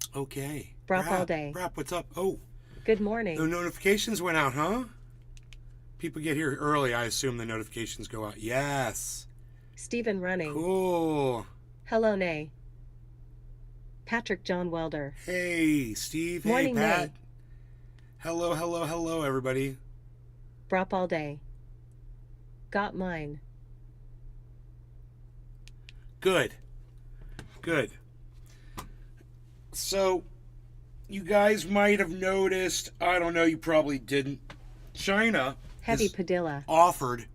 Yes. Okay. Brap all day. Brap, what's up? Oh, Good morning. the notifications went out, huh? People get here early. I assume the notifications go out. Yes. Stephen running. Cool. Hello, Nay. Patrick John Welder. Hey, Steve. Morning, hey, Pat. Nay. Hello, hello, hello, everybody. Brap all day. Got mine. Good. Good. So, you guys might have noticed, I don't know, you probably didn't, China Heavy has Padilla. offered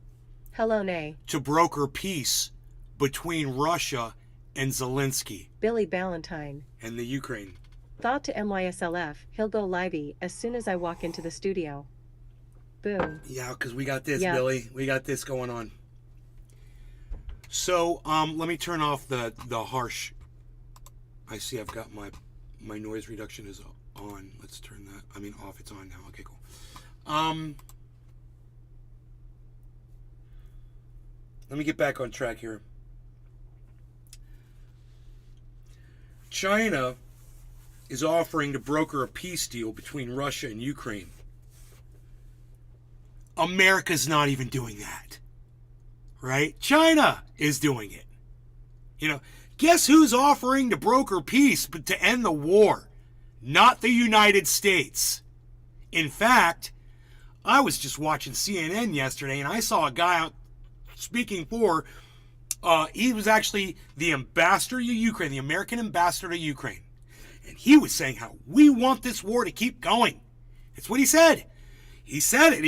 Hello, Nay. to broker peace between Russia and Zelensky Billy Ballantyne. and the Ukraine. Thought to MYSLF, he'll go livey as soon as I walk into the studio. Boom. Yeah, because we got this, Yep. Billy. We got this going on. So, let me turn off the harsh. I see I've got my noise reduction is on. Let's turn that. I mean, off. It's on now. Okay, cool. Let me get back on track here. China is offering to broker a peace deal between Russia and Ukraine. America's not even doing that. Right? China is doing it. You know, guess who's offering to broker peace but to end the war? Not the United States. In fact, I was just watching CNN yesterday and I saw a guy out speaking for, he was actually the ambassador to Ukraine, the American ambassador to Ukraine. And he was saying how we want this war to keep going. It's what he said. He said it.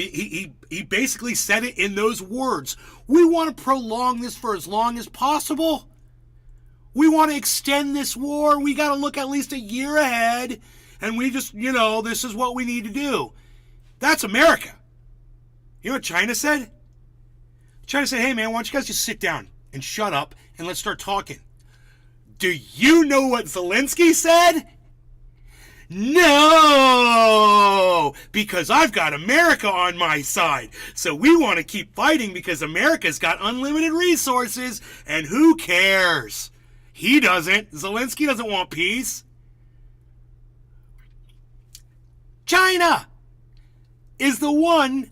He basically said it in those words. We want to prolong this for as long as possible. We want to extend this war. We got to look at least a year ahead. And we just, this is what we need to do. That's America. You know what China said? China said, hey, man, why don't you guys just sit down and shut up and let's start talking. Do you know what Zelensky said? No, because I've got America on my side. So we want to keep fighting because America's got unlimited resources, and who cares? He doesn't. Zelensky doesn't want peace. China is the one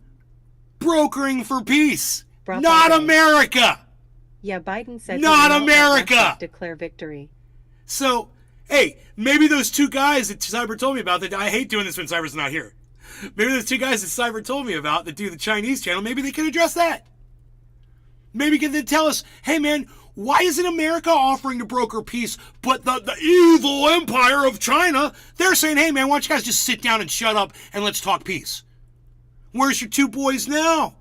brokering for peace, not America. Yeah, Biden said not he will America. Declare victory. So, hey, maybe those two guys that Cyber told me about, that I hate doing this when Cyber's not here. Maybe those two guys that Cyber told me about that do the Chinese channel, maybe they could address that. Maybe they tell us, hey man, why isn't America offering to broker peace, but the evil empire of China, they're saying, hey man, why don't you guys just sit down and shut up and let's talk peace? Where's your two boys now?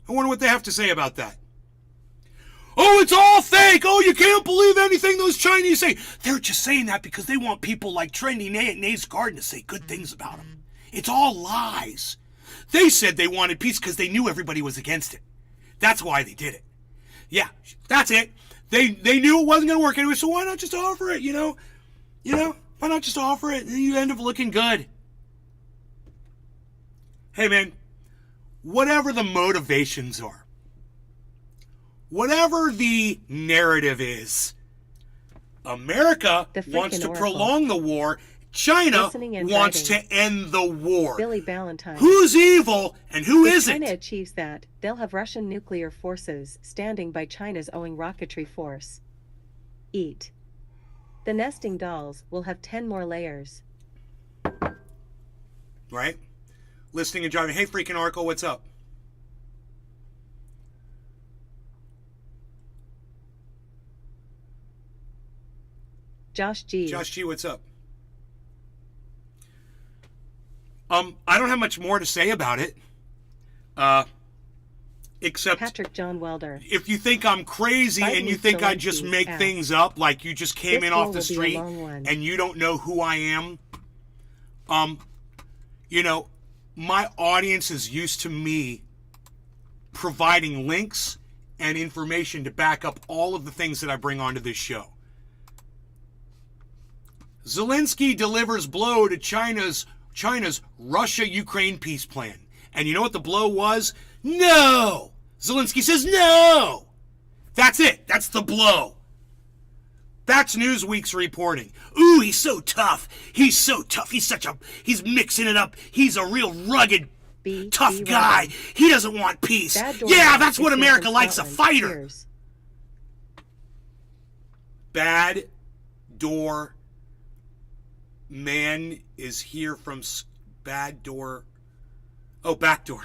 I wonder what they have to say about that. Oh, it's all fake. Oh, you can't believe anything those Chinese say. They're just saying that because they want people like Trendy Nay at Nay's Garden to say good things about them. It's all lies. They said they wanted peace because they knew everybody was against it. That's why they did it. Yeah, that's it. They knew it wasn't going to work anyway, so why not just offer it, why not just offer it and you end up looking good? Hey, man, whatever the motivations are, whatever the narrative is, America wants to prolong the war. China wants to end the war. Billy Ballantyne. Who's evil and who if isn't? China achieves that, they'll have Russian nuclear forces standing by China's owing rocketry force. Eat. The nesting dolls will have 10 more layers. Right? Listening and driving. Hey, freaking Oracle, what's up? Josh G. Josh G, what's up? I don't have much more to say about it. Except Patrick John Welder. If you think I'm crazy and you think I just make things up, like you just came in off the street and you don't know who I am, my audience is used to me providing links and information to back up all of the things that I bring onto this show. Zelensky delivers blow to China's Russia-Ukraine peace plan. And you know what the blow was? No! Zelensky says no! That's it. That's the blow. That's Newsweek's reporting. Ooh, he's so tough. He's so tough. He's mixing it up. He's a real rugged, tough guy. He doesn't want peace. Yeah, that's what America likes, a fighter. Cheers. Bad door man is here from bad door. Oh, backdoor.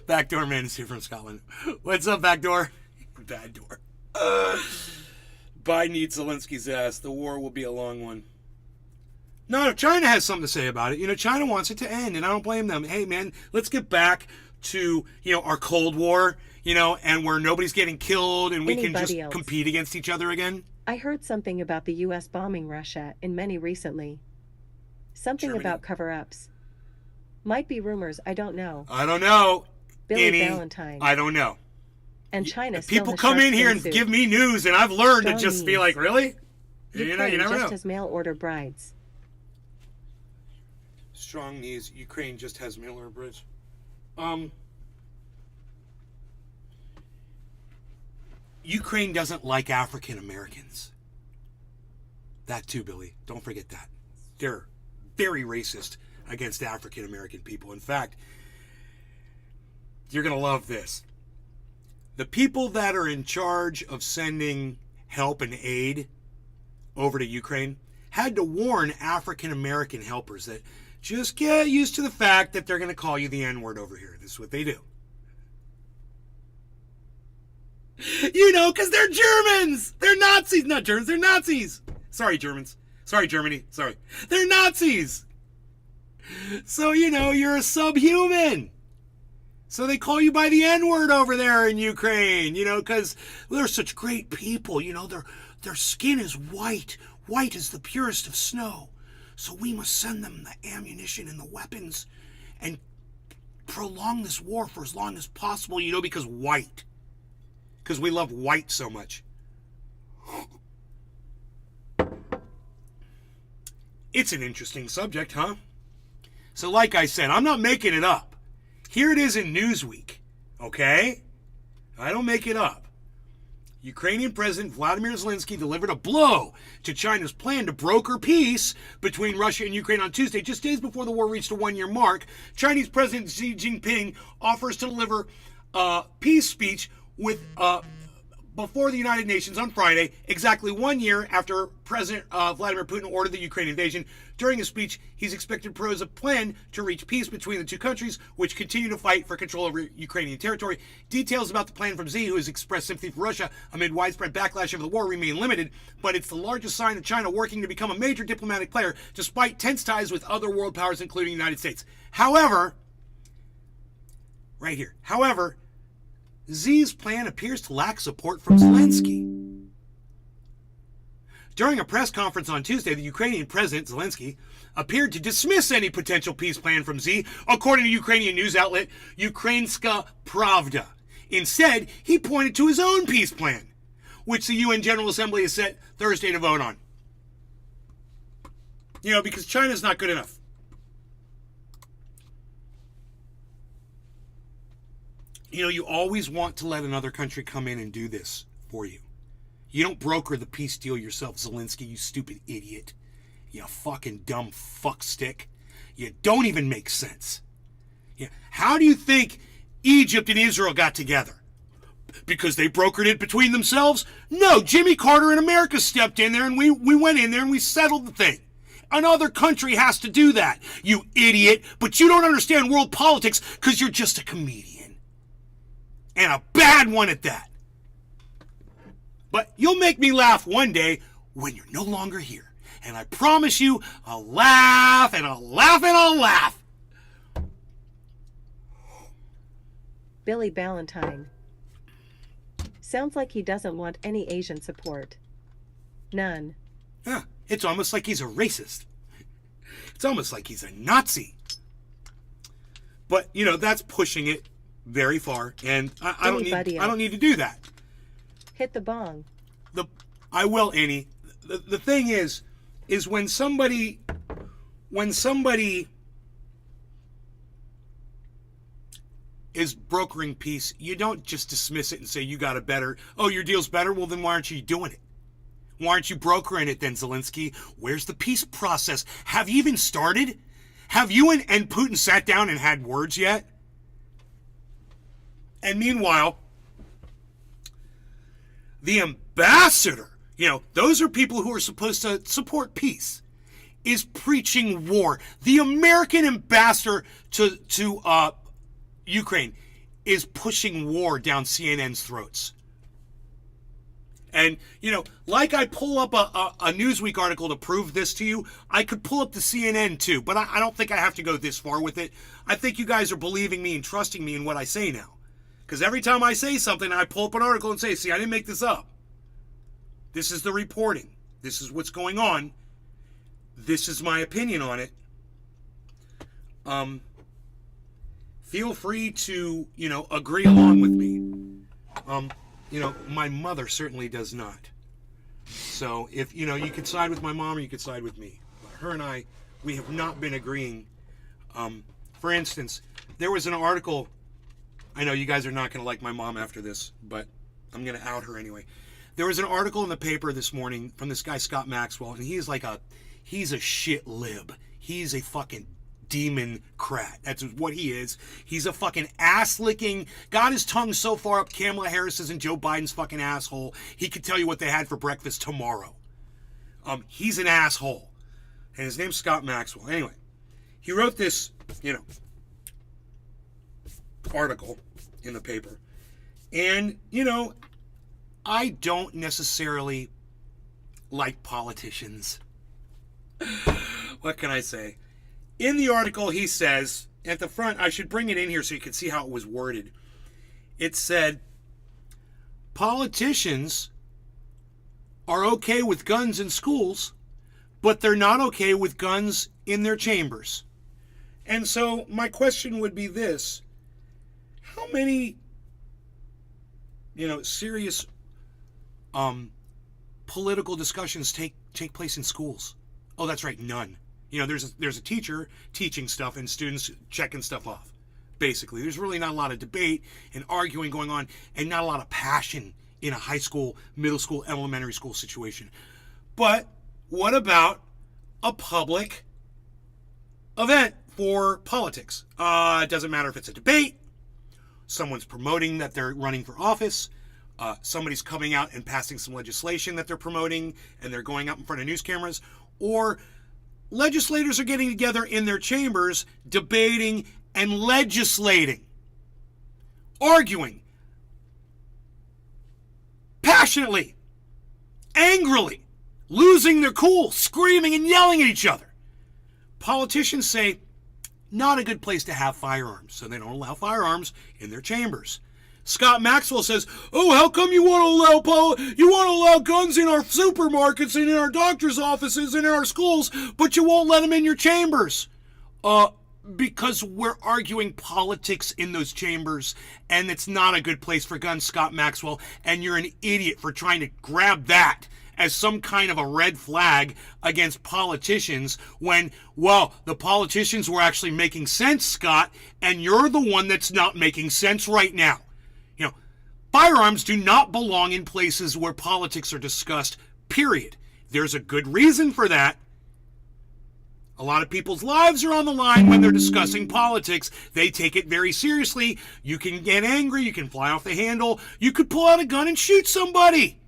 Backdoor man is here from Scotland. What's up, backdoor? Bad door. Biden eats Zelensky'S ass. The war will be a long one. No, China has something to say about it. China wants it to end, and I don't blame them. Hey, man, let's get back to, our Cold War, and where nobody's getting killed and we can just compete against each other again. I heard something about the U.S. bombing Russia in many recently. Something about cover-ups. Might be rumors, I don't know. I don't know. Billy Valentine. I don't know. And China people come in here and give me news, and I've learned to just be like, really? Ukraine you never just know. has mail-order brides. Strong knees. Ukraine just has mail-order brides. Ukraine doesn't like African Americans. That too, Billy. Don't forget that. They're very racist against African American people. In fact, you're going to love this. The people that are in charge of sending help and aid over to Ukraine had to warn African American helpers that just get used to the fact that they're going to call you the N-word over here. This is what they do. Because they're Germans. They're Nazis. Not Germans, they're Nazis. Sorry, Germans. Sorry, Germany. Sorry. They're Nazis. So, you're a subhuman. So they call you by the N-word over there in Ukraine, because they're such great people. Their skin is white. White is the purest of snow. So we must send them the ammunition and the weapons and prolong this war for as long as possible, because white. Because we love white so much. It's an interesting subject, huh? So like I said, I'm not making it up. Here it is in Newsweek, okay? I don't make it up. Ukrainian President Vladimir Zelensky delivered a blow to China's plan to broker peace between Russia and Ukraine on Tuesday, just days before the war reached a one-year mark. Chinese President Xi Jinping offers to deliver a peace speech before the United Nations on Friday, exactly 1 year after President Vladimir Putin ordered the Ukraine invasion. During his speech, he's expected to propose a plan to reach peace between the two countries, which continue to fight for control over Ukrainian territory. Details about the plan from Xi, who has expressed sympathy for Russia amid widespread backlash over the war, remain limited, but it's the largest sign of China working to become a major diplomatic player, despite tense ties with other world powers, including the United States. However, Xi's plan appears to lack support from Zelensky. During a press conference on Tuesday, the Ukrainian President, Zelensky, appeared to dismiss any potential peace plan from Xi, according to Ukrainian news outlet Ukrainska Pravda. Instead, he pointed to his own peace plan, which the UN General Assembly is set Thursday to vote on. Because China's not good enough. You always want to let another country come in and do this for you. You don't broker the peace deal yourself, Zelensky, you stupid idiot. You fucking dumb fuckstick. You don't even make sense. How do you think Egypt and Israel got together? Because they brokered it between themselves? No, Jimmy Carter and America stepped in there and we went in there and we settled the thing. Another country has to do that, you idiot. But you don't understand world politics because you're just a comedian. And a bad one at that. But you'll make me laugh one day when you're no longer here. And I promise you, I'll laugh and I'll laugh and I'll laugh. Billy Valentine. Sounds like he doesn't want any Asian support. None. Yeah, it's almost like he's a racist. It's almost like he's a Nazi. But, that's pushing it very far, and I don't need to do that. Hit the bong. I will, Annie. The thing is when somebody is brokering peace, you don't just dismiss it and say you got it better. Oh, your deal's better? Well, then why aren't you doing it? Why aren't you brokering it then, Zelensky? Where's the peace process? Have you even started? Have you and Putin sat down and had words yet? And meanwhile, the ambassador, those are people who are supposed to support peace, is preaching war. The American ambassador to Ukraine is pushing war down CNN's throats. And, like I pull up a Newsweek article to prove this to you, I could pull up the CNN too, but I don't think I have to go this far with it. I think you guys are believing me and trusting me in what I say now. Because every time I say something, I pull up an article and say, see, I didn't make this up. This is the reporting. This is what's going on. This is my opinion on it. Feel free to, agree along with me. My mother certainly does not. So if, you could side with my mom or you could side with me. But her and I, we have not been agreeing. For instance, there was an article, I know you guys are not going to like my mom after this, but I'm going to out her anyway. There was an article in the paper this morning from this guy, Scott Maxwell, and he's a shit lib. He's a fucking demon-crat. That's what he is. He's a fucking ass-licking, got his tongue so far up Kamala Harris's and Joe Biden's fucking asshole, he could tell you what they had for breakfast tomorrow. He's an asshole. And his name's Scott Maxwell. Anyway, he wrote this, article in the paper. And, I don't necessarily like politicians. What can I say? In the article, he says, at the front, I should bring it in here so you can see how it was worded. It said, politicians are okay with guns in schools, but they're not okay with guns in their chambers. And so my question would be this. How many, serious political discussions take place in schools? Oh, that's right, none. There's a teacher teaching stuff and students checking stuff off. Basically, there's really not a lot of debate and arguing going on and not a lot of passion in a high school, middle school, elementary school situation. But what about a public event for politics? It doesn't matter if it's a debate, someone's promoting that they're running for office, somebody's coming out and passing some legislation that they're promoting and they're going out in front of news cameras, or legislators are getting together in their chambers, debating and legislating, arguing, passionately, angrily, losing their cool, screaming and yelling at each other. Politicians say, not a good place to have firearms, so they don't allow firearms in their chambers. Scott Maxwell says, oh, how come you want to allow guns in our supermarkets and in our doctor's offices and in our schools, but you won't let them in your chambers? Because we're arguing politics in those chambers, and it's not a good place for guns, Scott Maxwell, and you're an idiot for trying to grab that as some kind of a red flag against politicians when, well, the politicians were actually making sense, Scott, and you're the one that's not making sense right now. Firearms do not belong in places where politics are discussed, period. There's a good reason for that. A lot of people's lives are on the line when they're discussing politics. They take it very seriously. You can get angry. You can fly off the handle. You could pull out a gun and shoot somebody.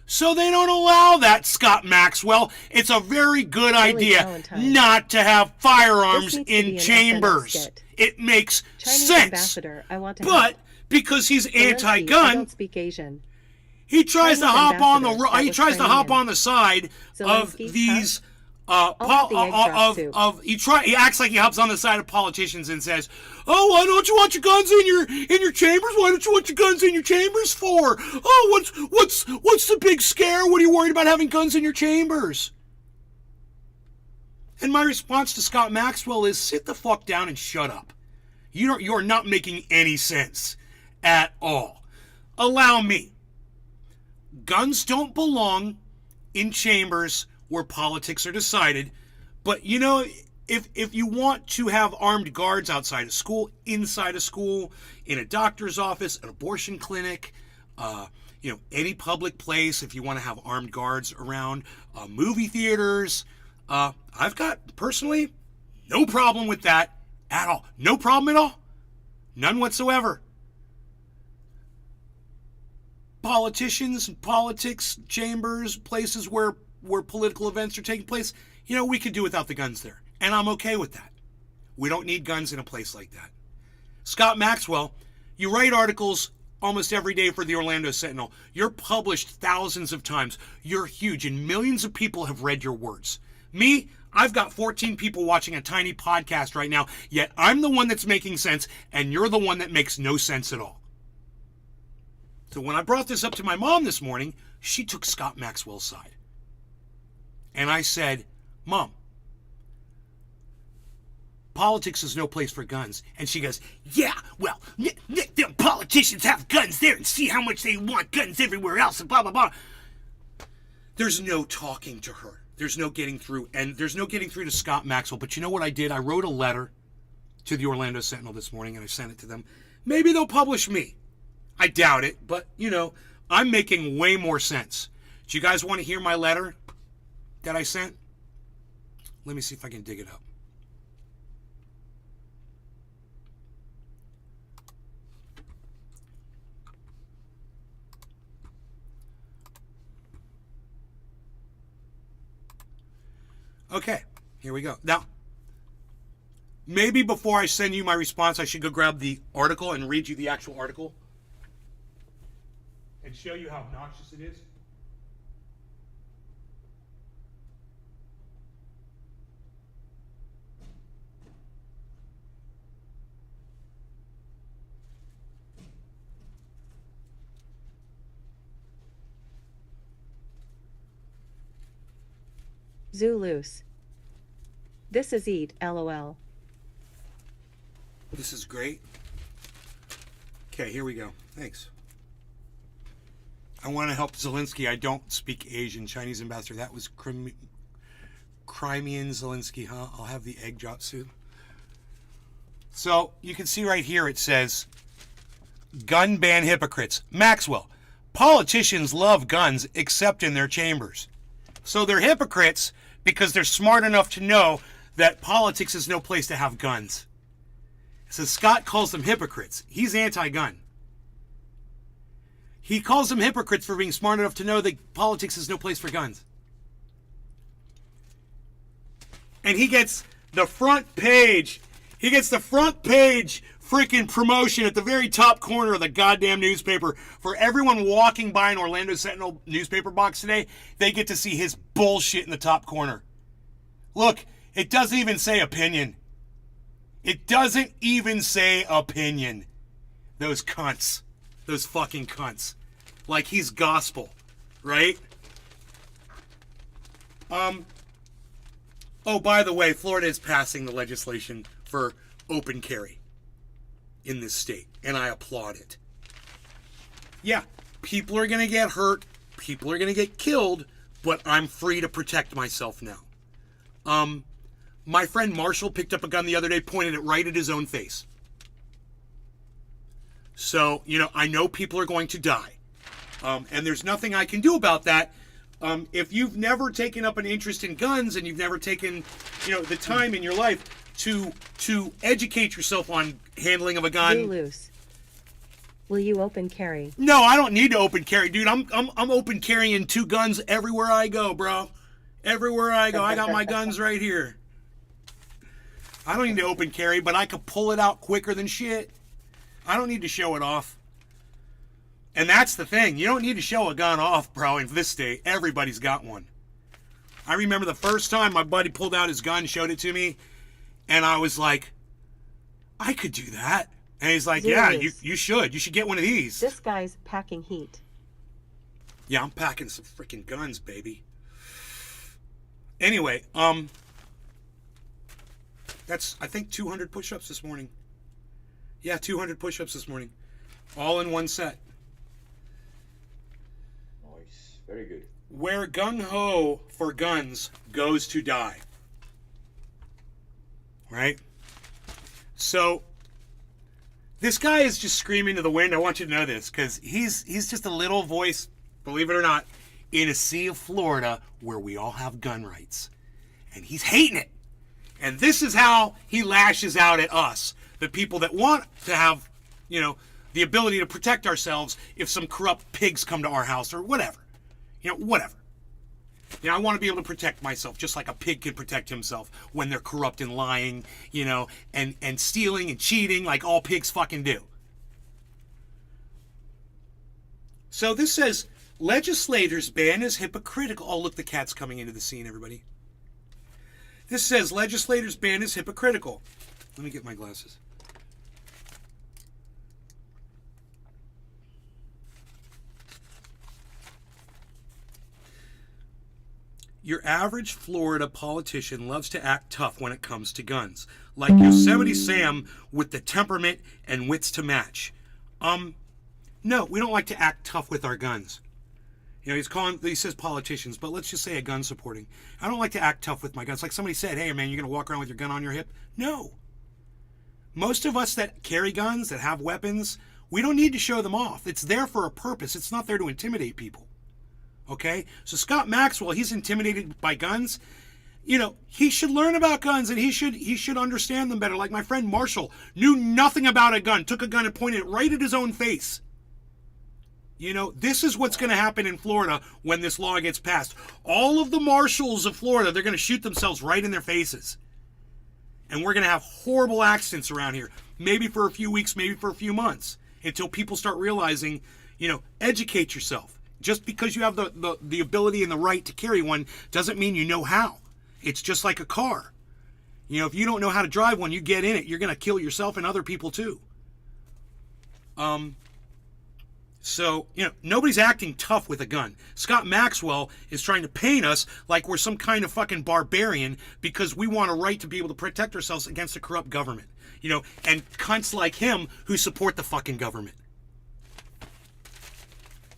So they don't allow that, Scott Maxwell. It's a very good idea not to have firearms in chambers. It makes Chinese sense. Ambassador, I want to but because he's anti-gun, I don't speak Asian. he tries Chinese to hop on the ambassadors, that he was tries to hop Chinese. on the side of Zelensky'S, these he acts like he hops on the side of politicians and says, "Oh, why don't you want your guns in your chambers? Why don't you want your guns in your chambers for? Oh, what's the big scare? What are you worried about having guns in your chambers?" And my response to Scott Maxwell is, sit the fuck down and shut up. You're not making any sense at all. Allow me. Guns don't belong in chambers where politics are decided, but if you want to have armed guards outside of school, inside a school, in a doctor's office, an abortion clinic, any public place, if you want to have armed guards around, movie theaters, I've got, personally, no problem with that at all. No problem at all. None whatsoever. Politicians, politics, chambers, places where political events are taking place, we could do without the guns there. And I'm okay with that. We don't need guns in a place like that. Scott Maxwell, you write articles almost every day for the Orlando Sentinel. You're published thousands of times. You're huge, and millions of people have read your words. Me, I've got 14 people watching a tiny podcast right now, yet I'm the one that's making sense, and you're the one that makes no sense at all. So when I brought this up to my mom this morning, she took Scott Maxwell's side. And I said, Mom, politics is no place for guns. And she goes, yeah, well, the politicians have guns there and see how much they want guns everywhere else and blah, blah, blah. There's no talking to her. There's no getting through. And there's no getting through to Scott Maxwell. But you know what I did? I wrote a letter to the Orlando Sentinel this morning and I sent it to them. Maybe they'll publish me. I doubt it, but, I'm making way more sense. Do you guys want to hear my letter that I sent? Let me see if I can dig it up. Okay, here we go. Now, maybe before I send you my response, I should go grab the article and read you the actual article and show you how obnoxious it is. Zulus. This is Eat, LOL. This is great. Okay, here we go. Thanks. I want to help Zelensky. I don't speak Asian. Chinese ambassador. That was Crimean Zelensky, huh? I'll have the egg drop soon. So you can see right here it says, gun ban hypocrites. Maxwell. Politicians love guns except in their chambers. So they're hypocrites because they're smart enough to know that politics is no place to have guns. So Scott calls them hypocrites. He's anti-gun. He calls them hypocrites for being smart enough to know that politics is no place for guns. And he gets the front page. He gets the front page freaking promotion at the very top corner of the goddamn newspaper. For everyone walking by an Orlando Sentinel newspaper box today, they get to see his bullshit in the top corner. Look, it doesn't even say opinion. It doesn't even say opinion. Those cunts. Those fucking cunts. Like he's gospel, right? Oh, by the way, Florida is passing the legislation for open carry in this state, and I applaud it. Yeah, people are going to get hurt, people are going to get killed, but I'm free to protect myself now. My friend Marshall picked up a gun the other day, pointed it right at his own face. So, I know people are going to die. And there's nothing I can do about that. If you've never taken up an interest in guns and you've never taken, the time in your life to educate yourself on handling of a gun. Loose. Will you open carry? No, I don't need to open carry, dude. I'm open carrying 2 guns everywhere I go, bro. Everywhere I go, I got my guns right here. I don't need to open carry, but I could pull it out quicker than shit. I don't need to show it off. And that's the thing. You don't need to show a gun off, bro, in this state. Everybody's got one. I remember the first time my buddy pulled out his gun, showed it to me, and I was like, I could do that. And he's like, yeah, you should. You should get one of these. This guy's packing heat. Yeah, I'm packing some freaking guns, baby. Anyway, that's, I think, 200 push-ups this morning. Yeah, 200 push-ups this morning. All in one set. Nice. Very good. Where gung-ho for guns goes to die. Right? So, This guy is just screaming to the wind. I want you to know this, because he's just a little voice, believe it or not, in a sea of Florida where we all have gun rights. And he's hating it. And this is how he lashes out at us, the people that want to have, the ability to protect ourselves if some corrupt pigs come to our house or whatever. Whatever. I want to be able to protect myself just like a pig can protect himself when they're corrupt and lying, and stealing and cheating like all pigs fucking do. So this says, legislators ban is hypocritical. Oh, look, the cat's coming into the scene, everybody. This says, legislators ban is hypocritical. Let me get my glasses. Your average Florida politician loves to act tough when it comes to guns, like Yosemite Sam with the temperament and wits to match. No, we don't like to act tough with our guns. He says politicians, but let's just say a gun supporting. I don't like to act tough with my guns. Like somebody said, hey man, you're going to walk around with your gun on your hip? No. Most of us that carry guns, that have weapons, we don't need to show them off. It's there for a purpose. It's not there to intimidate people. Okay? So Scott Maxwell, he's intimidated by guns. He should learn about guns and he should understand them better. Like my friend Marshall knew nothing about a gun, took a gun and pointed it right at his own face. This is what's going to happen in Florida when this law gets passed. All of the marshals of Florida, they're going to shoot themselves right in their faces. And we're going to have horrible accidents around here. Maybe for a few weeks, maybe for a few months. Until people start realizing, educate yourself. Just because you have the ability and the right to carry one doesn't mean you know how. It's just like a car. If you don't know how to drive one, you get in it, you're going to kill yourself and other people too. So, nobody's acting tough with a gun. Scott Maxwell is trying to paint us like we're some kind of fucking barbarian because we want a right to be able to protect ourselves against a corrupt government. And cunts like him who support the fucking government.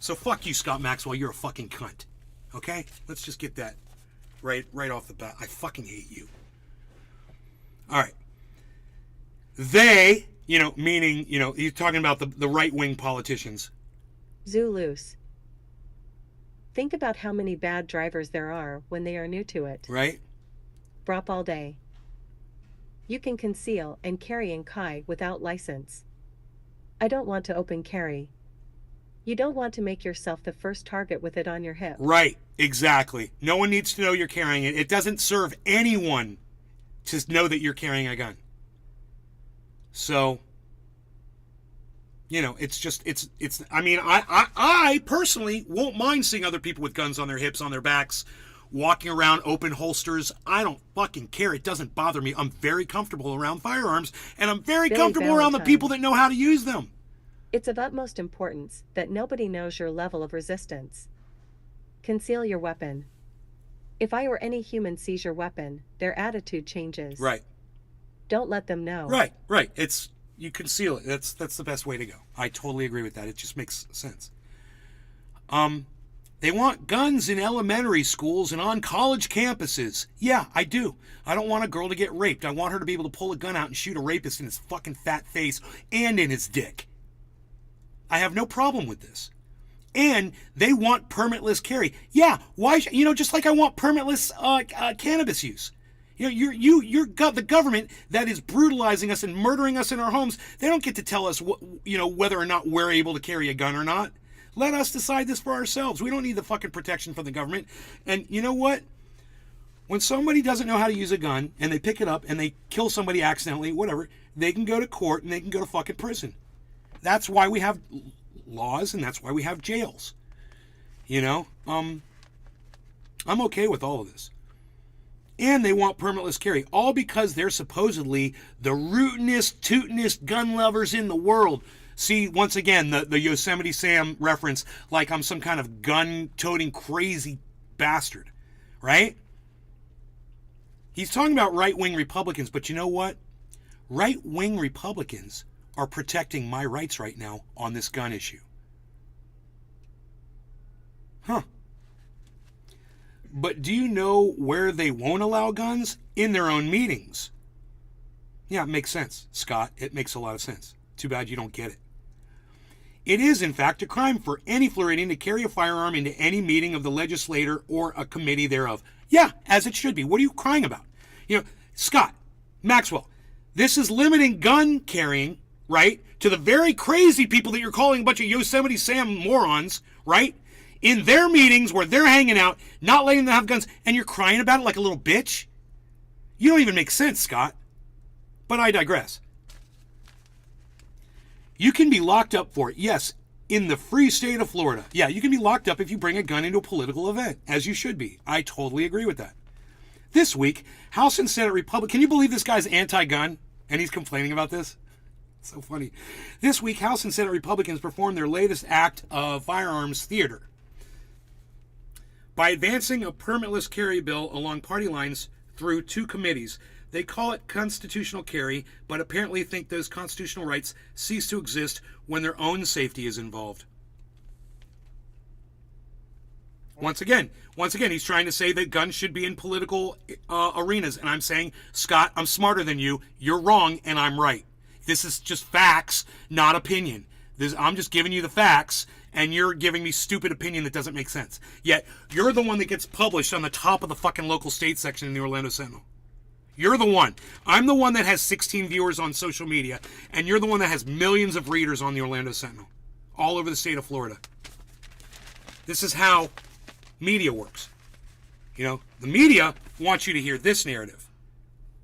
So fuck you, Scott Maxwell. You're a fucking cunt. Okay? Let's just get that right off the bat. I fucking hate you. All right. They, meaning, he's talking about the right-wing politicians. Zulus. Think about how many bad drivers there are when they are new to it. Right? Brop all day. You can conceal and carry in Kai without license. I don't want to open carry. You don't want to make yourself the first target with it on your hip. Right, exactly. No one needs to know you're carrying it. It doesn't serve anyone to know that you're carrying a gun. So, I personally won't mind seeing other people with guns on their hips, on their backs, walking around open holsters. I don't fucking care. It doesn't bother me. I'm very comfortable around firearms, and I'm very comfortable around the people that know how to use them. It's of utmost importance that nobody knows your level of resistance. Conceal your weapon. If I or any human sees your weapon, their attitude changes. Right. Don't let them know. Right. You conceal it. That's the best way to go. I totally agree with that. It just makes sense. They want guns in elementary schools and on college campuses. Yeah, I do. I don't want a girl to get raped. I want her to be able to pull a gun out and shoot a rapist in his fucking fat face and in his dick. I have no problem with this. And they want permitless carry. Yeah, why? Just like I want permitless cannabis use. You're the government that is brutalizing us and murdering us in our homes. They don't get to tell us whether or not we're able to carry a gun or not. Let us decide this for ourselves. We don't need the fucking protection from the government. And you know what? When somebody doesn't know how to use a gun and they pick it up and they kill somebody accidentally, whatever, they can go to court and they can go to fucking prison. That's why we have laws and that's why we have jails. I'm okay with all of this. And they want permitless carry, all because they're supposedly the rootinest, tootinest gun lovers in the world. See, once again, the Yosemite Sam reference, like I'm some kind of gun-toting crazy bastard, right? He's talking about right-wing Republicans, but you know what? Right-wing Republicans are protecting my rights right now on this gun issue. Huh. But do you know where they won't allow guns? In their own meetings. Yeah, it makes sense, Scott. It makes a lot of sense. Too bad you don't get it. It is, in fact, a crime for any Floridian to carry a firearm into any meeting of the legislature or a committee thereof. Yeah, as it should be. What are you crying about? Scott, Maxwell, this is limiting gun carrying, right, to the very crazy people that you're calling a bunch of Yosemite Sam morons, right, in their meetings where they're hanging out, not letting them have guns, and you're crying about it like a little bitch? You don't even make sense, Scott. But I digress. You can be locked up for it, yes, in the free state of Florida. Yeah, you can be locked up if you bring a gun into a political event, as you should be. I totally agree with that. This week, House and Senate Republicans... Can you believe this guy's anti-gun? And he's complaining about this? So funny. This week, House and Senate Republicans performed their latest act of firearms theater by advancing a permitless carry bill along party lines through two committees. They call it constitutional carry, but apparently think those constitutional rights cease to exist when their own safety is involved. Once again, he's trying to say that guns should be in political arenas. And I'm saying, Scott, I'm smarter than you. You're wrong, and I'm right. This is just facts, not opinion. I'm just giving you the facts, and you're giving me stupid opinion that doesn't make sense. Yet, you're the one that gets published on the top of the fucking local state section in the Orlando Sentinel. You're the one. I'm the one that has 16 viewers on social media, and you're the one that has millions of readers on the Orlando Sentinel, all over the state of Florida. This is how media works. The media wants you to hear this narrative.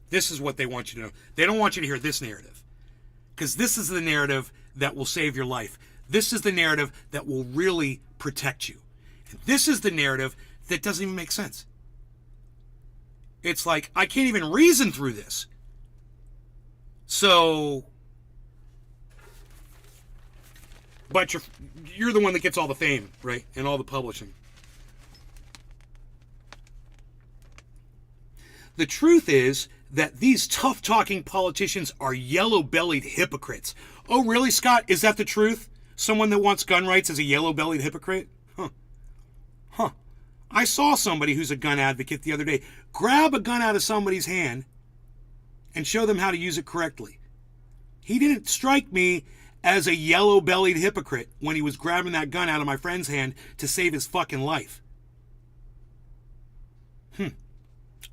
This is what they want you to know. They don't want you to hear this narrative, because this is the narrative that will save your life. This is the narrative that will really protect you. And this is the narrative that doesn't even make sense. It's like, I can't even reason through this. So, but you're the one that gets all the fame, right? And all the publishing. The truth is that these tough-talking politicians are yellow-bellied hypocrites. Oh, really, Scott? Is that the truth? Someone that wants gun rights is a yellow-bellied hypocrite? Huh. I saw somebody who's a gun advocate the other day grab a gun out of somebody's hand and show them how to use it correctly. He didn't strike me as a yellow-bellied hypocrite when he was grabbing that gun out of my friend's hand to save his fucking life.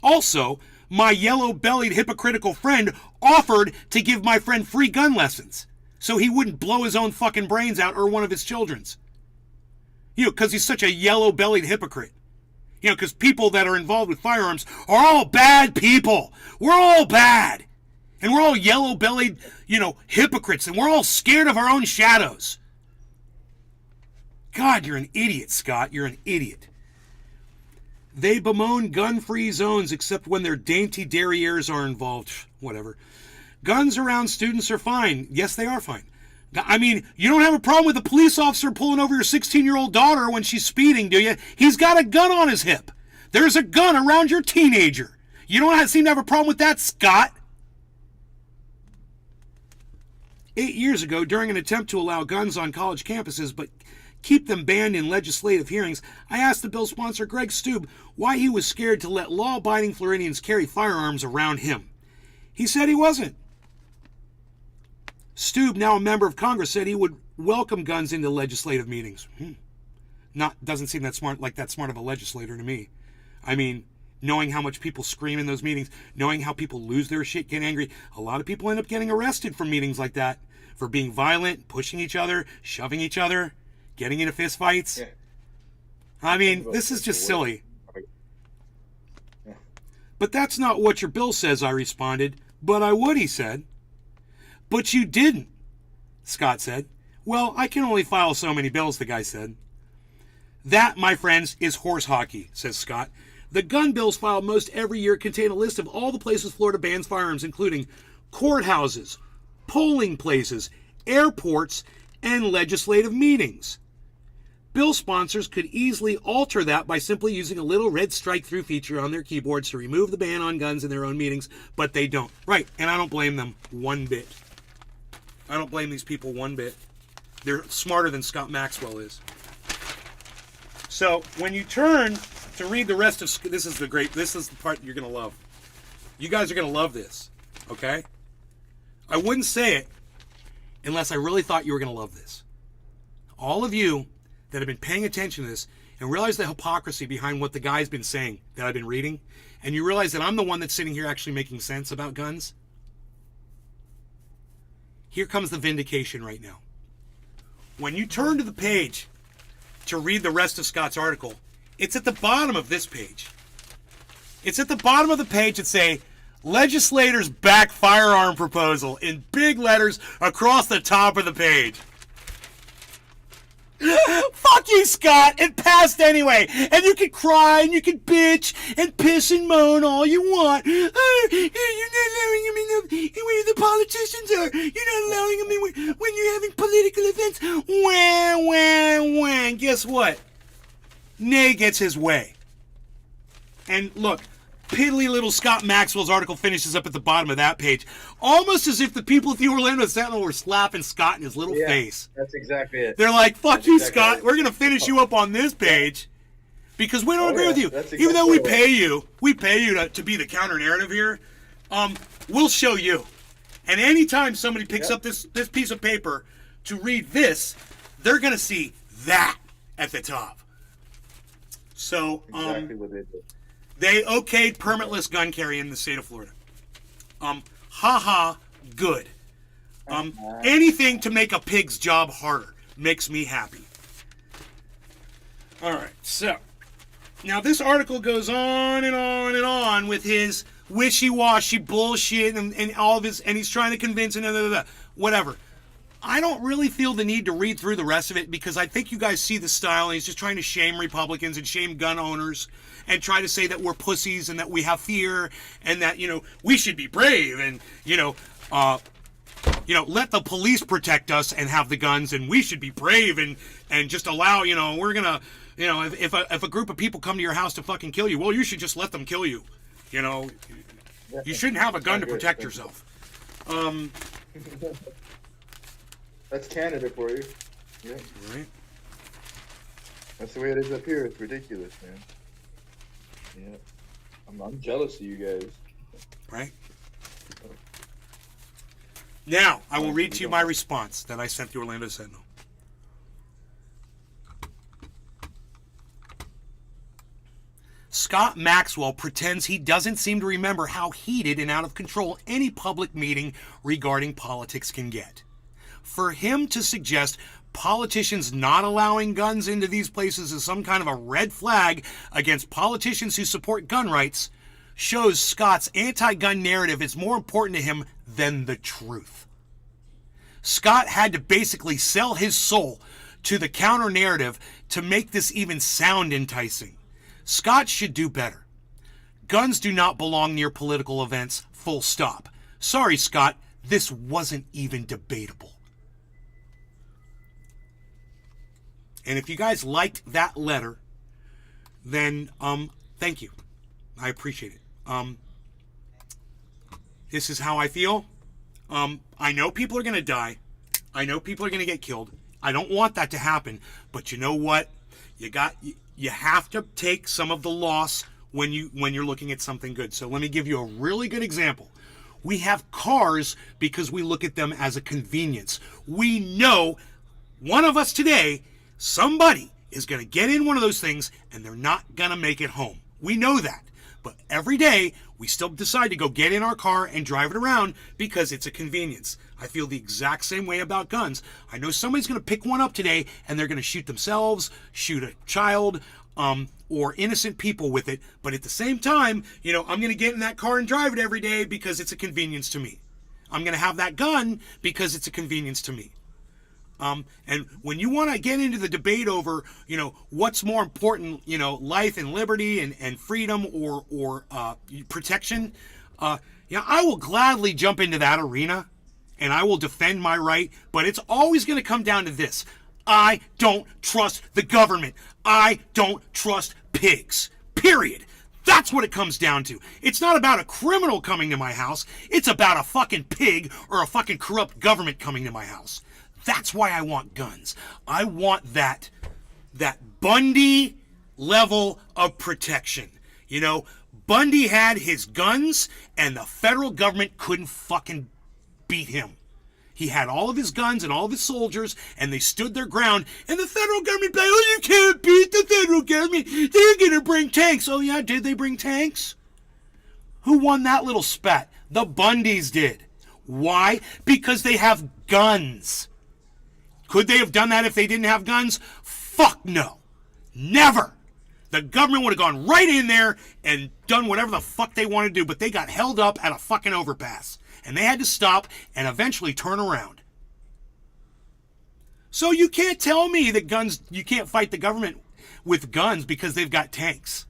Also, my yellow-bellied hypocritical friend offered to give my friend free gun lessons so he wouldn't blow his own fucking brains out or one of his children's. Because he's such a yellow-bellied hypocrite. Because people that are involved with firearms are all bad people. We're all bad. And we're all yellow-bellied, hypocrites. And we're all scared of our own shadows. God, you're an idiot, Scott. You're an idiot. They bemoan gun-free zones except when their dainty derrieres are involved. Whatever. Guns around students are fine. Yes, they are fine. I mean, you don't have a problem with a police officer pulling over your 16-year-old daughter when she's speeding, do you? He's got a gun on his hip. There's a gun around your teenager. You don't seem to have a problem with that, Scott. 8 years ago, during an attempt to allow guns on college campuses but keep them banned in legislative hearings, I asked the bill sponsor, Greg Stube, why he was scared to let law-abiding Floridians carry firearms around him. He said he wasn't. Stube, now a member of Congress, said he would welcome guns into legislative meetings. Doesn't seem that smart of a legislator to me. I mean, knowing how much people scream in those meetings, knowing how people lose their shit, get angry, a lot of people end up getting arrested from meetings like that for being violent, pushing each other, shoving each other, getting into fist fights. Yeah. I mean, this is just silly. Yeah. But that's not what your bill says, I responded. But I would, he said. But you didn't, Scott said. Well, I can only file so many bills, the guy said. That, my friends, is horse hockey, says Scott. The gun bills filed most every year contain a list of all the places Florida bans firearms, including courthouses, polling places, airports, and legislative meetings. Bill sponsors could easily alter that by simply using a little red strike-through feature on their keyboards to remove the ban on guns in their own meetings, but they don't. Right, and I don't blame them one bit. I don't blame these people one bit. They're smarter than Scott Maxwell is. So, when you turn to read the rest of... This is the part you're going to love. You guys are going to love this, okay? I wouldn't say it unless I really thought you were going to love this. All of you that have been paying attention to this and realize the hypocrisy behind what the guy's been saying that I've been reading, and you realize that I'm the one that's sitting here actually making sense about guns, here comes the vindication right now. When you turn to the page to read the rest of Scott's article, it's at the bottom of this page. It's at the bottom of the page that say, legislators back firearm proposal in big letters across the top of the page. Fuck you, Scott. It passed anyway. And you can cry and you can bitch and piss and moan all you want. You're not allowing them in where the politicians are. You're not allowing them in when you're having political events. Wah. Guess what? Nay gets his way. And look, piddly little Scott Maxwell's article finishes up at the bottom of that page, almost as if the people at the Orlando Sentinel were slapping Scott in his little face. That's exactly it. They're like, fuck you, Scott. Right. We're going to finish you up on this page because we don't agree with you. Exactly, even though we pay you to be the counter narrative here, we'll show you. And anytime somebody picks up this piece of paper to read this, they're going to see that at the top. So, exactly what they did. They okayed permitless gun carry in the state of Florida. Good. Anything to make a pig's job harder makes me happy. All right, so now this article goes on and on and on with his wishy-washy bullshit and all of his, and he's trying to convince and whatever. I don't really feel the need to read through the rest of it because I think you guys see the style, and he's just trying to shame Republicans and shame gun owners and try to say that we're pussies and that we have fear and that, we should be brave and, let the police protect us and have the guns and we should be brave and just allow, we're going to, if a group of people come to your house to fucking kill you, well, you should just let them kill you. You shouldn't have a gun to protect yourself. That's Canada for you. Yeah. Right. That's the way it is up here. It's ridiculous, man. Yeah. I'm jealous of you guys. Right. Now, I will read to you my response that I sent the Orlando Sentinel. Scott Maxwell pretends he doesn't seem to remember how heated and out of control any public meeting regarding politics can get. For him to suggest politicians not allowing guns into these places is some kind of a red flag against politicians who support gun rights shows Scott's anti-gun narrative is more important to him than the truth. Scott had to basically sell his soul to the counter narrative to make this even sound enticing. Scott should do better. Guns do not belong near political events, full stop. Sorry, Scott, this wasn't even debatable. And if you guys liked that letter, then thank you. I appreciate it. This is how I feel. I know people are going to die. I know people are going to get killed. I don't want that to happen. But you know what? You have to take some of the loss when you're looking at something good. So let me give you a really good example. We have cars because we look at them as a convenience. We know one of us today, somebody is going to get in one of those things and they're not going to make it home. We know that. But every day, we still decide to go get in our car and drive it around because it's a convenience. I feel the exact same way about guns. I know somebody's going to pick one up today and they're going to shoot themselves, shoot a child, or innocent people with it. But at the same time, I'm going to get in that car and drive it every day because it's a convenience to me. I'm going to have that gun because it's a convenience to me. And when you want to get into the debate over, what's more important, life and liberty and freedom or protection, I will gladly jump into that arena and I will defend my right. But it's always going to come down to this. I don't trust the government. I don't trust pigs. Period. That's what it comes down to. It's not about a criminal coming to my house. It's about a fucking pig or a fucking corrupt government coming to my house. That's why I want guns. I want that Bundy level of protection. Bundy had his guns and the federal government couldn't fucking beat him. He had all of his guns and all of his soldiers, and they stood their ground, and the federal government, oh, you can't beat the federal government. They're going to bring tanks. Oh, yeah, did they bring tanks? Who won that little spat? The Bundys did. Why? Because they have guns. Could they have done that if they didn't have guns? Fuck no. Never. The government would have gone right in there and done whatever the fuck they wanted to do, but they got held up at a fucking overpass. And they had to stop and eventually turn around. So you can't tell me that guns, you can't fight the government with guns because they've got tanks.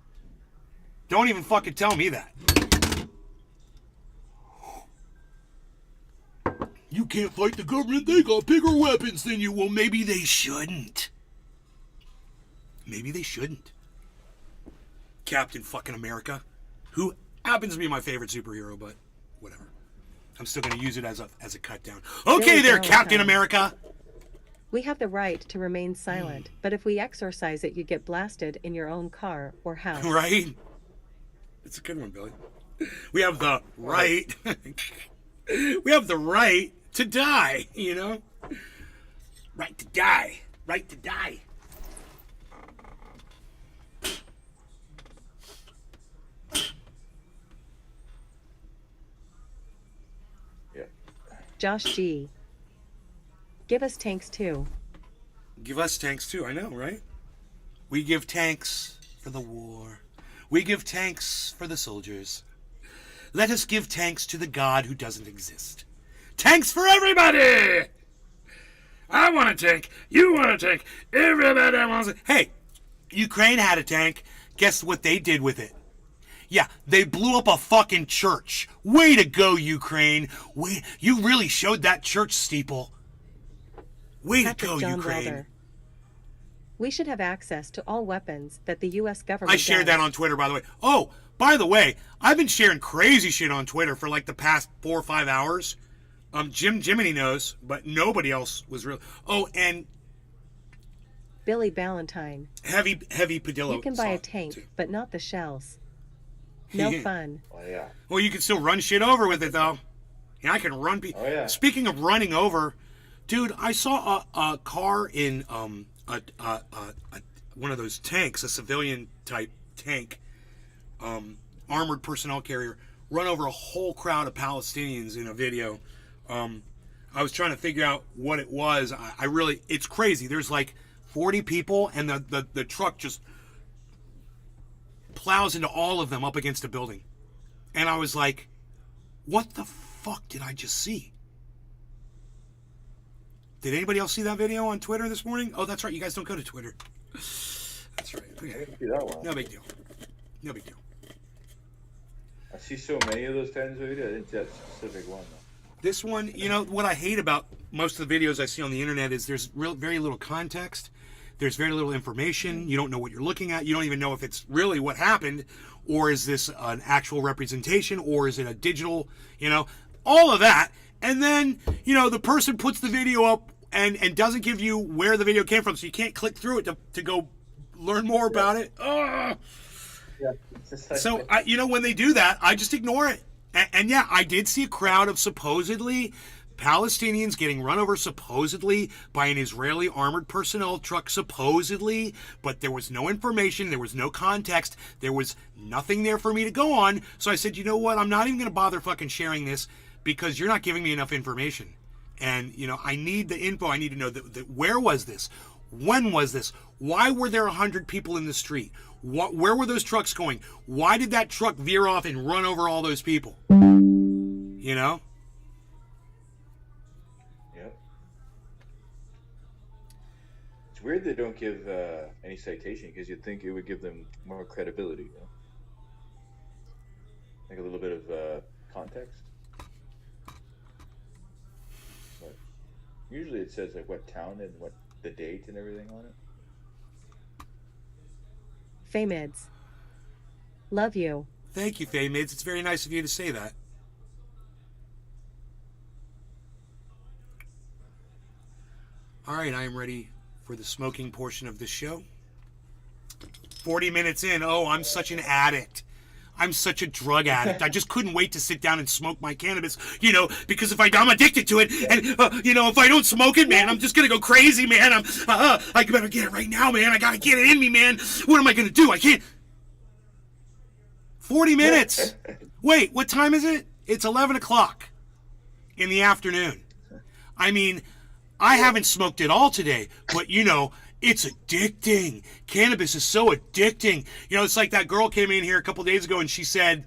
Don't even fucking tell me that. You can't fight the government, they got bigger weapons than you. Well, maybe they shouldn't. Maybe they shouldn't. Captain fucking America, who happens to be my favorite superhero, but whatever. I'm still going to use it as a cut down. Okay there, Captain America. We have the right to remain silent, but if we exercise it, you get blasted in your own car or house. Right? It's a good one, Billy. We have the right. We have the right to die, you know? Right to die. Right to die. Josh G. Give us tanks too. Give us tanks too, I know, right? We give tanks for the war. We give tanks for the soldiers. Let us give tanks to the God who doesn't exist. Tanks for everybody! I want a tank. You want a tank. Everybody wants it. Hey, Ukraine had a tank. Guess what they did with it? Yeah, they blew up a fucking church. Way to go, Ukraine. You really showed that church steeple. Way to go, Ukraine. Wilder. We should have access to all weapons that the U.S. government I shared that on Twitter, by the way. Oh, by the way, I've been sharing crazy shit on Twitter for like the past 4 or 5 hours. Jiminy knows, but nobody else was real. Oh, and Billy Valentine. Heavy Padillo. You can buy a tank, too. but not the shells. No fun. Oh, yeah. Well, you can still run shit over with it, though. Yeah, I can run people. Oh, yeah. Speaking of running over, dude, I saw a car in one of those tanks, a civilian type tank, armored personnel carrier, run over a whole crowd of Palestinians in a video. I was trying to figure out what it was. I really, it's crazy. There's like 40 people, and the truck just plows into all of them up against a building. And I was like, what the fuck did I just see? Did anybody else see that video on Twitter this morning? Oh, that's right. You guys don't go to Twitter. That's right. Okay. I didn't see that one. No big deal. No big deal. I see so many of those kinds of videos. I didn't see that specific one, though. This one, you know, what I hate about most of the videos I see on the internet is there's very little context. There's very little information. You don't know what you're looking at. You don't even know if it's really what happened, or is this an actual representation, or is it a digital, you know, all of that. And then, you know, the person puts the video up and doesn't give you where the video came from, so you can't click through it to go learn more about it. Ugh. Yeah. So, you know, when they do that, I just ignore it. And yeah, I did see a crowd of supposedly Palestinians getting run over supposedly by an Israeli armored personnel truck, supposedly, but there was no information, there was no context, there was nothing there for me to go on. So I said, you know what, I'm not even going to bother fucking sharing this because you're not giving me enough information. And, you know, I need the info. I need to know where was this? When was this? Why were there 100 people in the street? Where were those trucks going? Why did that truck veer off and run over all those people? You know? Yep. It's weird they don't give any citation, because you'd think it would give them more credibility, you know? Like a little bit of context. But usually it says like what town and what the date and everything on it. Famids. Love you. Thank you, Famids. It's very nice of you to say that. All right, I am ready for the smoking portion of the show. 40 minutes in. Oh, I'm such an addict. I'm such a drug addict. I just couldn't wait to sit down and smoke my cannabis, because if I'm addicted to it, and, if I don't smoke it, man, I'm just going to go crazy, man. I better get it right now, man. I got to get it in me, man. What am I going to do? I can't. 40 minutes. Wait, what time is it? It's 11 o'clock in the afternoon. I mean, I haven't smoked at all today, but it's addicting. Cannabis is so addicting. It's like that girl came in here a couple days ago and she said,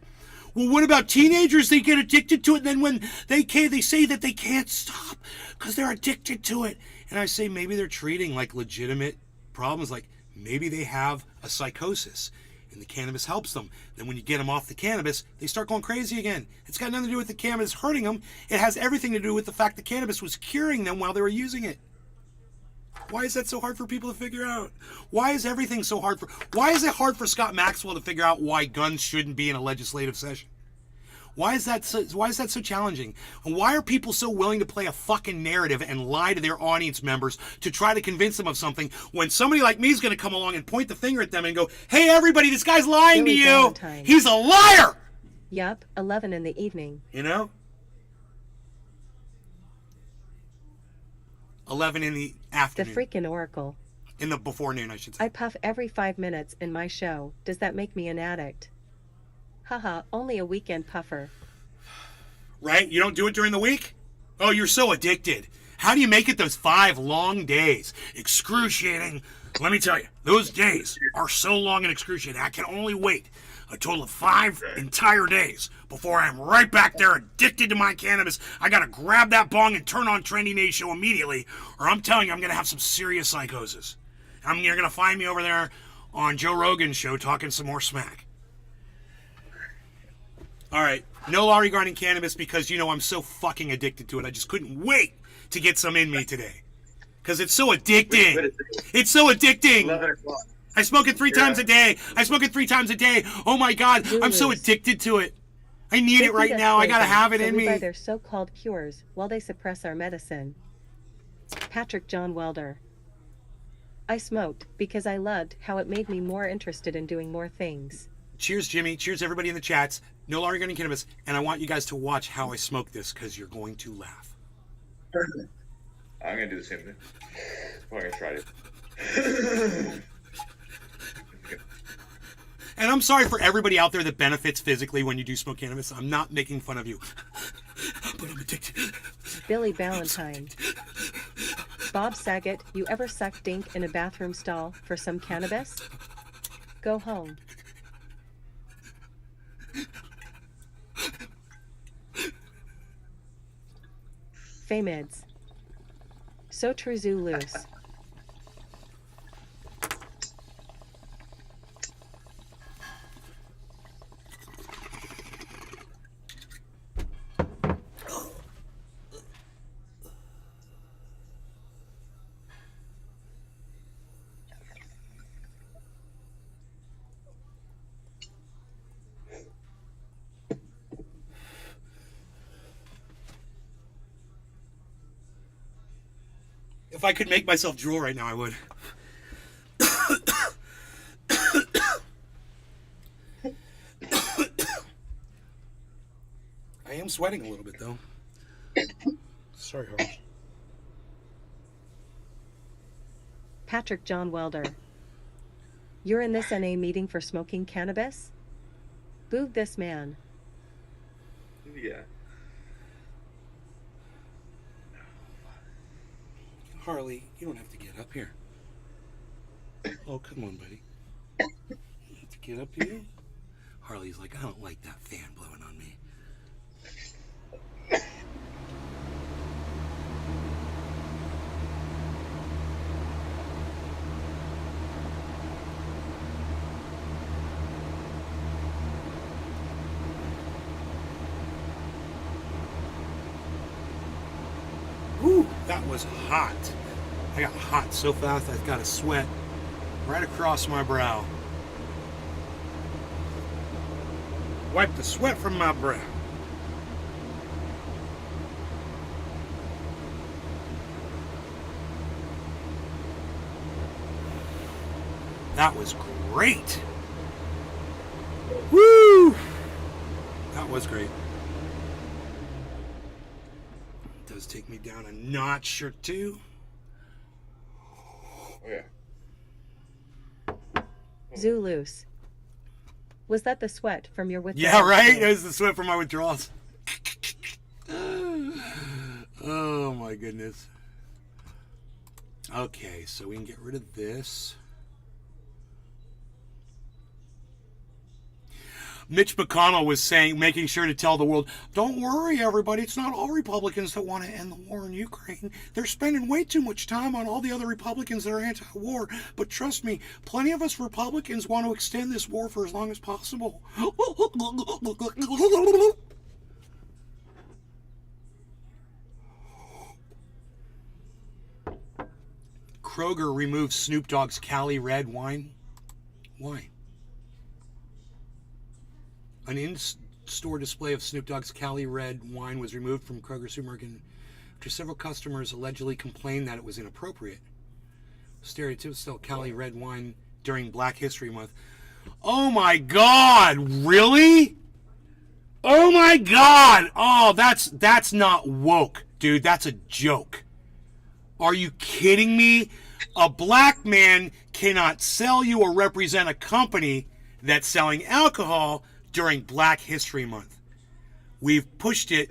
well, what about teenagers? They get addicted to it, and then when they say that they can't stop because they're addicted to it. And I say maybe they're treating like legitimate problems, like maybe they have a psychosis and the cannabis helps them. Then when you get them off the cannabis, they start going crazy again. It's got nothing to do with the cannabis hurting them. It has everything to do with the fact that cannabis was curing them while they were using it. Why is that so hard for people to figure out? Why is everything so hard why is it hard for Scott Maxwell to figure out why guns shouldn't be in a legislative session? Why is that so challenging? And why are people so willing to play a fucking narrative and lie to their audience members to try to convince them of something when somebody like me is going to come along and point the finger at them and go, hey, everybody, this guy's lying to you. Valentine. He's a liar. Yup, 11 in the evening. 11 in the afternoon. The freaking oracle. In the before noon, I should say. I puff every 5 minutes in my show. Does that make me an addict? Haha, only a weekend puffer. Right? You don't do it during the week? Oh, you're so addicted. How do you make it those 5 long days? Excruciating. Let me tell you, those days are so long and excruciating. I can only wait a total of 5 entire days before I'm right back there addicted to my cannabis. I gotta grab that bong and turn on Trendy Nate Show immediately, or I'm telling you, I'm gonna have some serious psychosis. You're gonna find me over there on Joe Rogan's show talking some more smack. All right, no law regarding cannabis because, I'm so fucking addicted to it. I just couldn't wait to get some in me today because it's so addicting. It's so addicting. 11 o'clock. I smoke it 3 times a day. Oh, my God. I'm so addicted to it. I need it right now. I got to have it in me. By their so-called cures while they suppress our medicine. Patrick John Welder. I smoked because I loved how it made me more interested in doing more things. Cheers, Jimmy. Cheers, everybody in the chats. No law regarding cannabis. And I want you guys to watch how I smoke this because you're going to laugh. I'm going to do the same thing. I'm going to try it. And I'm sorry for everybody out there that benefits physically when you do smoke cannabis. I'm not making fun of you. But I'm addicted. Billy Valentine. Bob Saget, you ever suck dink in a bathroom stall for some cannabis? Go home. Famids. So true loose. If I could make myself drool right now, I would. I am sweating a little bit, though. Sorry, Harsh. Patrick John Welder. You're in this NA meeting for smoking cannabis? Boo this man. Yeah. Harley, you don't have to get up here. Oh, come on, buddy. You have to get up here? Harley's like, I don't like that fan blowing on me. Whew, that was hot. I got hot so fast I've got a sweat right across my brow. Wipe the sweat from my brow. That was great. Woo! was great. It does take me down a notch or two. Oh, yeah. Zulus. Was that the sweat from your withdrawals? Yeah, right? It was the sweat from my withdrawals. Oh, my goodness. Okay, so we can get rid of this. Mitch McConnell was saying, making sure to tell the world, don't worry, everybody, it's not all Republicans that want to end the war in Ukraine. They're spending way too much time on all the other Republicans that are anti-war. But trust me, plenty of us Republicans want to extend this war for as long as possible. Kroger removed Snoop Dogg's Cali Red wine. Why? An in-store display of Snoop Dogg's Cali Red wine was removed from Kroger supermarket after several customers allegedly complained that it was inappropriate. Stereotypical Cali Red wine during Black History Month. Oh my God! Really? Oh my God! Oh, that's not woke, dude. That's a joke. Are you kidding me? A black man cannot sell you or represent a company that's selling alcohol during Black History Month. We've pushed it.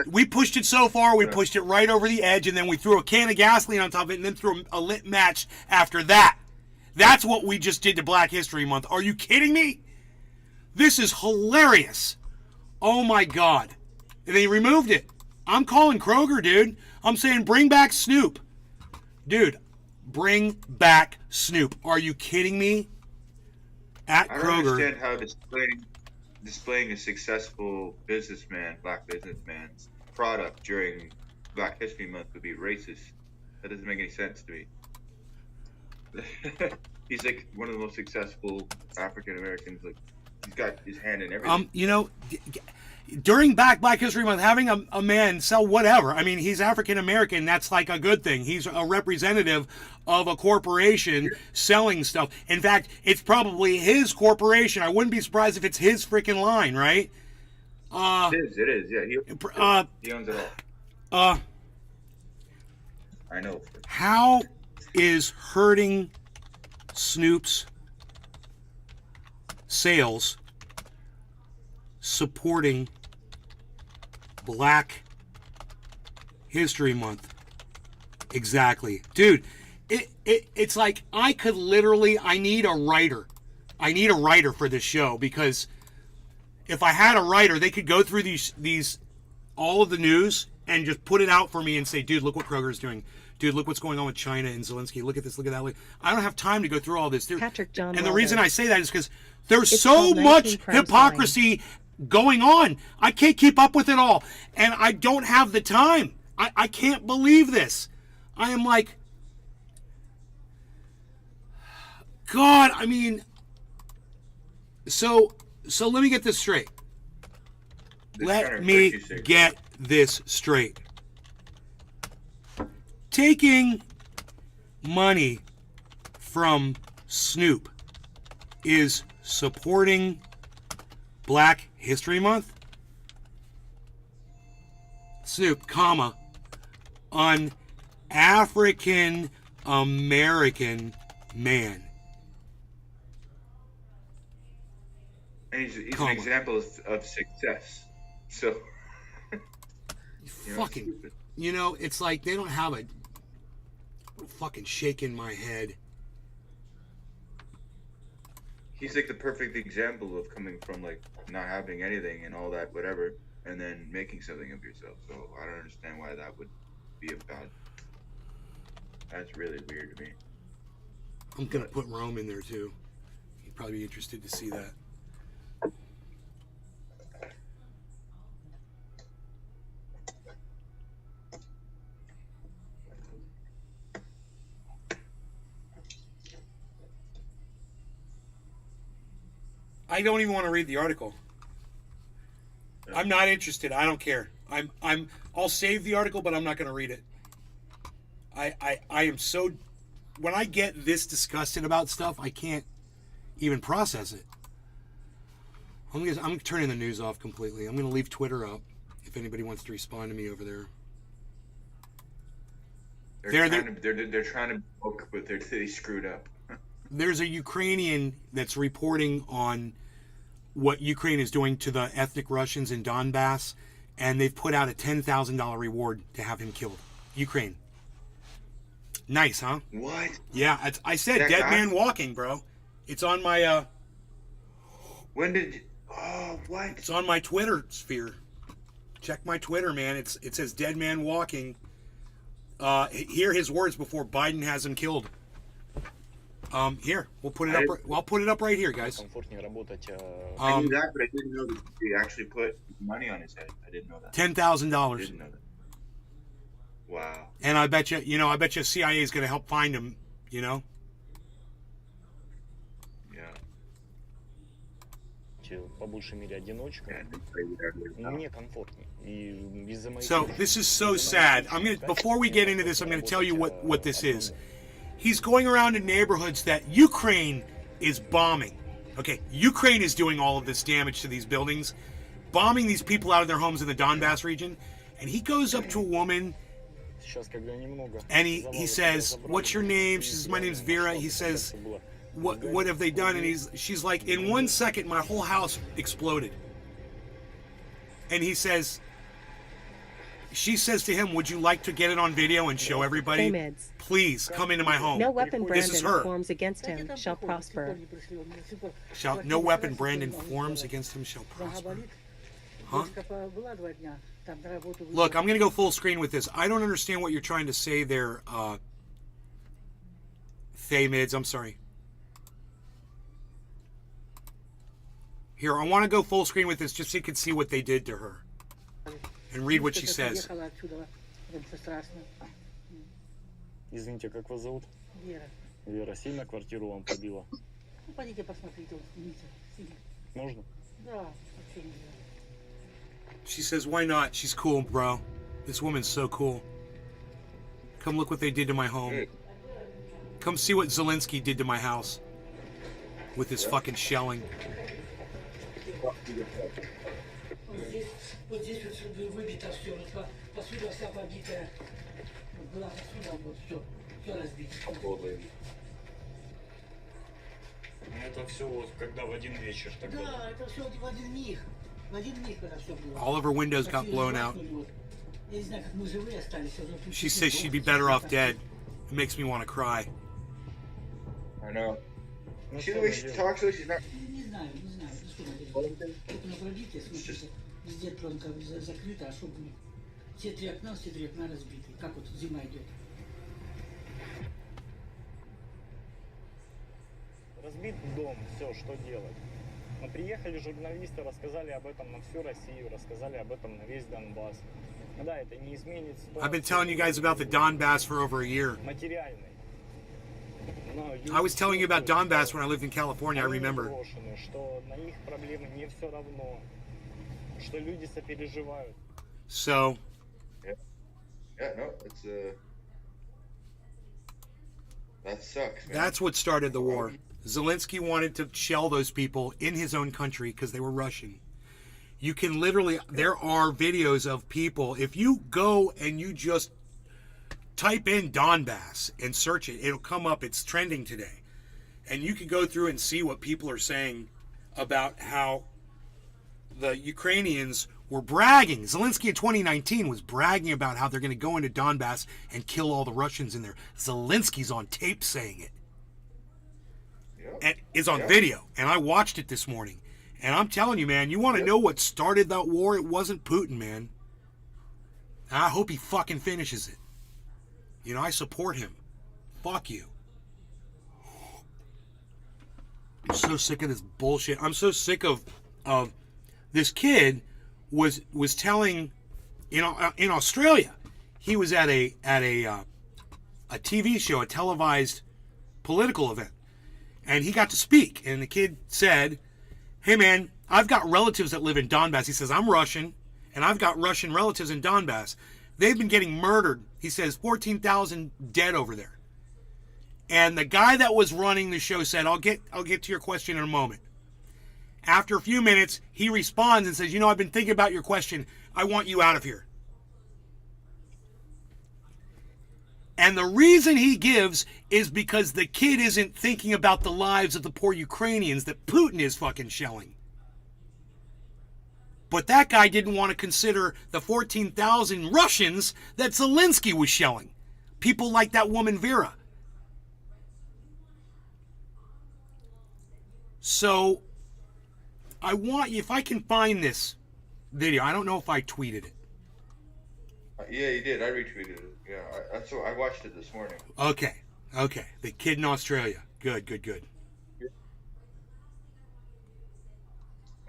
We pushed it so far, we pushed it right over the edge, and then we threw a can of gasoline on top of it and then threw a lit match after that. That's what we just did to Black History Month. Are you kidding me? This is hilarious. Oh my God. And they removed it. I'm calling Kroger, dude. I'm saying bring back Snoop. Dude, bring back Snoop. Are you kidding me? At Kroger. I don't understand how displaying a successful black businessman's product during Black History Month would be racist. That doesn't make any sense to me. He's like one of the most successful African Americans. Like, he's got his hand in everything. During Black History Month, having a man sell whatever, I mean, he's African American, that's like a good thing. He's a representative of a corporation selling stuff. In fact, it's probably his corporation. I wouldn't be surprised if it's his freaking line, right? It is, yeah. He owns it all. I know. How is hurting Snoop's sales supporting Black History Month? Exactly. Dude, it's like I need a writer. I need a writer for this show, because if I had a writer, they could go through these all of the news and just put it out for me and say, dude, look what Kroger's doing. Dude, look what's going on with China and Zelensky. Look at this, look at that. I don't have time to go through all this. Patrick John and the reason I say that is because there's so much hypocrisy going on. I can't keep up with it all. And I don't have the time. I can't believe this. I am like, God, I mean, so let me get this straight. Let me get this straight. Taking money from Snoop is supporting Black History Month? Snoop, comma, an African American man. And he's an example of success. So, it's like they don't have a fucking shake in my head. He's like the perfect example of coming from like not having anything and all that whatever, and then making something of yourself. So I don't understand why that would be a bad. That's really weird to me. I'm gonna put Rome in there too. You'd probably be interested to see that. I don't even want to read the article. I'm not interested. I don't care. I'll save the article, but I'm not going to read it. I am so, when I get this disgusted about stuff, I can't even process it. I'm turning the news off completely. I'm gonna leave Twitter up if anybody wants to respond to me over there. They're trying to book, but they screwed up. There's a Ukrainian that's reporting on what Ukraine is doing to the ethnic Russians in Donbass, and they've put out a $10,000 reward to have him killed. Ukraine. Nice, huh? What? Yeah, I said That dead guy? man walking, bro. It's on my When did? Oh, what? it's on my Twitter sphere. Check my Twitter, man. It says dead man walking. Hear his words before Biden has him killed. Here, we'll put it up. I'll put it up right here, guys. I knew that, but I didn't know that they actually put money on his head. I didn't know that. $10,000. Didn't know that. Wow. And I bet you CIA is going to help find him. You know. Yeah. So this is so sad. Before we get into this, I'm gonna tell you what this is. He's going around in neighborhoods that Ukraine is bombing. Okay, Ukraine is doing all of this damage to these buildings, bombing these people out of their homes in the Donbass region. And he goes up to a woman and he says, "What's your name?" She says, "My name's Vera." He says, What have they done? And she's like, "In 1 second, my whole house exploded." And she says to him, "Would you like to get it on video and show everybody? Famids. Please come into my home." No weapon This is Brandon her. forms against him shall prosper. No weapon Brandon forms against him shall prosper. Huh? Look, I'm going to go full screen with this. I don't understand what you're trying to say there, Famids. I'm sorry. Here, I want to go full screen with this just so you can see what they did to her. And read what she says. Извините, как вас зовут? Вера. Вера, сильно квартиру вам побила? Ну, пойдите посмотрите, снимите. Можно? Да, вообще не знаю. She says, "Why not? She's cool, bro. This woman's so cool. Come look what they did to my home. Come see what Zelensky did to my house. With his fucking shelling." Вот здесь вот выбито все, посуда вся побитая. Была посуда, вот все разбито. Это все вот когда в один вечер так было. Да, это все в один миг. В один миг это все было. All of her windows got blown out. Я не знаю, как мы живые остались. She says she'd be better off dead. It makes me want to cry. I know. See the way she talks, though? She's not. Не знаю. Тут на пробитие, смотрите, везде пленка закрыта, а чтобы все три окна разбиты. Как вот зима идет. Разбит дом, все, что делать? Мы приехали, журналисты, рассказали об этом на всю Россию, рассказали об этом на весь Донбасс. Да, это не изменит ситуацию. I've been telling you guys about the Donbass for over a year. Материальной. I was telling you about Donbass when I lived in California, I remember. Что на их проблемы не все равно, что люди сопереживают. So, Yeah, no, it's that sucks, man. that's what started the war. Zelensky wanted to shell those people in his own country because they were Russian. You can literally, there are videos of people, if you go and you just type in Donbass and search it, it'll come up, it's trending today. And you can go through and see what people are saying about how the Ukrainians were bragging. Zelensky in 2019 was bragging about how they're going to go into Donbass and kill all the Russians in there. Zelensky's on tape saying it. And is on video. And I watched it this morning. And I'm telling you, man, you want to know what started that war? It wasn't Putin, man. I hope he fucking finishes it. You know, I support him. Fuck you. I'm so sick of this bullshit. I'm so sick of this kid was telling, you know, in Australia, he was at a TV show, a televised political event, and he got to speak. And the kid said, "Hey man, I've got relatives that live in Donbass." He says, "I'm Russian, and I've got Russian relatives in Donbass. They've been getting murdered." He says 14,000 dead over there. And the guy that was running the show said, I'll get to your question in a moment. After a few minutes, he responds and says, I've been thinking about your question. I want you out of here. And the reason he gives is because the kid isn't thinking about the lives of the poor Ukrainians that Putin is fucking shelling. But that guy didn't want to consider the 14,000 Russians that Zelensky was shelling. People like that woman Vera. So, I want you, if I can find this video, I don't know if I tweeted it. Yeah, you did. I retweeted it. Yeah, I watched it this morning. Okay. The kid in Australia. Good.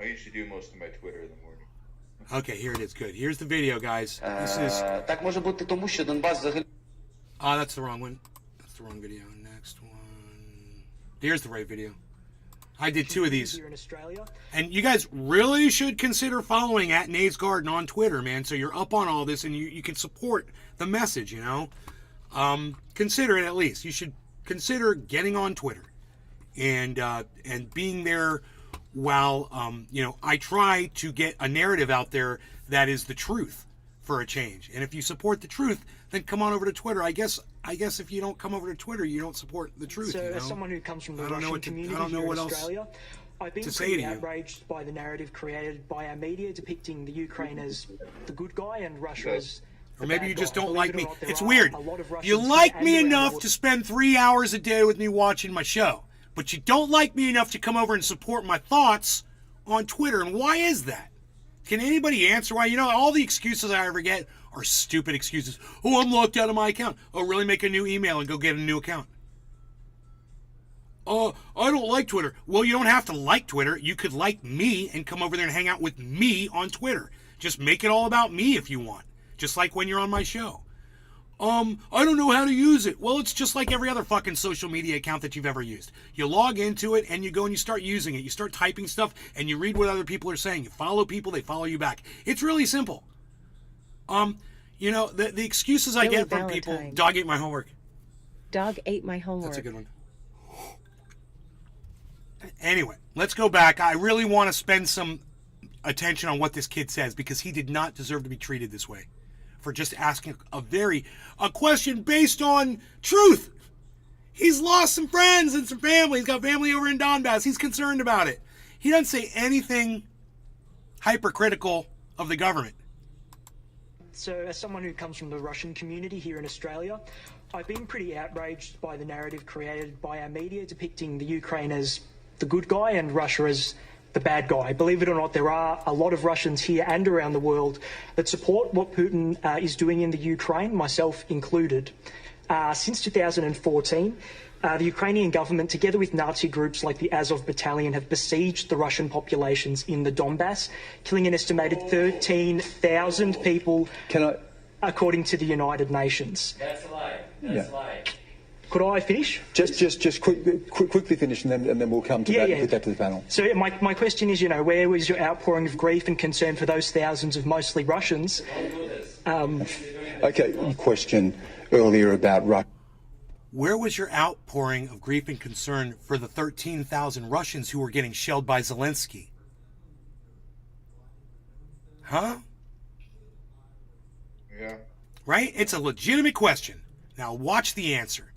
I usually do most of my Twitter in the morning. Okay, here it is. Good. Here's the video, guys. This is... Так може бути тому, що Донбас взагалі... that's the wrong one. That's the wrong video. Next one. Here's the right video. I did 2 of these. And you guys really should consider following at Nate's Garden on Twitter, man, so you're up on all this and you can support the message, Consider it at least. You should consider getting on Twitter and being there while, I try to get a narrative out there that is the truth for a change. And if you support the truth, then come on over to Twitter. I guess if you don't come over to Twitter, you don't support the truth. So, as someone who comes from the Russian community here in Australia, I've been pretty outraged by the narrative created by our media depicting the Ukraine as the good guy and Russia as or maybe you just don't like me. It's weird. You like me enough to spend 3 hours a day with me watching my show, but you don't like me enough to come over and support my thoughts on Twitter. And why is that? Can anybody answer why? All the excuses I ever get are stupid excuses. Oh, I'm locked out of my account. Oh, really? Make a new email and go get a new account. Oh, I don't like Twitter. Well, you don't have to like Twitter. You could like me and come over there and hang out with me on Twitter. Just make it all about me if you want. Just like when you're on my show. I don't know how to use it. Well, it's just like every other fucking social media account that you've ever used. You log into it and you go and you start using it. You start typing stuff and you read what other people are saying. You follow people, they follow you back. It's really simple. The excuses I get from people. Dog ate my homework. Dog ate my homework. That's a good one. Anyway, let's go back. I really want to spend some attention on what this kid says because he did not deserve to be treated this way for just asking a question based on truth. He's lost some friends and some family. He's got family over in Donbass. He's concerned about it. He doesn't say anything hypercritical of the government. So, as someone who comes from the Russian community here in Australia, I've been pretty outraged by the narrative created by our media depicting the Ukraine as the good guy and Russia as the bad guy. Believe it or not, there are a lot of Russians here and around the world that support what Putin is doing in the Ukraine, myself included. Since 2014, the Ukrainian government, together with Nazi groups like the Azov Battalion, have besieged the Russian populations in the Donbass, killing an estimated 13,000 people, according to the United Nations. That's a lie. That's a lie. Could I finish? Just quickly finish, and then we'll come to that and put that to the panel. So my question is, where was your outpouring of grief and concern for those thousands of mostly Russians? Okay, question earlier about Russia. Where was your outpouring of grief and concern for the 13,000 Russians who were getting shelled by Zelensky? Huh? Yeah. Right? It's a legitimate question. Now watch the answer.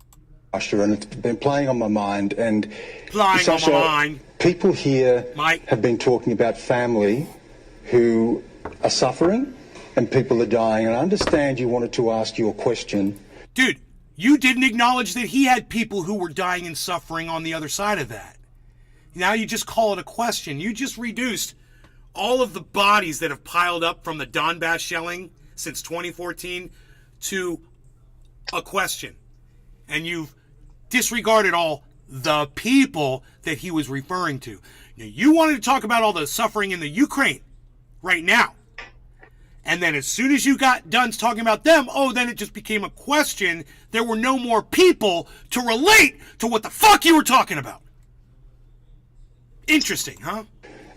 Russia, and it's been playing on my mind. And Sasha, on my mind. People here have been talking about family who are suffering and people are dying. And I understand you wanted to ask your question. Dude, you didn't acknowledge that he had people who were dying and suffering on the other side of that. Now you just call it a question. You just reduced all of the bodies that have piled up from the Donbass shelling since 2014 to a question. And you've disregarded all the people that he was referring to. Now, you wanted to talk about all the suffering in the Ukraine right now. And then as soon as you got done talking about them, then it just became a question. There were no more people to relate to what the fuck you were talking about. Interesting, huh?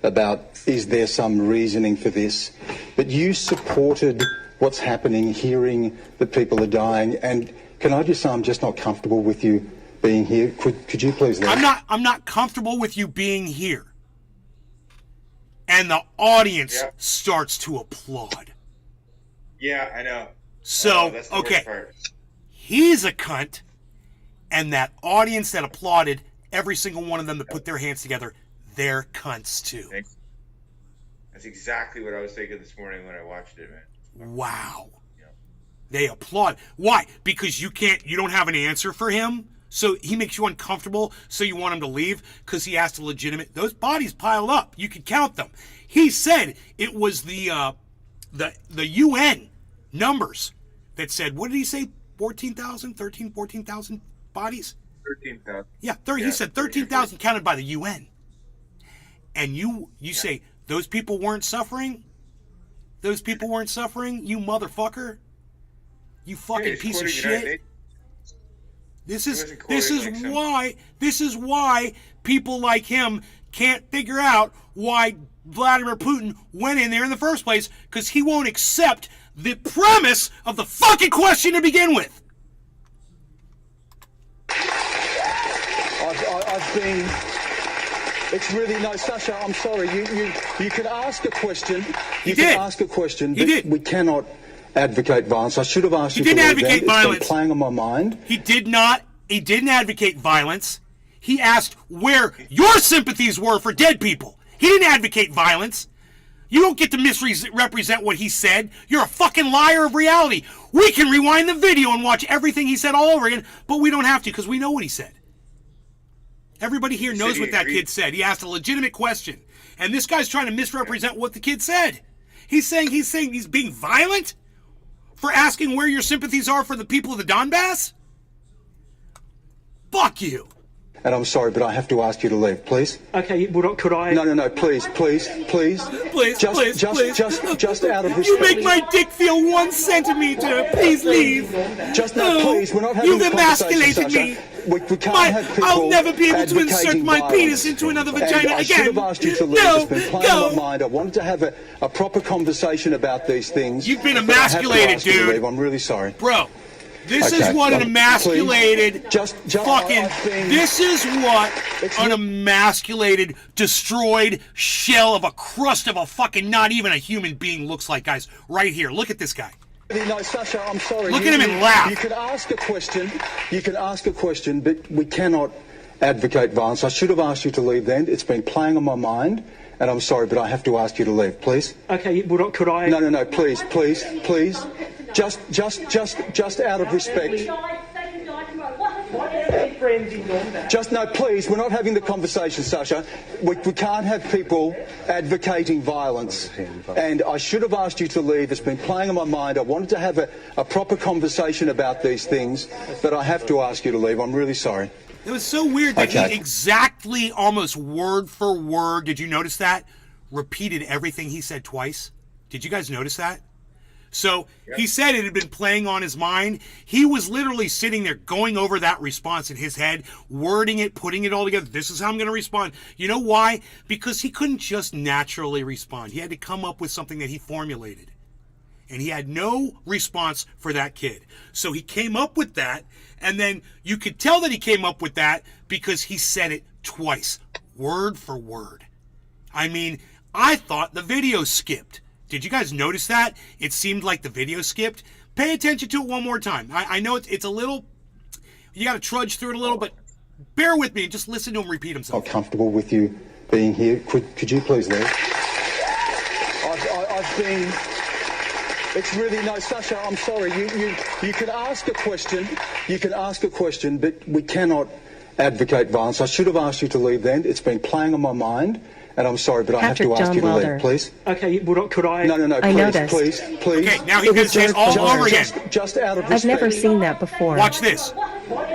About, is there some reasoning for this? But you supported what's happening, hearing that people are dying, and can I just say I'm just not comfortable with you being here? Could you please leave? I'm not comfortable with you being here. and the audience starts to applaud. Yeah, I know. So, that's the okay, worst part. he's a cunt, and that audience that applauded, every single one of them that put their hands together, they're cunts too. Thanks. That's exactly what I was thinking this morning when I watched it, man. Wow. They applaud. Why? Because you don't have an answer for him, so he makes you uncomfortable, so you want him to leave, because he asked a legitimate. Those bodies piled up. You can count them. He said it was the UN numbers that said, what did he say? 14,000 bodies? 13,000. Yeah, 30. He said 13,000 counted by the UN. And you say those people weren't suffering? Those people weren't suffering? You motherfucker? You fucking piece of shit. This is why people like him can't figure out why Vladimir Putin went in there in the first place, because he won't accept the premise of the fucking question to begin with. I've been... It's really... No, Sasha, I'm sorry. You can ask a question. You can ask a question, but we cannot advocate violence. I should have asked you to leave. He didn't advocate violence. It's been playing on my mind. He did not. He didn't advocate violence. He asked where your sympathies were for dead people. He didn't advocate violence. You don't get to misrepresent what he said. You're a fucking liar of reality. We can rewind the video and watch everything he said all over again, but we don't have to, because we know what he said. Everybody here knows what that kid said. He asked a legitimate question, and this guy's trying to misrepresent what the kid said. He's saying he's being violent for asking where your sympathies are for the people of the Donbass? Fuck you. And I'm sorry, but I have to ask you to leave, please. Okay, well, could I... No, please. Just out of respect. You make my dick feel 1 centimeter. Please leave. Please, we're not having You've emasculated me. We can't have people I'll never be able to insert my penis into another vagina I again. should have asked you to leave. It's been playing on my mind. I wanted to have a proper conversation about these things. You've been emasculated, dude. I'm really sorry. Bro. This is what an emasculated this is what an emasculated, destroyed shell of a crust of a fucking not even a human being looks like, guys. Right here. Look at this guy. No, Sasha, I'm sorry. Look at him and laugh. You can ask a question, but we cannot advocate violence. I should have asked you to leave then. It's been playing on my mind, and I'm sorry, but I have to ask you to leave, please. Okay, well, could I... No, please. Just out of respect. Please, we're not having the conversation, Sasha. We can't have people advocating violence. And I should have asked you to leave. It's been playing on my mind. I wanted to have a proper conversation about these things, but I have to ask you to leave. I'm really sorry. It was so weird that he exactly, almost word for word, did you notice that? Repeated everything he said twice. Did you guys notice that? So he said it had been playing on his mind. He was literally sitting there going over that response in his head, wording it, putting it all together. This is how I'm going to respond. You know why? Because he couldn't just naturally respond. He had to come up with something that he formulated. And he had no response for that kid. So he came up with that, and then you could tell that he came up with that because he said it twice, word for word. I mean, I thought the video skipped. Did you guys notice that? It seemed like the video skipped. Pay attention to it one more time. I know it's a little, you got to trudge through it a little, but bear with me and just listen to him repeat himself. Not comfortable with you being here. Could you please leave? I've been... It's really... No, Sasha, I'm sorry. You can ask a question, but we cannot advocate violence. I should have asked you to leave then. It's been playing on my mind. And I'm sorry, but I have to ask you to leave, please. Okay, well, could I... No, please. Okay, now he's going to say it all over again. Just out of respect. I've never seen that before. Watch this.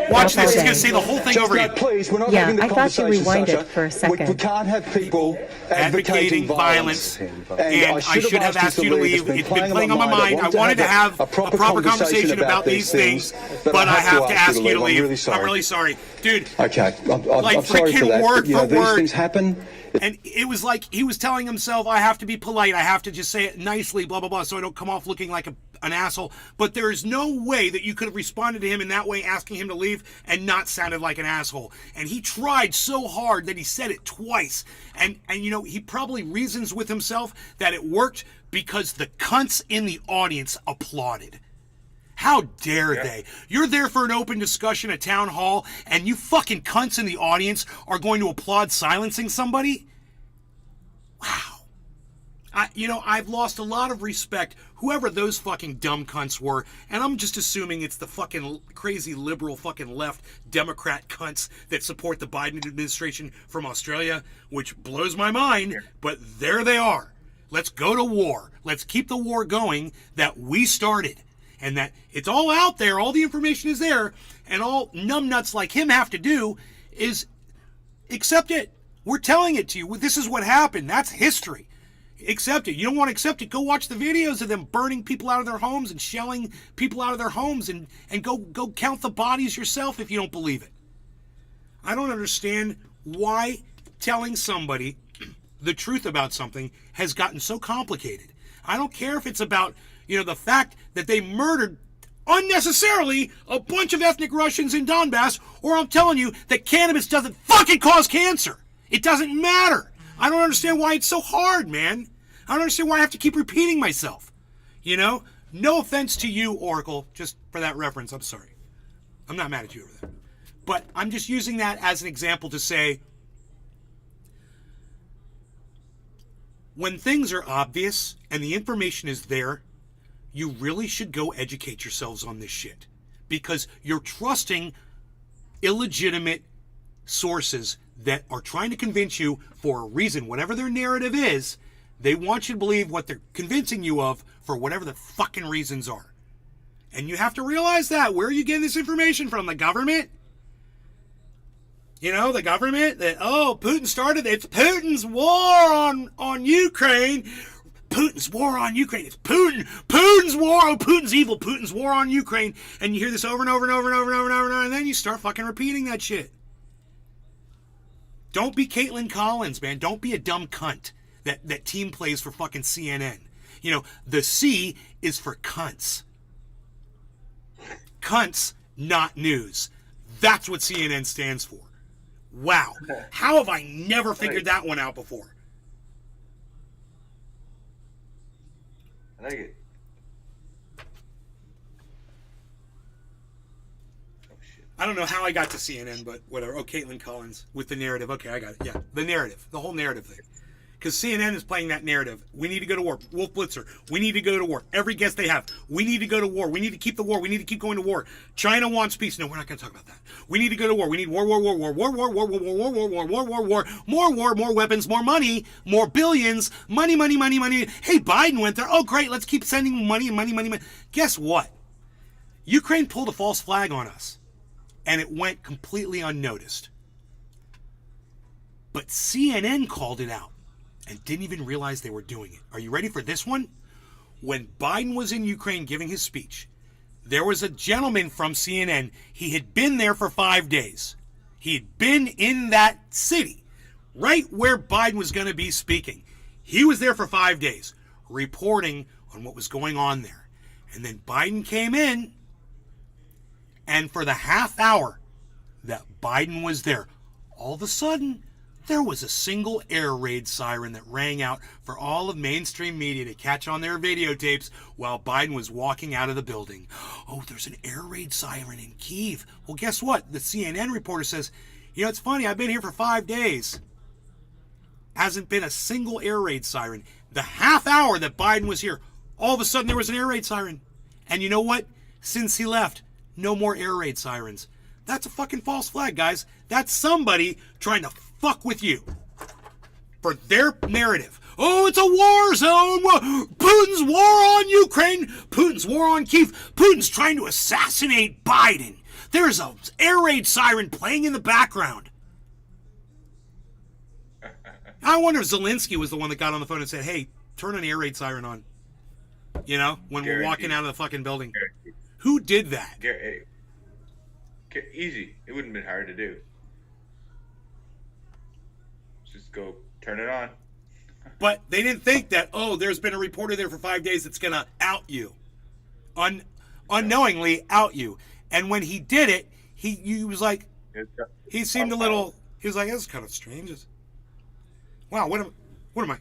Watch this. He's going to say the whole thing over again. Please, we're not having the I thought you conversation, rewinded Sasha. for a second. We can't have people advocating violence. And I should have asked you to leave. It's been playing on my mind. I wanted to have a proper conversation about these things, but I have to ask you to leave. I'm really sorry. Dude, okay, I'm like sorry for freaking that. word for These word. things happen And it was like he was telling himself, I have to be polite. I have to just say it nicely, blah, blah, blah, so I don't come off looking like an asshole. But there is no way that you could have responded to him in that way, asking him to leave, and not sounded like an asshole. And he tried so hard that he said it twice. And you know, he probably reasons with himself that it worked because the cunts in the audience applauded. How dare they? You're there for an open discussion at town hall, and you fucking cunts in the audience are going to applaud silencing somebody? Wow. I've lost a lot of respect, whoever those fucking dumb cunts were, and I'm just assuming it's the fucking crazy liberal fucking left Democrat cunts that support the Biden administration from Australia, which blows my mind, but there they are. Let's go to war. Let's keep the war going that we started. And that it's all out there, all the information is there, and all numbnuts like him have to do is accept it. We're telling it to you. This is what happened. That's history. Accept it. You don't want to accept it, go watch the videos of them burning people out of their homes and shelling people out of their homes, and go count the bodies yourself if you don't believe it. I don't understand why telling somebody the truth about something has gotten so complicated. I don't care if it's about the fact that they murdered unnecessarily a bunch of ethnic Russians in Donbass, or I'm telling you that cannabis doesn't fucking cause cancer. It doesn't matter. I don't understand why it's so hard, man. I don't understand why I have to keep repeating myself. No offense to you, Oracle, just for that reference. I'm sorry. I'm not mad at you over that. But I'm just using that as an example to say, when things are obvious and the information is there, you really should go educate yourselves on this shit, because you're trusting illegitimate sources that are trying to convince you for a reason, whatever their narrative is. They want you to believe what they're convincing you of for whatever the fucking reasons are. And you have to realize that. Where are you getting this information from? The government? The government that, Putin started, it's Putin's war on Ukraine. Putin's war on Ukraine. It's Putin's war. Oh, Putin's evil. Putin's war on Ukraine. And you hear this over and over and over and over and over and over and over, and then you start fucking repeating that shit. Don't be Caitlin Collins, man. Don't be a dumb cunt that team plays for fucking CNN. The C is for cunts. Cunts, not news. That's what CNN stands for. Wow. How have I never figured that one out before? I like it. Oh, shit. I don't know how I got to CNN, but whatever. Oh, Caitlin Collins with the narrative. Okay, I got it. Yeah, the narrative. The whole narrative thing. Because CNN is playing that narrative. We need to go to war. Wolf Blitzer. We need to go to war. Every guest they have. We need to go to war. We need to keep the war. We need to keep going to war. China wants peace. No, we're not going to talk about that. We need to go to war. We need war, war, war, war, war, war, war, war, war, war, war, war, war, war, war, more war, more weapons, more money, more billions, money, money, money, money. Hey, Biden went there. Oh, great. Let's keep sending money and money, money, money. Guess what? Ukraine pulled a false flag on us, and it went completely unnoticed. But CNN called it out and didn't even realize they were doing it. Are you ready for this one? When Biden was in Ukraine giving his speech, there was a gentleman from CNN. He had been there for 5 days. He had been in that city, right where Biden was going to be speaking. He was there for 5 days, reporting on what was going on there. And then Biden came in, and for the half hour that Biden was there, all of a sudden, there was a single air raid siren that rang out for all of mainstream media to catch on their videotapes while Biden was walking out of the building. Oh, there's an air raid siren in Kyiv. Well, guess what? The CNN reporter says, it's funny, I've been here for 5 days. Hasn't been a single air raid siren. The half hour that Biden was here, all of a sudden there was an air raid siren. And you know what? Since he left, no more air raid sirens. That's a fucking false flag, guys. That's somebody trying to fuck with you for their narrative. Oh, it's a war zone. Putin's war on Ukraine. Putin's war on Kyiv. Putin's trying to assassinate Biden. There's an air raid siren playing in the background. I wonder if Zelensky was the one that got on the phone and said, hey, turn an air raid siren on. When we're walking out of the fucking building. Who did that? Easy. It wouldn't have been hard to do. Just go Turn it on. But they didn't think that, oh, there's been a reporter there for 5 days that's going to out you. Unknowingly out you. And when he did it, he was like, he seemed a little, he was like, that's kind of strange. Wow, what am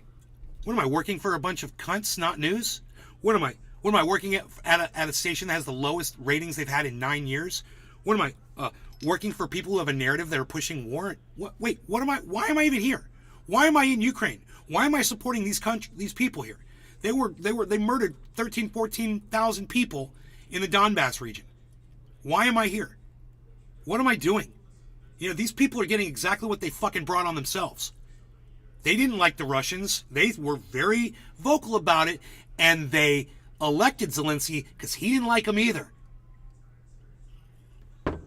I working for a bunch of cunts, not news? What am I working at a station that has the lowest ratings they've had in 9 years? What am I working for people who have a narrative that are pushing war? Why am I even here? Why am I in Ukraine? Why am I supporting these people here? They murdered 14,000 people in the Donbass region. Why am I here? What am I doing? You know, these people are getting exactly what they fucking brought on themselves. They didn't like the Russians. They were very vocal about it, and they elected Zelensky because he didn't like them either.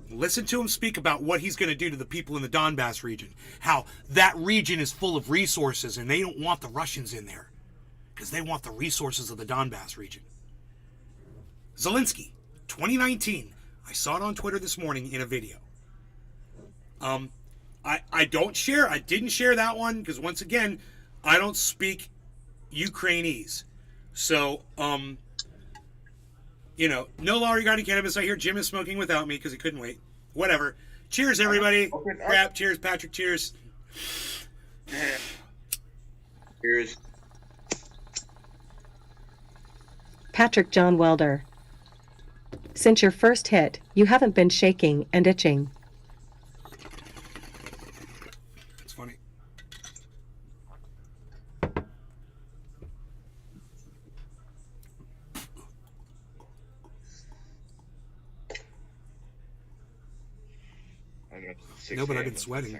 Listen to him speak about what he's going to do to the people in the Donbass region. How that region is full of resources, and they don't want the Russians in there because they want the resources of the Donbass region. Zelensky, 2019. I saw it on Twitter this morning in a video. I didn't share that one because, once again, I don't speak Ukrainese. So, you know, no law regarding cannabis. I hear Jim is smoking without me because he couldn't wait. Whatever. Cheers, everybody. Crap. Cheers, Patrick. Cheers. Cheers. Patrick John Welder. Since your first hit, you haven't been shaking and itching. It's funny. No, but I've been sweating.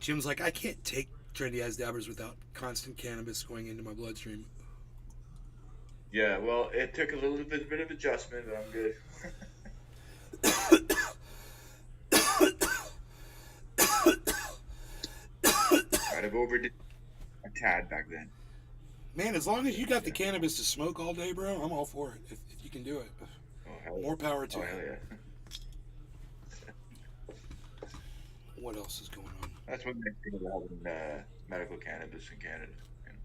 Jim's like, I can't take trendy ass dabbers without constant cannabis going into my bloodstream. Yeah, well, it took a little bit of adjustment, but I'm good. I'd have overdid a tad back then. Man, as long as you got the cannabis to smoke all day, bro, I'm all for it. If you can do it. More power to you. Hell yeah. What else is going on? That's one nice thing about having medical cannabis in Canada. And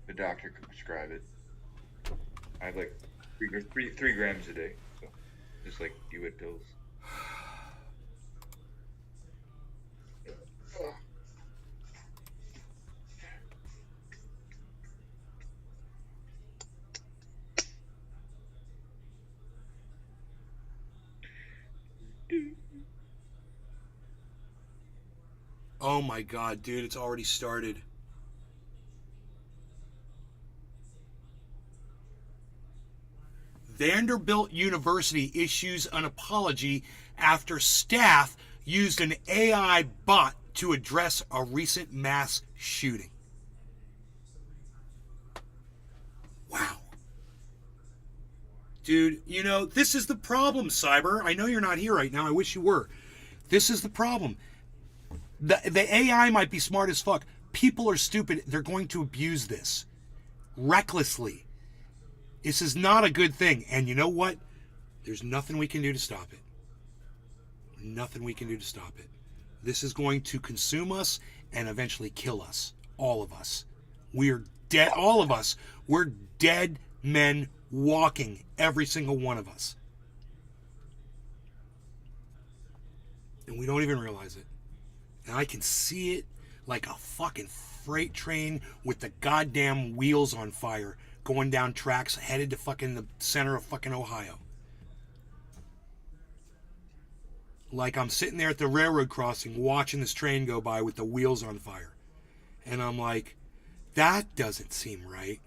the doctor can prescribe it. I have like 3 grams a day, so just like you would pills. Oh my god, dude, it's already started. Vanderbilt University issues an apology after staff used an AI bot to address a recent mass shooting. Wow. Dude, you know, this is the problem, Cyber. I know you're not here right now. I wish you were. This is the problem. The AI might be smart as fuck. People are stupid. They're going to abuse this recklessly. This is not a good thing. And you know what? There's nothing we can do to stop it. Nothing we can do to stop it. This is going to consume us and eventually kill us. All of us. We're dead. All of us. We're dead men walking. Every single one of us. And we don't even realize it. And I can see it like a fucking freight train with the goddamn wheels on fire going down tracks headed to fucking the center of fucking Ohio. Like I'm sitting there at the railroad crossing watching this train go by with the wheels on fire. And I'm like, that doesn't seem right.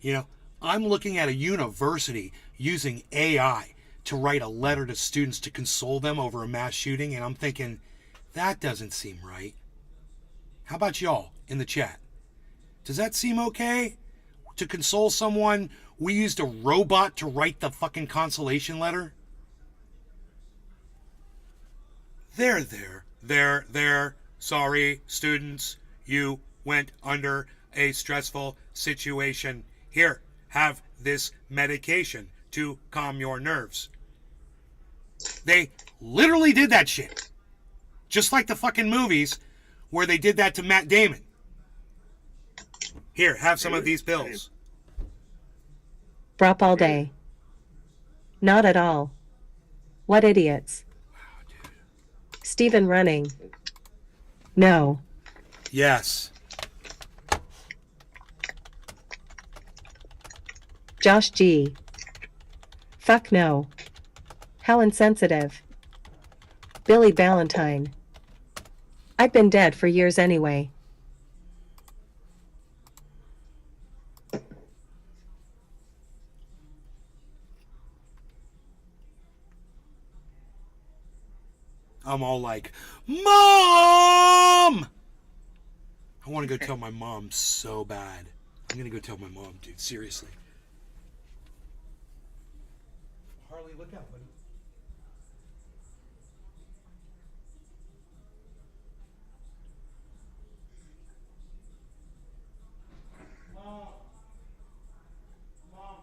You know, I'm looking at a university using AI to write a letter to students to console them over a mass shooting, and I'm thinking, that doesn't seem right. How about y'all in the chat? Does that seem okay? To console someone, we used a robot to write the fucking consolation letter? There. Sorry, students. You went under a stressful situation. Here, have this medication to calm your nerves. They literally did that shit. Just like the fucking movies where they did that to Matt Damon. Here, have some of these pills. Brop all day. Not at all. What idiots. Wow, dude. Stephen running. No. Yes. Josh G. Fuck no. How insensitive. Billy Valentine. I've been dead for years anyway. I'm all like, Mom! I want to go tell my mom so bad. I'm going to go tell my mom, dude. Seriously. Harley, look out, buddy. Mom. Mom.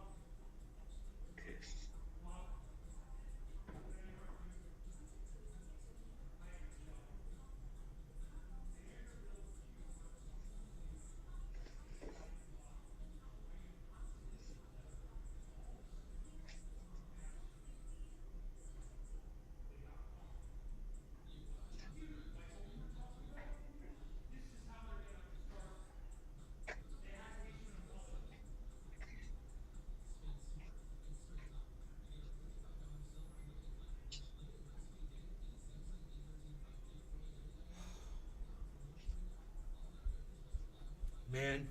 Man,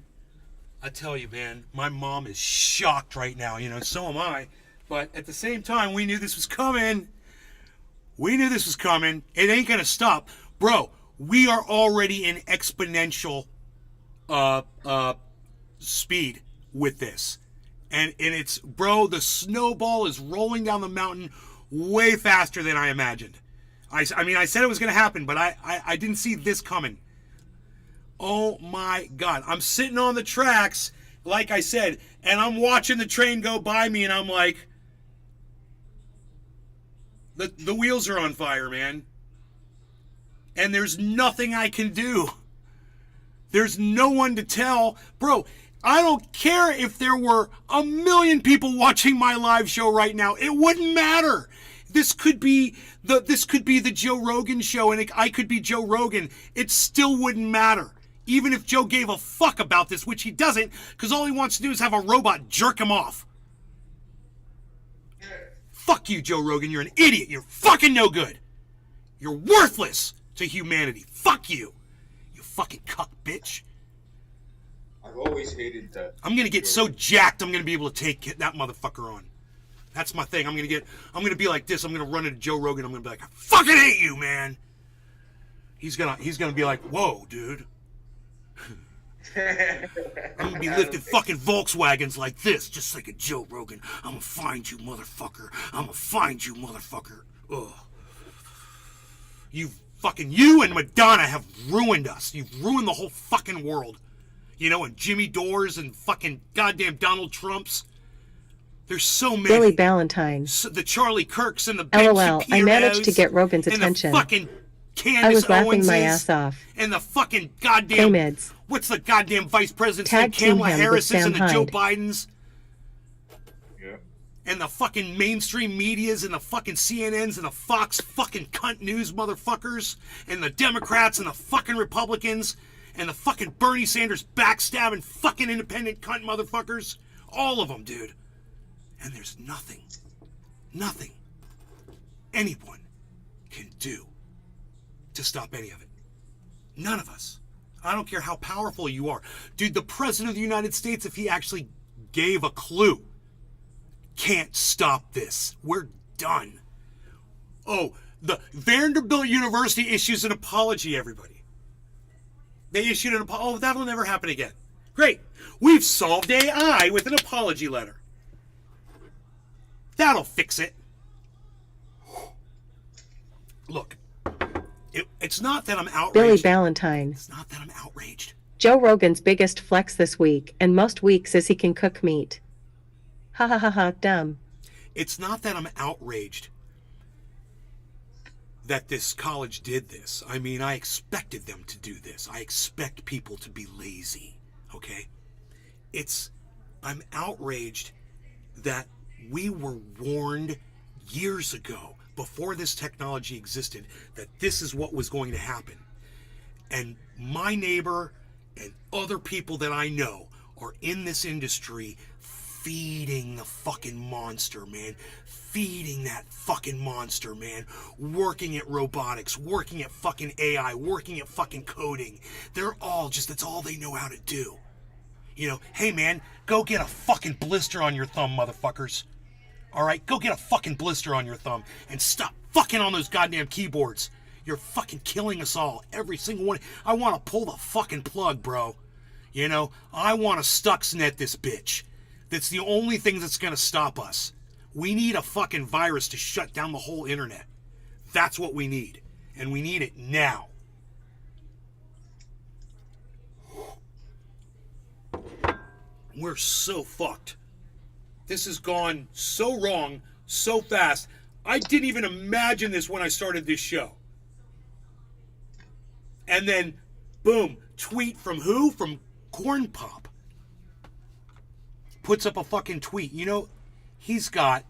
I tell you, man, my mom is shocked right now, you know, so am I. But at the same time, we knew this was coming. We knew this was coming. It ain't gonna stop. Bro, we are already in exponential speed with this. And it's, bro, the snowball is rolling down the mountain way faster than I imagined. I mean, I said it was gonna happen, but I didn't see this coming. Oh my God. I'm sitting on the tracks, like I said, and I'm watching the train go by me, and I'm like, the wheels are on fire, man. And there's nothing I can do. There's no one to tell. Bro, I don't care if there were 1 million people watching my live show right now. It wouldn't matter. This could be the Joe Rogan show, and I could be Joe Rogan. It still wouldn't matter. Even if Joe gave a fuck about this, which he doesn't, because all he wants to do is have a robot jerk him off. Fuck you, Joe Rogan. You're an idiot. You're fucking no good. You're worthless to humanity. Fuck you. You fucking cuck bitch. I've always hated that. I'm going to get so jacked I'm going to be able to take that motherfucker on. That's my thing. I'm going to be like this. I'm going to run into Joe Rogan. I'm going to be like, I fucking hate you, man. He's going to be like, whoa, dude. I'm gonna be lifting fucking Volkswagens like this, just like a Joe Rogan. I'm gonna find you, motherfucker. I'm gonna find you, motherfucker. Ugh. You and Madonna have ruined us. You've ruined the whole fucking world. You know, and Jimmy Dores and fucking goddamn Donald Trumps. There's so many. Billy Valentine. The Charlie Kirks and the Ben LOL, I managed to get Rogan's attention. And the fucking Candace I was laughing Owenses, my ass off. And the fucking goddamn... Mids. What's the goddamn vice president? Tag Kamala team him Harris's with and the Sam Joe Hyde. Bidens. Yeah. And the fucking mainstream medias and the fucking CNNs and the Fox fucking cunt news motherfuckers. And the Democrats and the fucking Republicans. And the fucking Bernie Sanders backstabbing fucking independent cunt motherfuckers. All of them, dude. And there's nothing anyone can do to stop any of it. None of us. I don't care how powerful you are. Dude, the President of the United States, if he actually gave a clue, can't stop this. We're done. Oh, the Vanderbilt University issues an apology, everybody. They issued an apology. Oh, that'll never happen again. Great. We've solved AI with an apology letter. That'll fix it. Look, it's not that I'm outraged. Billy Valentine. It's not that I'm outraged. Joe Rogan's biggest flex this week, and most weeks, is he can cook meat. Ha ha ha ha, dumb. It's not that I'm outraged. that this college did this. I mean, I expected them to do this. I expect people to be lazy, okay? I'm outraged that we were warned years ago, before this technology existed, that this is what was going to happen. And my neighbor and other people that I know are in this industry feeding the fucking monster, man. Feeding that fucking monster, man. Working at robotics, working at fucking AI, working at fucking coding. They're all just, that's all they know how to do. You know, hey man, go get a fucking blister on your thumb, motherfuckers. Alright, go get a fucking blister on your thumb and stop fucking on those goddamn keyboards. You're fucking killing us all. Every single one. I want to pull the fucking plug, bro. You know, I want to Stuxnet this bitch. That's the only thing that's going to stop us. We need a fucking virus to shut down the whole internet. That's what we need. And we need it now. We're so fucked. This has gone so wrong, so fast. I didn't even imagine this when I started this show. And then, boom, tweet from who? From Corn Pop. Puts up a fucking tweet. You know, he's got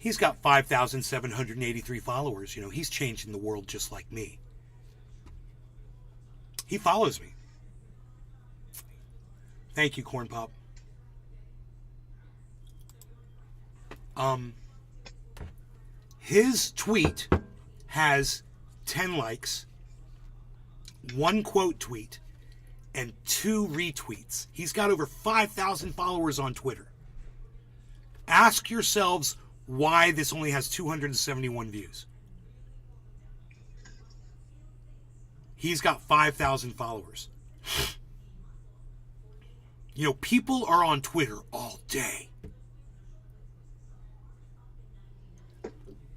5,783 followers. You know, he's changing the world just like me. He follows me. Thank you, Corn Pop. His tweet has 10 likes, 1 quote tweet, and 2 retweets. He's got over 5,000 followers on Twitter. Ask yourselves why this only has 271 views. He's got 5,000 followers. You know, people are on Twitter all day.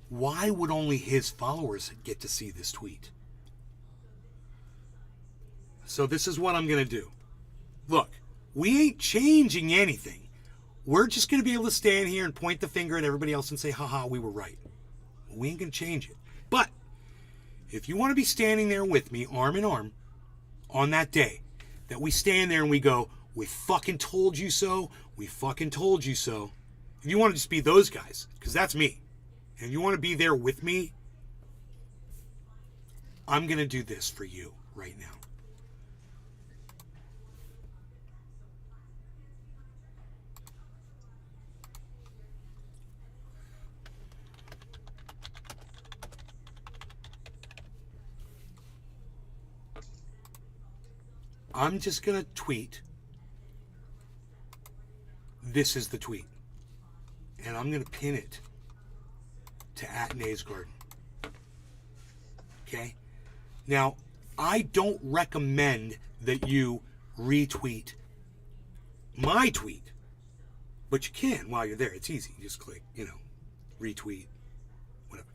Why would only his followers get to see this tweet? So this is what I'm going to do. Look, we ain't changing anything. We're just going to be able to stand here and point the finger at everybody else and say, haha, we were right. We ain't going to change it. But if you want to be standing there with me, arm in arm, on that day, that we stand there and we go, we fucking told you so, we fucking told you so. If you want to just be those guys, because that's me, and you want to be there with me, I'm going to do this for you right now. I'm just going to tweet. This is the tweet. And I'm going to pin it to @NaysGarden. Okay? Now, I don't recommend that you retweet my tweet. But you can while you're there. It's easy. You just click, retweet, whatever.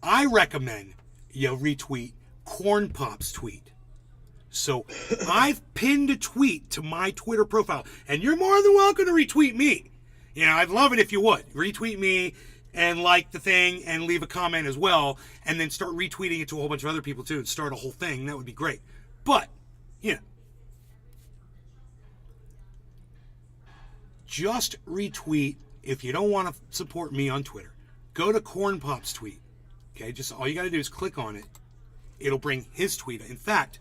I recommend you retweet Corn Pop's tweet. So I've pinned a tweet to my Twitter profile, and you're more than welcome to retweet me. I'd love it if you would. Retweet me and like the thing and leave a comment as well, and then start retweeting it to a whole bunch of other people too and start a whole thing. That would be great. But, just retweet if you don't want to support me on Twitter. Go to Corn Pop's tweet. Okay, just all you got to do is click on it. It'll bring his tweet. In fact,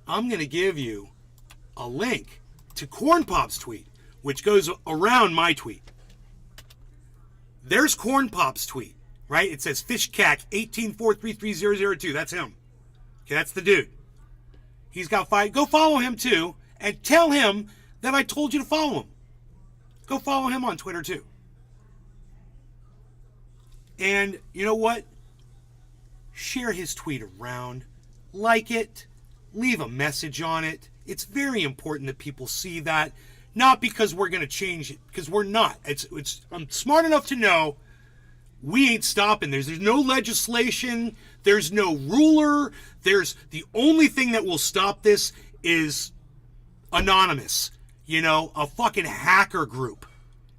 I'm going to give you a link to Corn Pop's tweet, which goes around my tweet. There's Corn Pop's tweet, right? It says Fishcack 184333002. That's him. Okay, that's the dude. He's got 5. Go follow him too, and tell him that I told you to follow him. Go follow him on Twitter too. And you know what? Share his tweet around. Like it. Leave a message on it. It's very important that people see that. Not because we're going to change it, because we're not. I'm smart enough to know we ain't stopping. There's no legislation. There's no ruler. The only thing that will stop this is anonymous. A fucking hacker group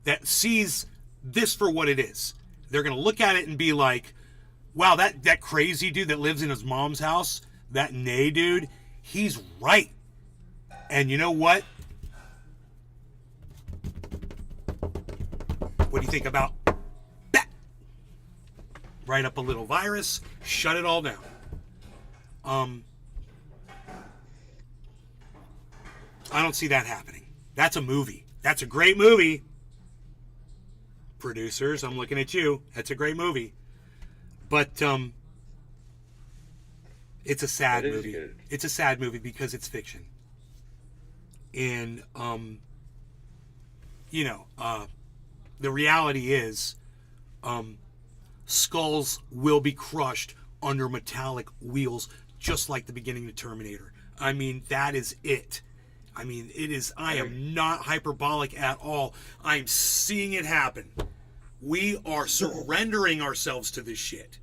that sees this for what it is. They're going to look at it and be like, wow, that crazy dude that lives in his mom's house, that Nay dude, he's right. And you know what? What do you think about that? Write up a little virus, shut it all down. I don't see that happening. That's a movie. That's a great movie. Producers, I'm looking at you. That's a great movie. But it's a sad movie. Good. It's a sad movie because it's fiction. And the reality is skulls will be crushed under metallic wheels, just like the beginning of Terminator. I mean, that is it. I mean, it is. I am not hyperbolic at all. I'm seeing it happen. We are surrendering ourselves to this shit.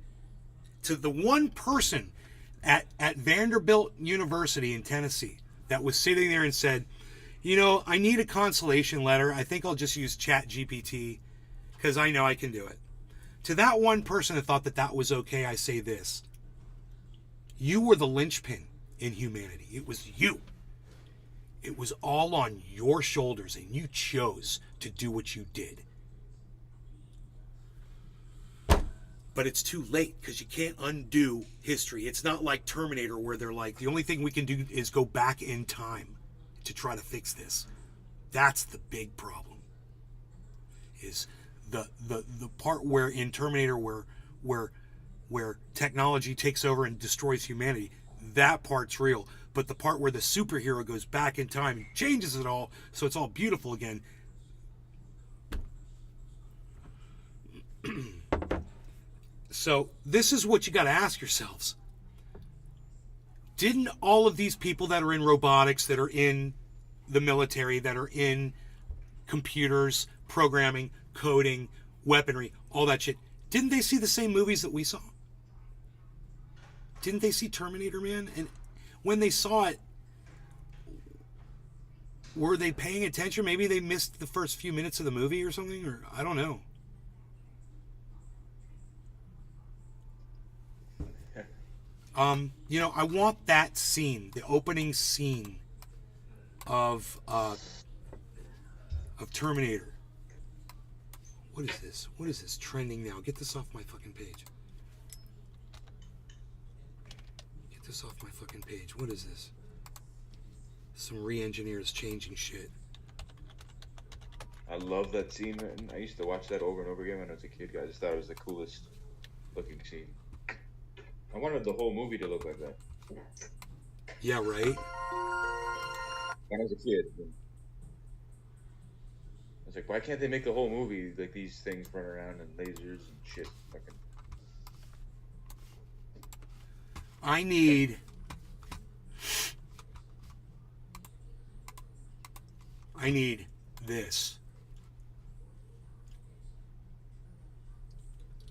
To the one person at Vanderbilt University in Tennessee that was sitting there and said, I need a consolation letter. I think I'll just use ChatGPT because I know I can do it. To that one person that thought that was okay, I say this. You were the linchpin in humanity. It was you. It was all on your shoulders, and you chose to do what you did. But it's too late because you can't undo history. It's not like Terminator where they're like, the only thing we can do is go back in time to try to fix this. That's the big problem. Is the part where in Terminator where technology takes over and destroys humanity. That part's real. But the part where the superhero goes back in time and changes it all so it's all beautiful again. So this is what you got to ask yourselves. Didn't all of these people that are in robotics, that are in the military, that are in computers, programming, coding, weaponry, all that shit, didn't they see the same movies that we saw? Didn't they see Terminator, man? And when they saw it, were they paying attention? Maybe they missed the first few minutes of the movie or something, or I don't know. I want that scene, the opening scene of Terminator. What is this? What is this trending now? Get this off my fucking page. Get this off my fucking page. What is this? Some re-engineers changing shit. I love that scene, man. I used to watch that over and over again when I was a kid. I just thought it was the coolest looking scene. I wanted the whole movie to look like that. Yeah, right? When I was a kid. I was like, why can't they make the whole movie like these things run around and lasers and shit? Fucking. I need this.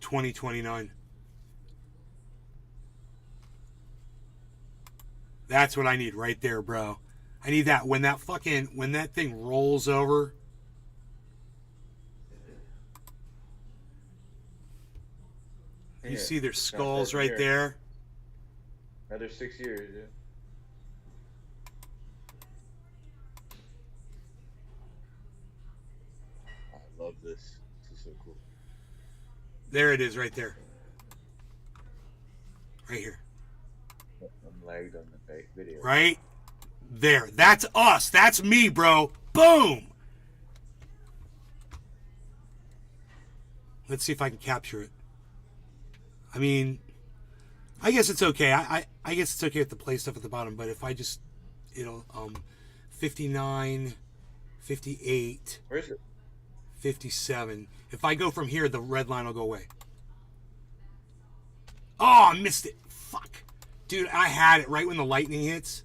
2029. That's what I need right there, bro. I need that when that thing rolls over. You see their skulls right there. Another 6 years, yeah. I love this. This is so cool. There it is right there. Right here. I'm lagged on the video. Right there. That's us. That's me, bro. Boom. Let's see if I can capture it. I mean, I guess it's okay. I guess it's okay with the play stuff at the bottom, but if I just, 59, 58. Where is it? 57. If I go from here, the red line will go away. Oh, I missed it. Fuck. Dude, I had it right when the lightning hits.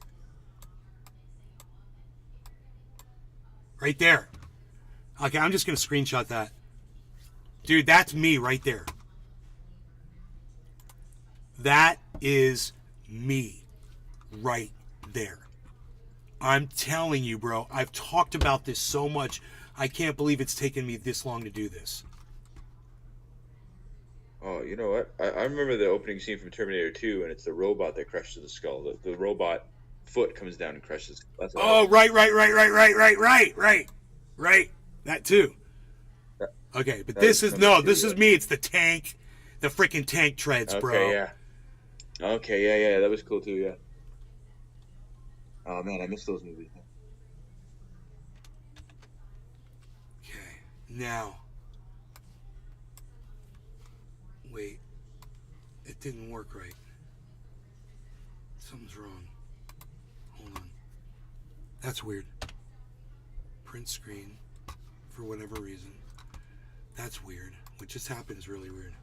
Right there. Okay, I'm just going to screenshot that. Dude, that's me right there. That is me right there. I'm telling you, bro, I've talked about this so much. I can't believe it's taken me this long to do this. Oh, you know what? I remember the opening scene from Terminator 2, and it's the robot that crushes the skull. The robot foot comes down and crushes. That's what Oh, right. That too. Okay, but this is me. It's the tank, the freaking tank treads, bro. Okay, yeah. Okay, yeah. That was cool too, yeah. Oh man, I miss those movies. Okay, now. Wait. It didn't work right. Something's wrong. Hold on. That's weird. Print screen. For whatever reason. That's weird. What just happened is really weird.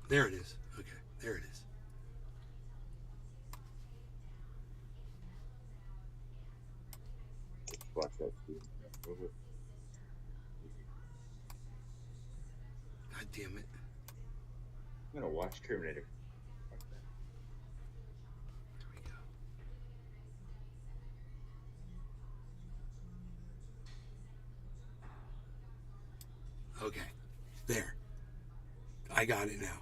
There it is. Okay, there it is. Watch that too. God damn it. I'm gonna watch Terminator. There we go. Okay. There. I got it now.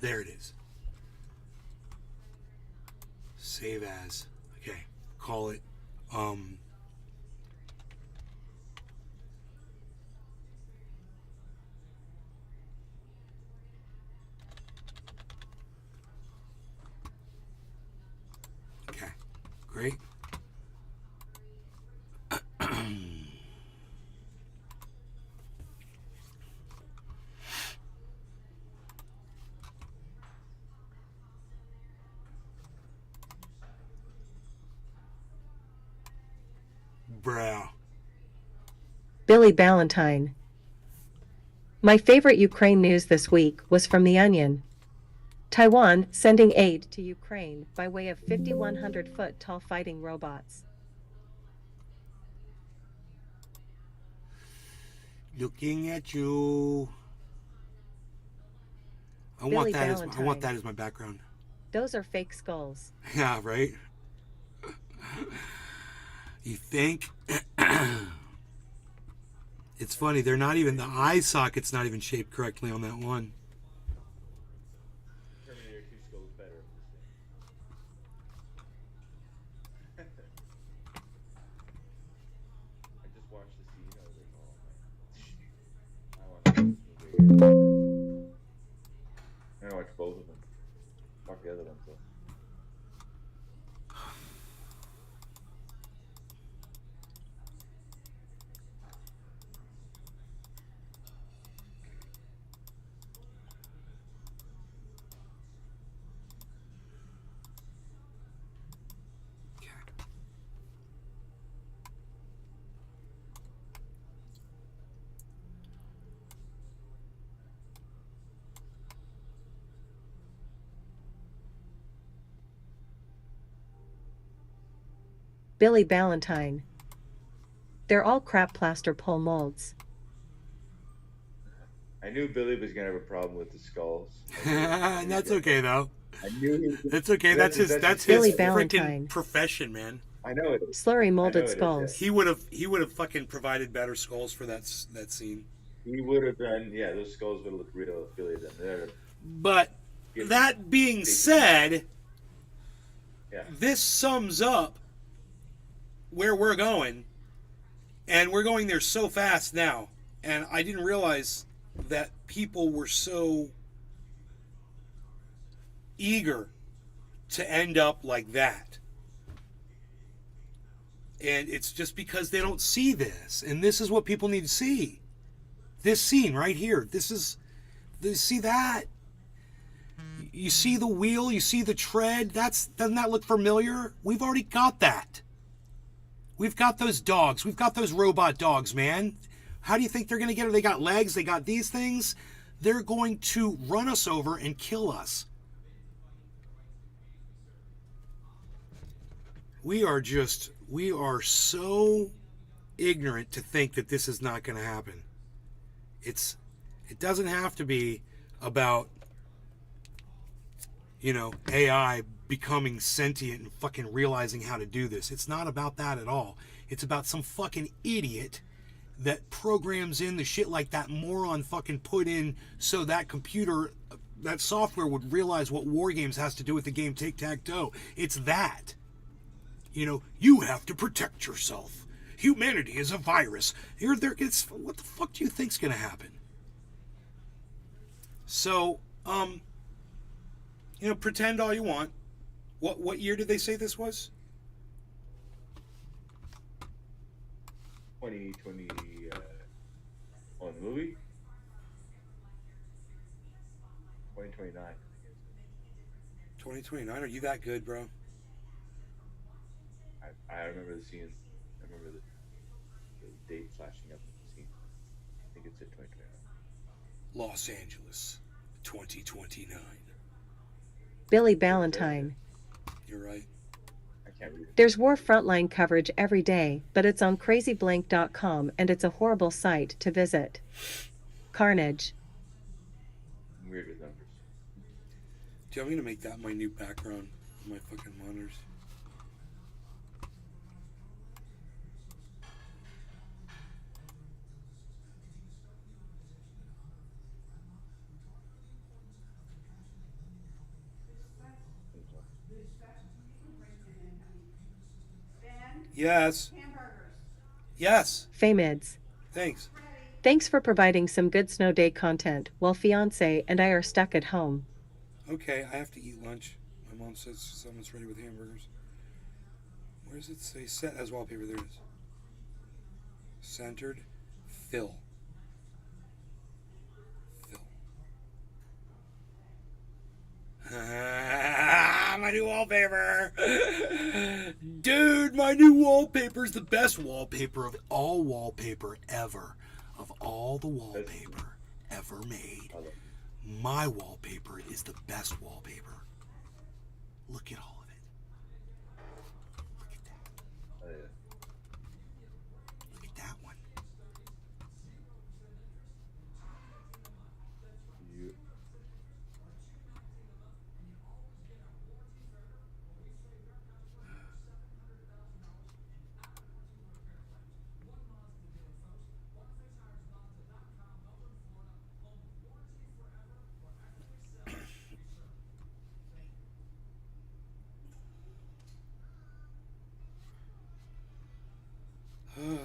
There it is. Save as. Okay. Call it. Okay. Great. Bruh. Billy Ballantyne. My favorite Ukraine news this week was from The Onion. Taiwan sending aid to Ukraine by way of 5,100-foot tall fighting robots. Looking at you. I want that as my background. Those are fake skulls. Yeah, right? You think? It's funny, they're not even, the eye socket's not even shaped correctly on that one. Terminator 2 skull is better. I just watched the scene. I was like, oh man. I watched this movie. I watched both of them. Fuck the other ones though. Billy Ballantyne. They're all crap plaster pole molds. I knew Billy was gonna have a problem with the skulls. And that's okay though. I knew That's okay. That's his Billy freaking Ballantyne. profession, man. I know it is. Slurry I know molded it is, skulls. He would have fucking provided better skulls for that scene. He would have done. Yeah, those skulls would have looked real if Billy had done that. But that being said, Yeah. this sums up where we're going, and we're going there so fast now. And I didn't realize that people were so eager to end up like that. And it's just because they don't see this. And this is what people need to see. This scene right here. See that? You see the wheel, you see the tread. Doesn't that look familiar? We've already got that. We've got those dogs. We've got those robot dogs, man. How do you think they're going to get it? They got legs. They got these things. They're going to run us over and kill us. We are so ignorant to think that this is not going to happen. It doesn't have to be about, AI becoming sentient and fucking realizing how to do this. It's not about that at all. It's about some fucking idiot that programs in the shit like that moron fucking put in so that computer, that software would realize what war games has to do with the game tic-tac-toe. It's that. You know, you have to protect yourself. Humanity is a virus. What the fuck do you think's gonna happen? So, you know, pretend all you want. What year did they say this was? 2020 on the movie? 2029. 2029? Are you that good, bro? I remember the scene. I remember the date flashing up in the scene. I think it's at 2029. Los Angeles, 2029. Billy Ballantyne. You're right. I can't read it. There's war frontline coverage every day, but it's on crazyblank.com and it's a horrible site to visit. Carnage. I'm weird with numbers. Do you want me to make that my new background on my fucking monitors? Yes. Yes. Famids. Thanks. Thanks for providing some good snow day content while fiance and I are stuck at home. Okay, I have to eat lunch. My mom says someone's ready with hamburgers. Where does it say set as wallpaper? There it is. Centered. Fill. My new wallpaper. Dude, my new wallpaper is the best wallpaper of all wallpaper ever. Of all the wallpaper ever made. My wallpaper is the best wallpaper. Look at all of it. Look at that. Look at that one.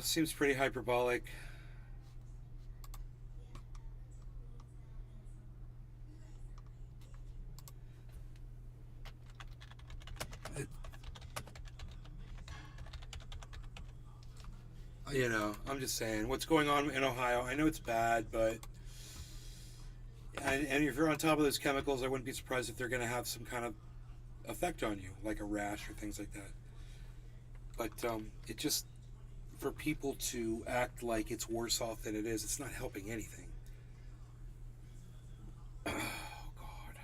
Seems pretty hyperbolic. You know, I'm just saying, what's going on in Ohio, I know it's bad, but and if you're on top of those chemicals, I wouldn't be surprised if they're going to have some kind of effect on you, like a rash or things like that. But it just, for people to act like it's worse off than it is, it's not helping anything. Oh, God.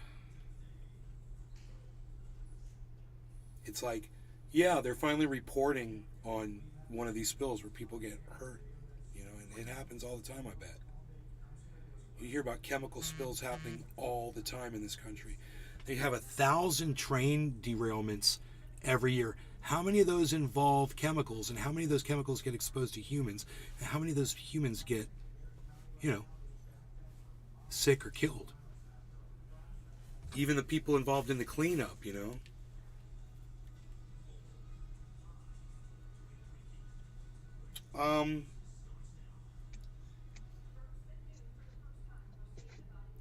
It's like, yeah, they're finally reporting on one of these spills where people get hurt, you know, and it happens all the time, I bet. You hear about chemical spills happening all the time in this country. They have 1,000 train derailments every year. How many of those involve chemicals, and how many of those chemicals get exposed to humans, and how many of those humans get, you know, sick or killed? Even the people involved in the cleanup, you know.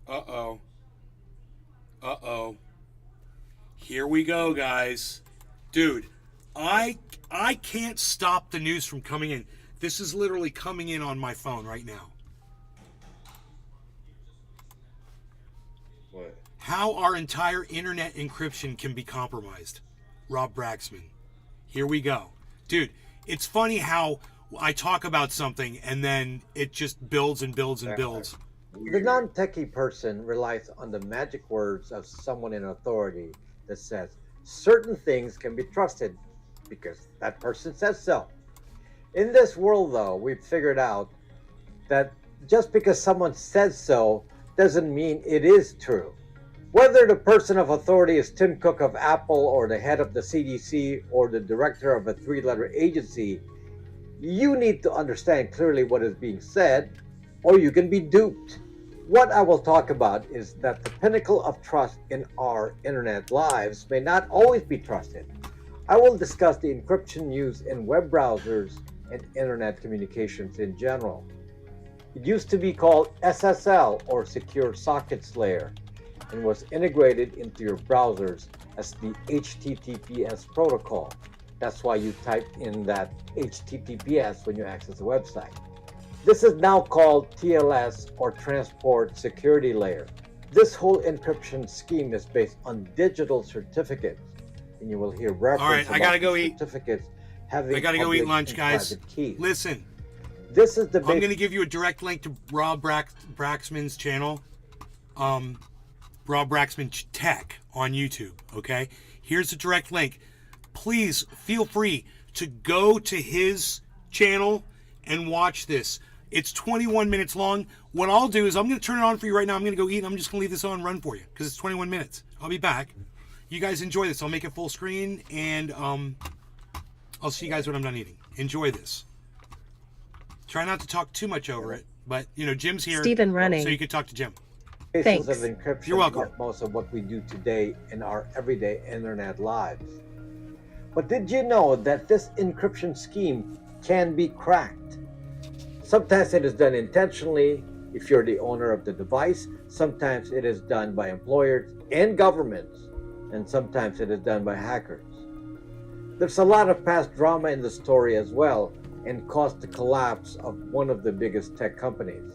Uh-oh. Here we go, guys. Dude, I can't stop the news from coming in. This is literally coming in on my phone right now. What? How our entire internet encryption can be compromised. Rob Braxman. Here we go. Dude, it's funny how I talk about something and then it just builds and builds and builds. The non-techie person relies on the magic words of someone in authority that says certain things can be trusted because that person says so. In this world, though, we've figured out that just because someone says so doesn't mean it is true. Whether the person of authority is Tim Cook of Apple or the head of the CDC or the director of a 3-letter agency, You need to understand clearly what is being said, or you can be duped. What I will talk about is that the pinnacle of trust in our internet lives may not always be trusted. I will discuss the encryption used in web browsers and internet communications in general. It used to be called SSL, or Secure Sockets Layer, and was integrated into your browsers as the HTTPS protocol. That's why you type in that HTTPS when you access a website. This is now called TLS, or Transport Security Layer. This whole encryption scheme is based on digital certificates, and you will hear reference All right, I gotta go eat. certificates having I gotta go eat lunch, guys. keys. Listen, This is the I'm going to give you a direct link to Rob Braxman's channel, Rob Braxman Tech on YouTube, okay? Here's a direct link. Please feel free to go to his channel and watch this. It's 21 minutes long. What I'll do is I'm going to turn it on for you right now. I'm going to go eat, and I'm just going to leave this on and run for you because it's 21 minutes. I'll be back. You guys enjoy this. I'll make it full screen, and I'll see you guys when I'm done eating. Enjoy this. Try not to talk too much over it, but Jim's here, Stephen running. so you can talk to Jim. Basis Thanks. of encryption. You're welcome. Like most of what we do today in our everyday internet lives. But did you know that this encryption scheme can be cracked? Sometimes it is done intentionally if you're the owner of the device. Sometimes it is done by employers and governments, and sometimes it is done by hackers. There's a lot of past drama in the story as well, and caused the collapse of one of the biggest tech companies.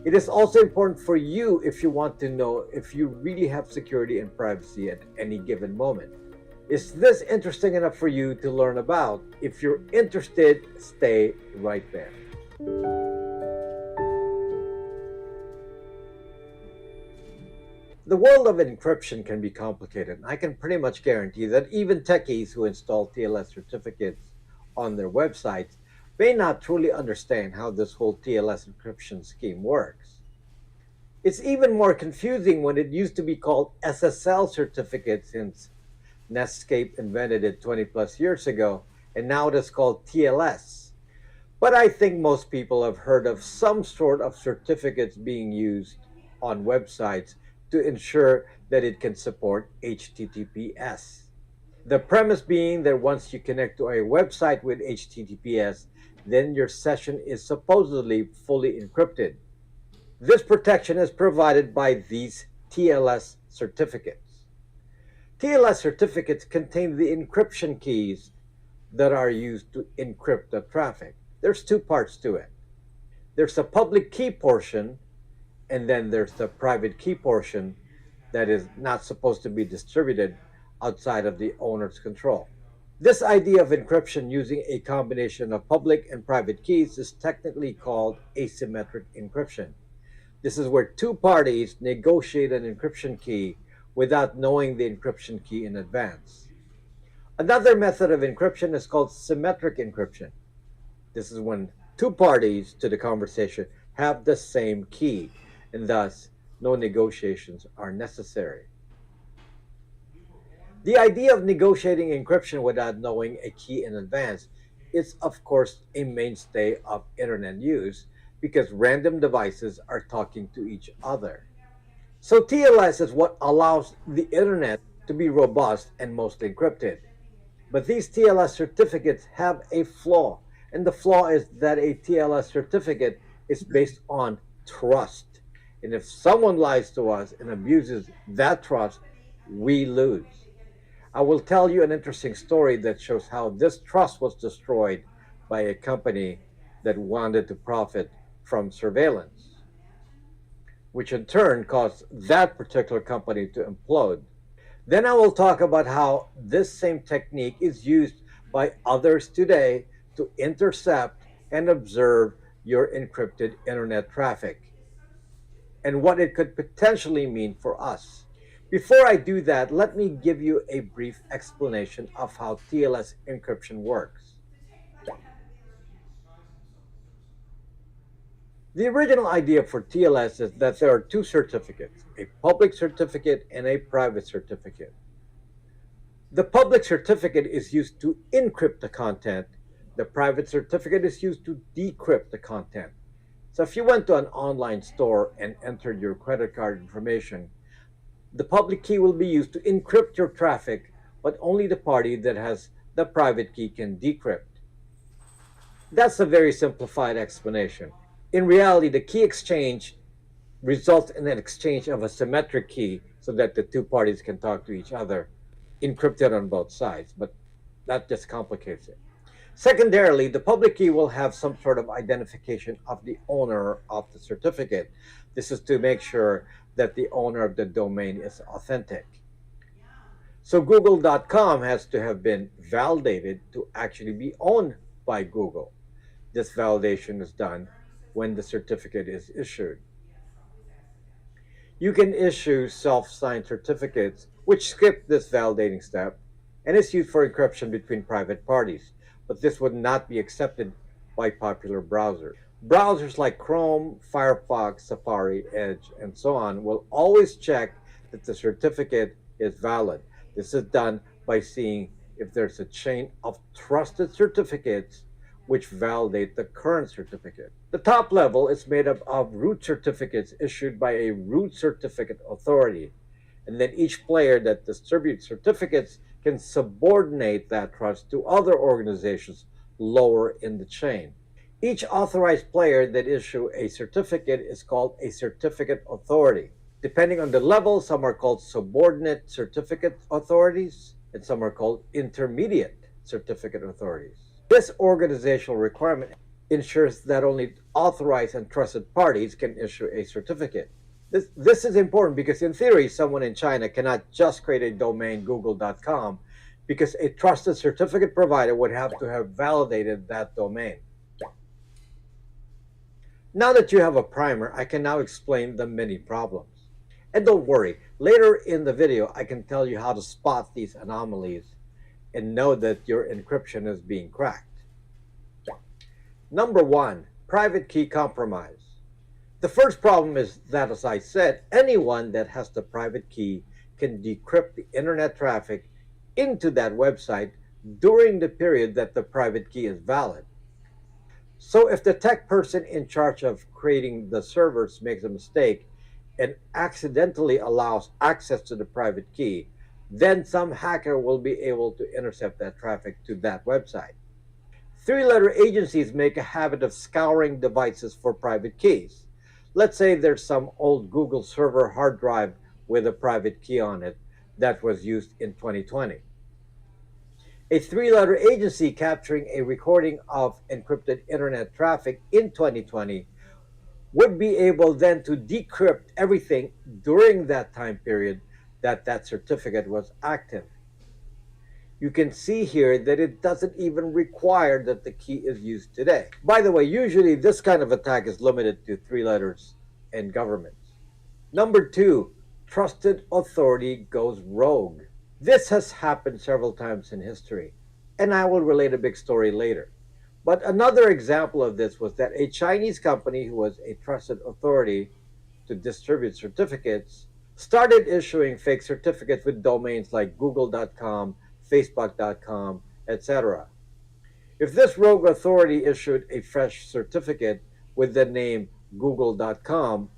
It is also important for you if you want to know if you really have security and privacy at any given moment. Is this interesting enough for you to learn about? If you're interested, stay right there. The world of encryption can be complicated. I can pretty much guarantee that even techies who install TLS certificates on their websites may not truly understand how this whole TLS encryption scheme works. It's even more confusing when it used to be called SSL certificate, since Netscape invented it 20 plus years ago, and now it is called TLS. But I think most people have heard of some sort of certificates being used on websites to ensure that it can support HTTPS. The premise being that once you connect to a website with HTTPS, then your session is supposedly fully encrypted. This protection is provided by these TLS certificates. TLS certificates contain the encryption keys that are used to encrypt the traffic. There's two parts to it. There's a public key portion, and then there's the private key portion that is not supposed to be distributed outside of the owner's control. This idea of encryption using a combination of public and private keys is technically called asymmetric encryption. This is where two parties negotiate an encryption key without knowing the encryption key in advance. Another method of encryption is called symmetric encryption. This is when two parties to the conversation have the same key, and thus no negotiations are necessary. The idea of negotiating encryption without knowing a key in advance is, of course, a mainstay of internet use because random devices are talking to each other. So TLS is what allows the internet to be robust and mostly encrypted. But these TLS certificates have a flaw, and the flaw is that a TLS certificate is based on trust. And if someone lies to us and abuses that trust, we lose. I will tell you an interesting story that shows how this trust was destroyed by a company that wanted to profit from surveillance, which in turn caused that particular company to implode. Then I will talk about how this same technique is used by others today to intercept and observe your encrypted internet traffic, and what it could potentially mean for us. Before I do that, let me give you a brief explanation of how TLS encryption works. The original idea for TLS is that there are two certificates, a public certificate and a private certificate. The public certificate is used to encrypt the content, The private certificate is used to decrypt the content. So if you went to an online store and entered your credit card information, the public key will be used to encrypt your traffic, but only the party that has the private key can decrypt. That's a very simplified explanation. In reality, the key exchange results in an exchange of a symmetric key so that the two parties can talk to each other, encrypted on both sides, but that just complicates it. Secondarily, the public key will have some sort of identification of the owner of the certificate. This is to make sure that the owner of the domain is authentic. So Google.com has to have been validated to actually be owned by Google. This validation is done when the certificate is issued. You can issue self-signed certificates which skip this validating step and is used for encryption between private parties, but this would not be accepted by popular browsers. Browsers like Chrome, Firefox, Safari, Edge, and so on will always check that the certificate is valid. This is done by seeing if there's a chain of trusted certificates which validate the current certificate. The top level is made up of root certificates issued by a root certificate authority, and then each player that distributes certificates can subordinate that trust to other organizations lower in the chain. Each authorized player that issues a certificate is called a certificate authority. Depending on the level, some are called subordinate certificate authorities, and some are called intermediate certificate authorities. This organizational requirement ensures that only authorized and trusted parties can issue a certificate. This is important because in theory, someone in China cannot just create a domain google.com because a trusted certificate provider would have to have validated that domain. Now that you have a primer, I can now explain the many problems. And don't worry, later in the video, I can tell you how to spot these anomalies and know that your encryption is being cracked. Number one, private key compromise. The first problem is that, as I said, anyone that has the private key can decrypt the internet traffic into that website during the period that the private key is valid. So if the tech person in charge of creating the servers makes a mistake and accidentally allows access to the private key, then some hacker will be able to intercept that traffic to that website. Three-letter agencies make a habit of scouring devices for private keys. Let's say there's some old Google server hard drive with a private key on it that was used in 2020. A three-letter agency capturing a recording of encrypted internet traffic in 2020 would be able then to decrypt everything during that time period that certificate was active. You can see here that it doesn't even require that the key is used today. By the way, usually this kind of attack is limited to three letters and governments. Number two, trusted authority goes rogue. This has happened several times in history, and I will relate a big story later. But another example of this was that a Chinese company who was a trusted authority to distribute certificates started issuing fake certificates with domains like google.com, facebook.com, etc. If this rogue authority issued a fresh certificate with the name google.com,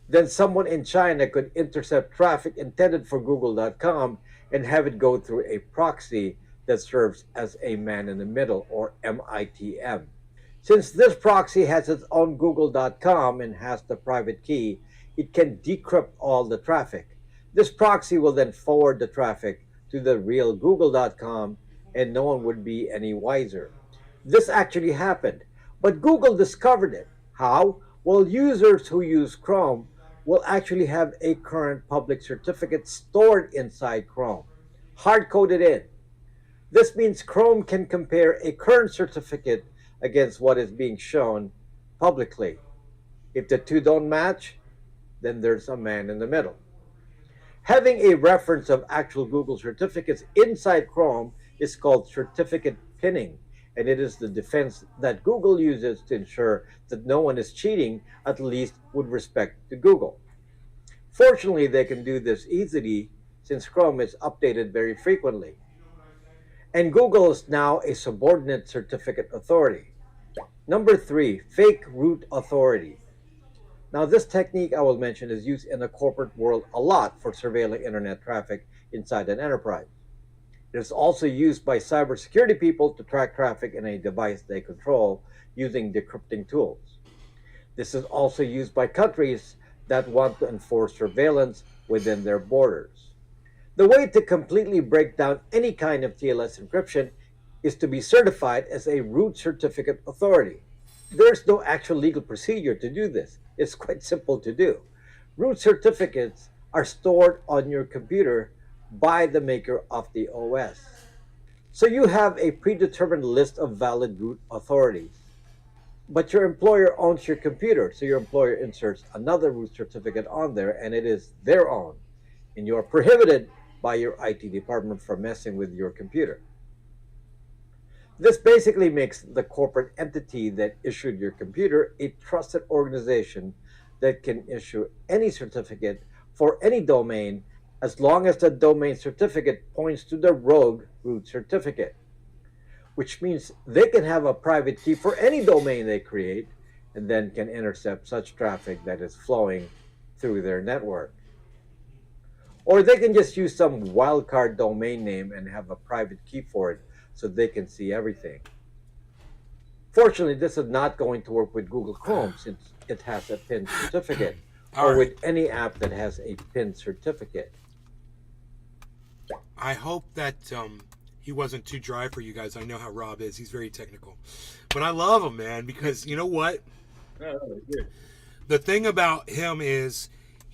then someone in China could intercept traffic intended for google.com and have it go through a proxy that serves as a man in the middle, or MITM. Since this proxy has its own google.com and has the private key, it can decrypt all the traffic. This proxy will then forward the traffic to the real google.com, and no one would be any wiser. This actually happened, but Google discovered it. How? Well, users who use Chrome will actually have a current public certificate stored inside Chrome, hard-coded in. This means Chrome can compare a current certificate against what is being shown publicly. If the two don't match, then there's a man in the middle. Having a reference of actual Google certificates inside Chrome is called certificate pinning, and it is the defense that Google uses to ensure that no one is cheating, at least with respect to Google. Fortunately, they can do this easily since Chrome is updated very frequently. And Google is now a subordinate certificate authority. Number 3, fake root authority. Now, this technique I will mention is used in the corporate world a lot for surveilling internet traffic inside an enterprise. It is also used by cybersecurity people to track traffic in a device they control using decrypting tools. This is also used by countries that want to enforce surveillance within their borders. The way to completely break down any kind of TLS encryption is to be certified as a root certificate authority. There's no actual legal procedure to do this. It's quite simple to do. Root certificates are stored on your computer by the maker of the OS. So you have a predetermined list of valid root authorities. But your employer owns your computer, so your employer inserts another root certificate on there, and it is their own. And you are prohibited by your IT department from messing with your computer. This basically makes the corporate entity that issued your computer a trusted organization that can issue any certificate for any domain as long as the domain certificate points to the rogue root certificate, which means they can have a private key for any domain they create and then can intercept such traffic that is flowing through their network. Or they can just use some wildcard domain name and have a private key for it so they can see everything. Fortunately, this is not going to work with Google Chrome since it has a PIN certificate, or with any app that has a PIN certificate. I hope that he wasn't too dry for you guys. I know how Rob is. He's very technical. But I love him, man, because you know what? The thing about him is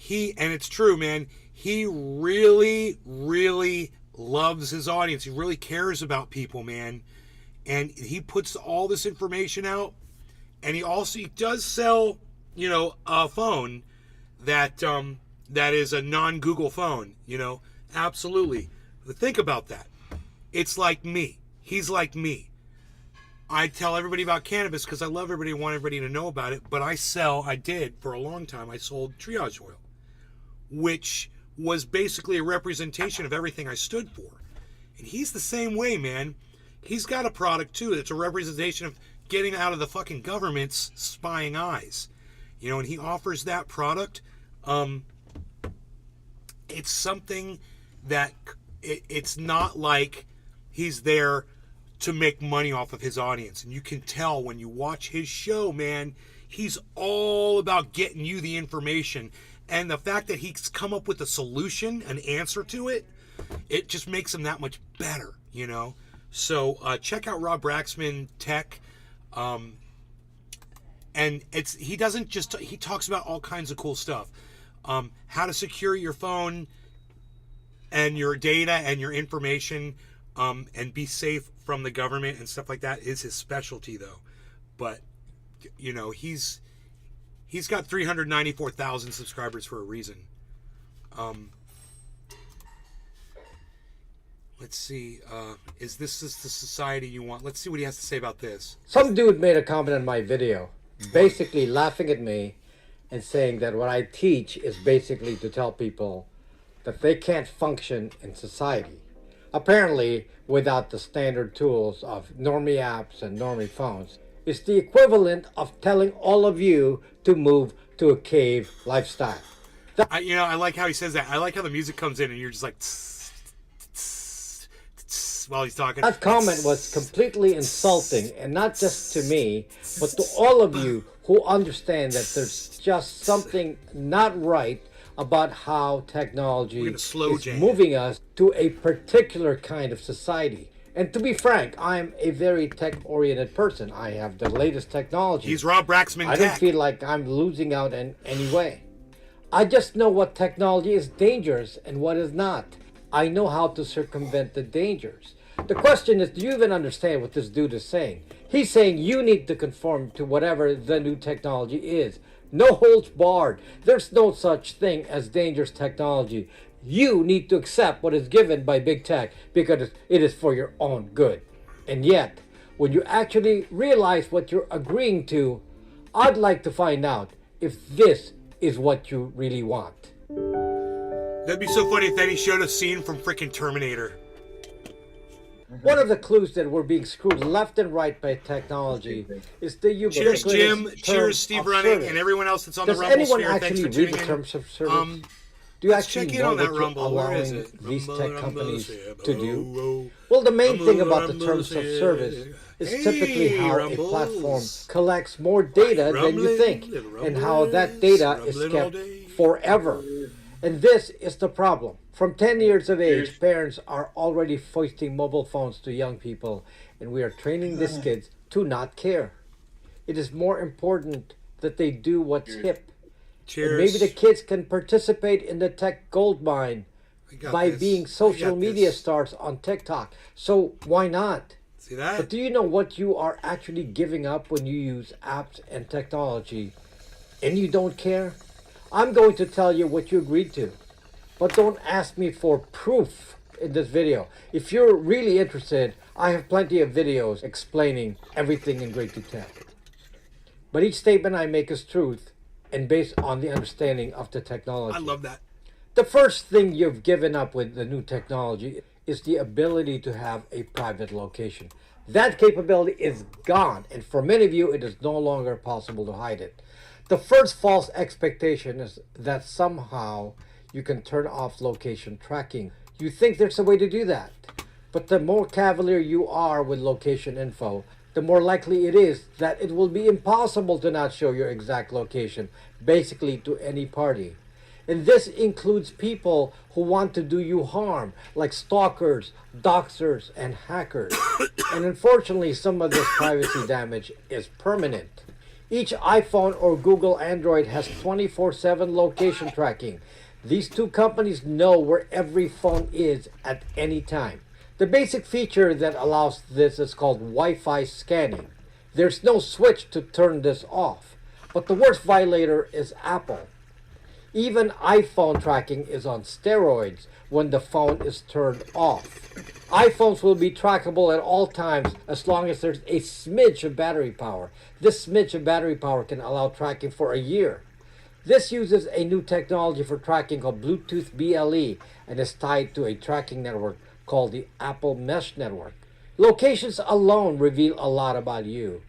and it's true, man, he really, really loves his audience. He really cares about people, man. And he puts all this information out. And he does sell, a phone that is a non-Google phone, Absolutely. But think about that. It's like me. He's like me. I tell everybody about cannabis because I love everybody and want everybody to know about it. But I did for a long time, I sold triage oil, which was basically a representation of everything I stood for. And he's the same way, man. He's got a product too that's a representation of getting out of the fucking government's spying eyes. And he offers that product. It's something that it's not like he's there to make money off of his audience. And you can tell when you watch his show, man, he's all about getting you the information. And the fact that he's come up with a solution, an answer to it, it just makes him that much better, So check out Rob Braxman Tech. And he talks about all kinds of cool stuff. How to secure your phone and your data and your information, and be safe from the government and stuff like that is his specialty, though. But he's got 394,000 subscribers for a reason. Let's see. Is this the society you want? Let's see what he has to say about this. Some dude made a comment on my video, basically laughing at me and saying that what I teach is basically to tell people that they can't function in society. Apparently, without the standard tools of normie apps and normie phones, it's the equivalent of telling all of you to move to a cave lifestyle. I like how he says that. I like how the music comes in and you're just like tss, tss, tss, while he's talking. That comment was completely insulting, and not just to me, but to all of you who understand that there's just something not right about how technology is moving us to a particular kind of society. And to be frank, I'm a very tech-oriented person. I have the latest technology. He's Rob Braxman I Tech. don't feel like I'm losing out in any way. I just know what technology is dangerous and what is not. I know how to circumvent the dangers. The question is, do you even understand what this dude is saying? He's saying you need to conform to whatever the new technology is. No holds barred. There's no such thing as dangerous technology. You need to accept what is given by big tech because it is for your own good. And yet, when you actually realize what you're agreeing to, I'd like to find out if this is what you really want. That'd be so funny if then he showed a scene from freaking Terminator. One of the clues that we're being screwed left and right by technology is the ubiquitous Cheers, Jim. term Cheers, Steve of Running, service. and everyone else that's on the Does Rumble anyone sphere. Thanks actually for read tuning the in. terms of service? Do you Let's actually check in know on that what Rumble. you're Where is allowing it? these Rumble, tech companies Rumble, to do? Rumble, Well, the main thing Rumble, about the terms of Rumble, service is hey, typically how Rumbles. a platform collects more data than you think, and how that data is kept forever. And this is the problem. From 10 years of age, parents are already foisting mobile phones to young people, and we are training these kids to not care. It is more important that they do what's hip. Cheers. And maybe the kids can participate in the tech gold mine by being social media stars on TikTok. So why not? See that? But do you know what you are actually giving up when you use apps and technology and you don't care? I'm going to tell you what you agreed to, but don't ask me for proof in this video. If you're really interested, I have plenty of videos explaining everything in great detail. But each statement I make is truth and based on the understanding of the technology. I love that. The first thing you've given up with the new technology is the ability to have a private location. That capability is gone, and for many of you, it is no longer possible to hide it. The first false expectation is that somehow you can turn off location tracking. You think there's a way to do that, but the more cavalier you are with location info, the more likely it is that it will be impossible to not show your exact location, basically to any party. And this includes people who want to do you harm, like stalkers, doxers, and hackers. And unfortunately, some of this privacy damage is permanent. Each iPhone or Google Android has 24/7 location tracking. These two companies know where every phone is at any time. The basic feature that allows this is called Wi-Fi scanning. There's no switch to turn this off, but the worst violator is Apple. Even iPhone tracking is on steroids when the phone is turned off. iPhones will be trackable at all times as long as there's a smidge of battery power. This smidge of battery power can allow tracking for a year. This uses a new technology for tracking called Bluetooth BLE and is tied to a tracking network called the Apple Mesh Network. Locations alone reveal a lot about you.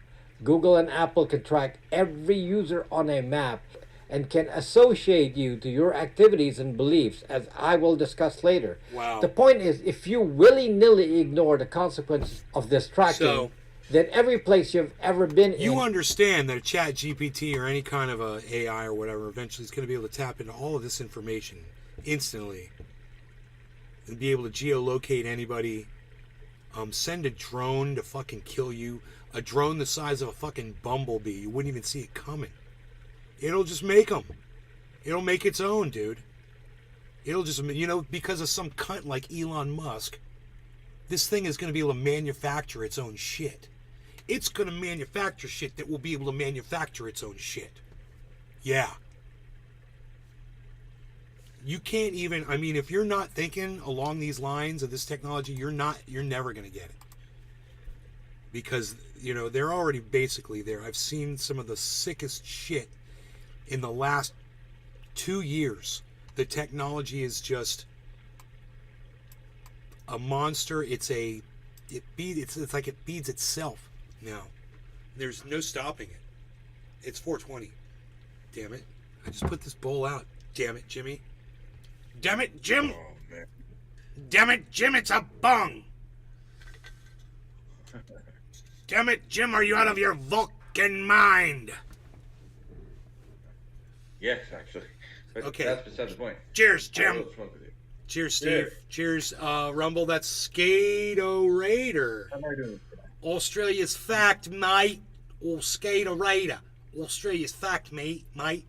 Google and Apple can track every user on a map and can associate you to your activities and beliefs, as I will discuss later. Wow. The point is, if you willy-nilly ignore the consequences of this tracking, then every place you've ever been in... You understand that a chat GPT or any kind of a AI or whatever eventually is going to be able to tap into all of this information instantly and be able to geolocate anybody, send a drone to fucking kill you, a drone the size of a fucking bumblebee. You wouldn't even see it coming. It'll just make them. It'll make its own, dude. It'll just, because of some cunt like Elon Musk, this thing is going to be able to manufacture its own shit. It's going to manufacture shit that will be able to manufacture its own shit. Yeah. You can't even, if you're not thinking along these lines of this technology, you're never going to get it. Because, they're already basically there. I've seen some of the sickest shit in the last 2 years. The technology is just a monster. It's like it feeds itself now. There's no stopping it. It's 420. Damn it. I just put this bowl out. Damn it, Jimmy. Damn it, Jim. Oh, man. Damn it, Jim, it's a bung. Damn it, Jim, are you out of your Vulcan mind? Yes, actually. But Okay. that's beside the point. Cheers, I will Jim. smoke with you. Cheers, Steve. Cheers, Rumble. That's Skato Raider. How am I doing? Australia's fact, mate. Or Skater Raider. Australia's fact, mate.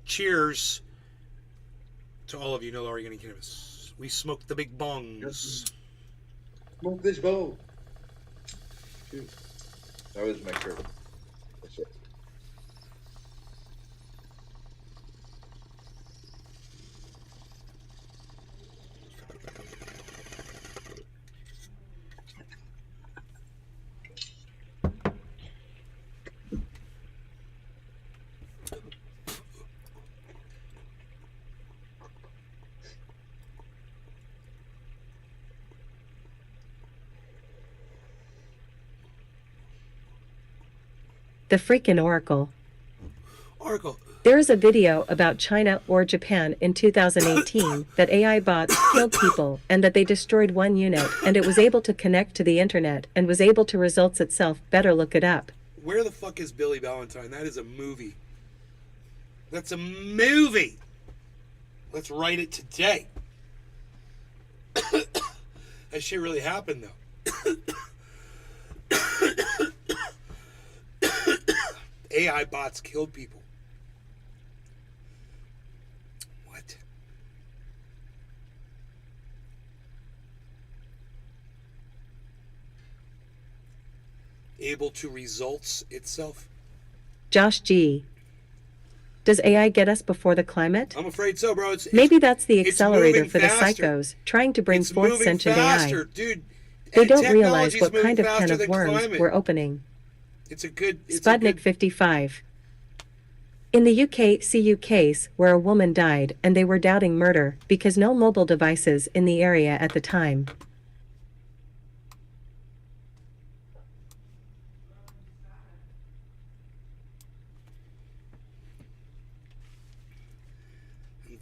Cheers to all of you. No organic cannabis. We smoked the big bongs. Smoke this bowl. That was my shirt. That's it. The freaking Oracle. Oracle. There is a video about China or Japan in 2018 that AI bots killed people and that they destroyed one unit and it was able to connect to the internet and was able to results itself. Better look it up. Where the fuck is Billy Valentine? That is a movie. That's a movie. Let's write it today. That shit really happened, though. AI bots killed people. What? Able to results itself? Josh G. Does AI get us before the climate? I'm afraid so, bro. Maybe that's the it's accelerator for faster. the psychos trying to bring it's fourth moving sentient faster, AI. Dude, They don't realize what technology's kind of moving can faster of worms than climate. we're opening. It's a good. Sputnik 55. In the UK CU case where a woman died and they were doubting murder because no mobile devices in the area at the time.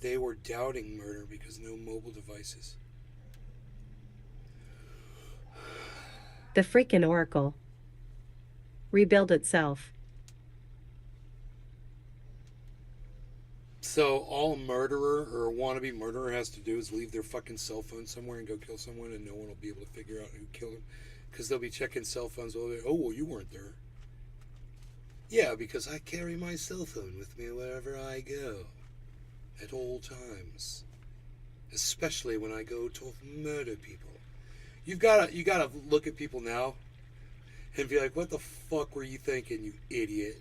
They were doubting murder because no mobile devices. The freaking Oracle. Rebuild itself. So all a murderer or a wannabe murderer has to do is leave their fucking cell phone somewhere and go kill someone, and no one will be able to figure out who killed him because they'll be checking cell phones all day. Oh, well, you weren't there. Yeah, because I carry my cell phone with me wherever I go. At all times, especially when I go to murder people. You gotta look at people now and be like, what the fuck were you thinking, you idiot?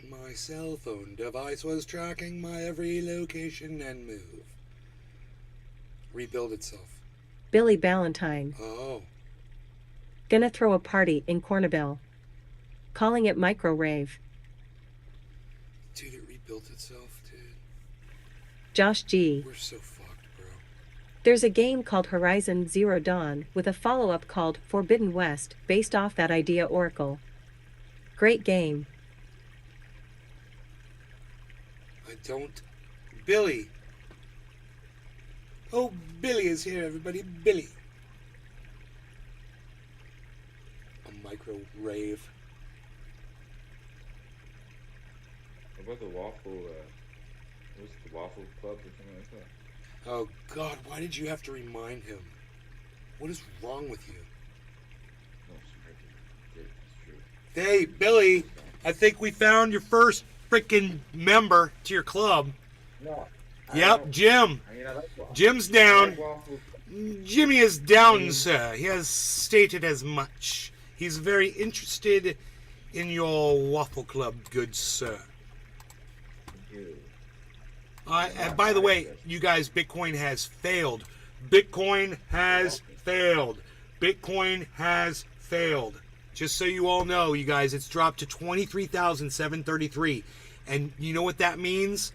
My cell phone device was tracking my every location and move. Rebuild itself. Billy Valentine. Oh. Gonna throw a party in Cornville. Calling it micro rave. Dude, it rebuilt itself, dude. Josh G. We're so fucked, bro. There's a game called Horizon Zero Dawn with a follow-up called Forbidden West based off that idea Oracle. Great game. I don't... Billy. Oh, Billy is here, everybody. Billy. A micro rave. What about the waffle, what's the waffle club or something like that? Oh, God, why did you have to remind him? What is wrong with you? No, it's true. Hey, Billy, I think we found your first freaking member to your club. No. Yep, Jim. I mean, I like waffles. Jim's down. I like waffles. Jimmy is down, sir. He has stated as much. He's very interested in your waffle club, good sir. And by the way, you guys, Bitcoin has failed. Bitcoin has failed. Bitcoin has failed. Just so you all know, you guys, it's dropped to 23,733. And you know what that means?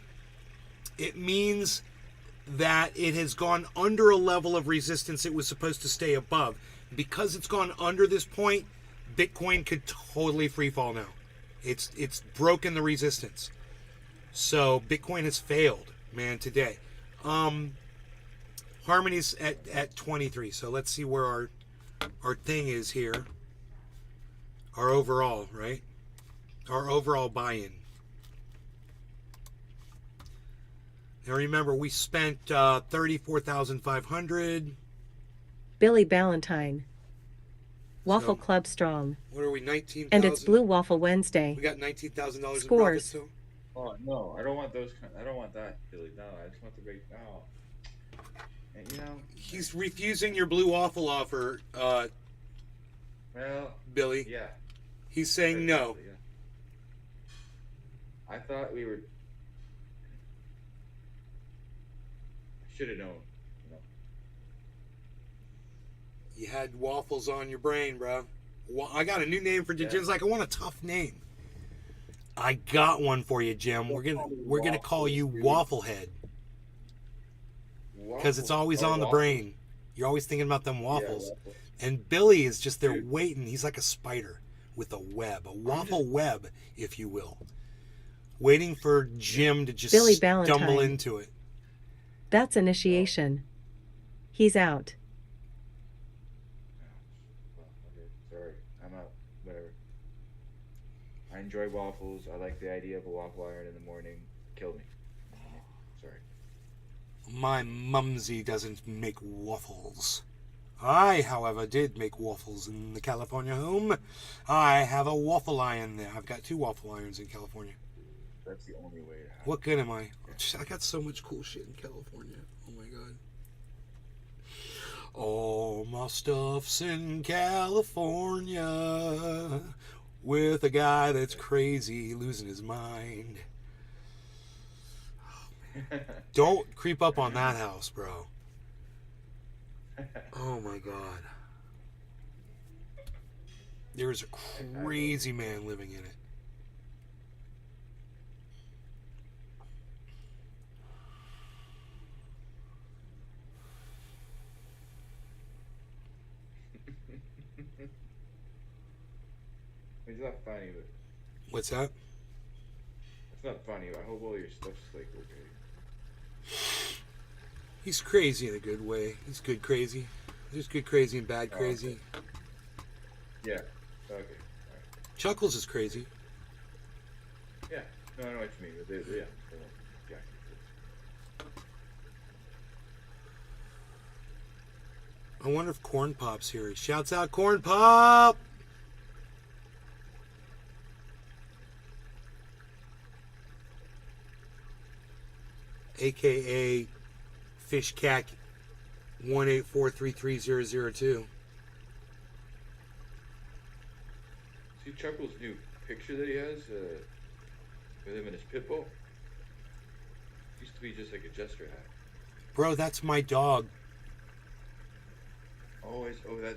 It means that it has gone under a level of resistance it was supposed to stay above. Because it's gone under this point, Bitcoin could totally free fall now. It's broken the resistance. So Bitcoin has failed, man, today. Harmony's at 23. So let's see where our thing is here. Our overall, right? Our overall buy-in. Now remember, we spent 34,500. Billy Valentine. Waffle So, Club strong. What are we, 19,000? And it's Blue Waffle Wednesday. We got $19,000 in profit, Scores. so. Oh no, I don't want those. I don't want that, Billy. No, I just want the big. No. And, you know. He's refusing your Blue Waffle offer, Well. Billy. Yeah. He's saying no. Yeah. I thought we were. Should have known. You know. You had waffles on your brain, bro. I got a new name for you. Jim's like, I want a tough name. I got one for you, Jim. We're gonna call you Wafflehead because it's always on the brain. You're always thinking about them waffles. Yeah, waffle. And Billy is just there Dude. waiting. He's like a spider with a web, a waffle web, if you will. Waiting for Jim to just Billy stumble Valentine. into it. That's initiation. He's out. Well, okay, sorry. I'm out. Whatever. I enjoy waffles. I like the idea of a waffle iron in the morning. Kill me. Sorry. My mumsy doesn't make waffles. I, however, did make waffles in the California home. I have a waffle iron there. I've got 2 waffle irons in California. That's the only way to have What good am I? I got so much cool shit in California. Oh my god. All my stuff's in California with a guy that's crazy, losing his mind. Don't creep up on that house, bro. Oh my god. There's a crazy man living in it. It's not funny, but What's that? it's not funny. I hope all your stuff's like okay. He's crazy in a good way. He's good crazy. There's good crazy and bad crazy. Yeah. Okay. All right. Chuckles is crazy. Yeah. No, I know what you mean. But yeah. Yeah. I wonder if Corn Pop's here. He shouts out, Corn Pop! AKA Fishcack 184330002. See Chuckle's new picture that he has with him and his pit bull. Used to be just like a jester hat. Bro, that's my dog.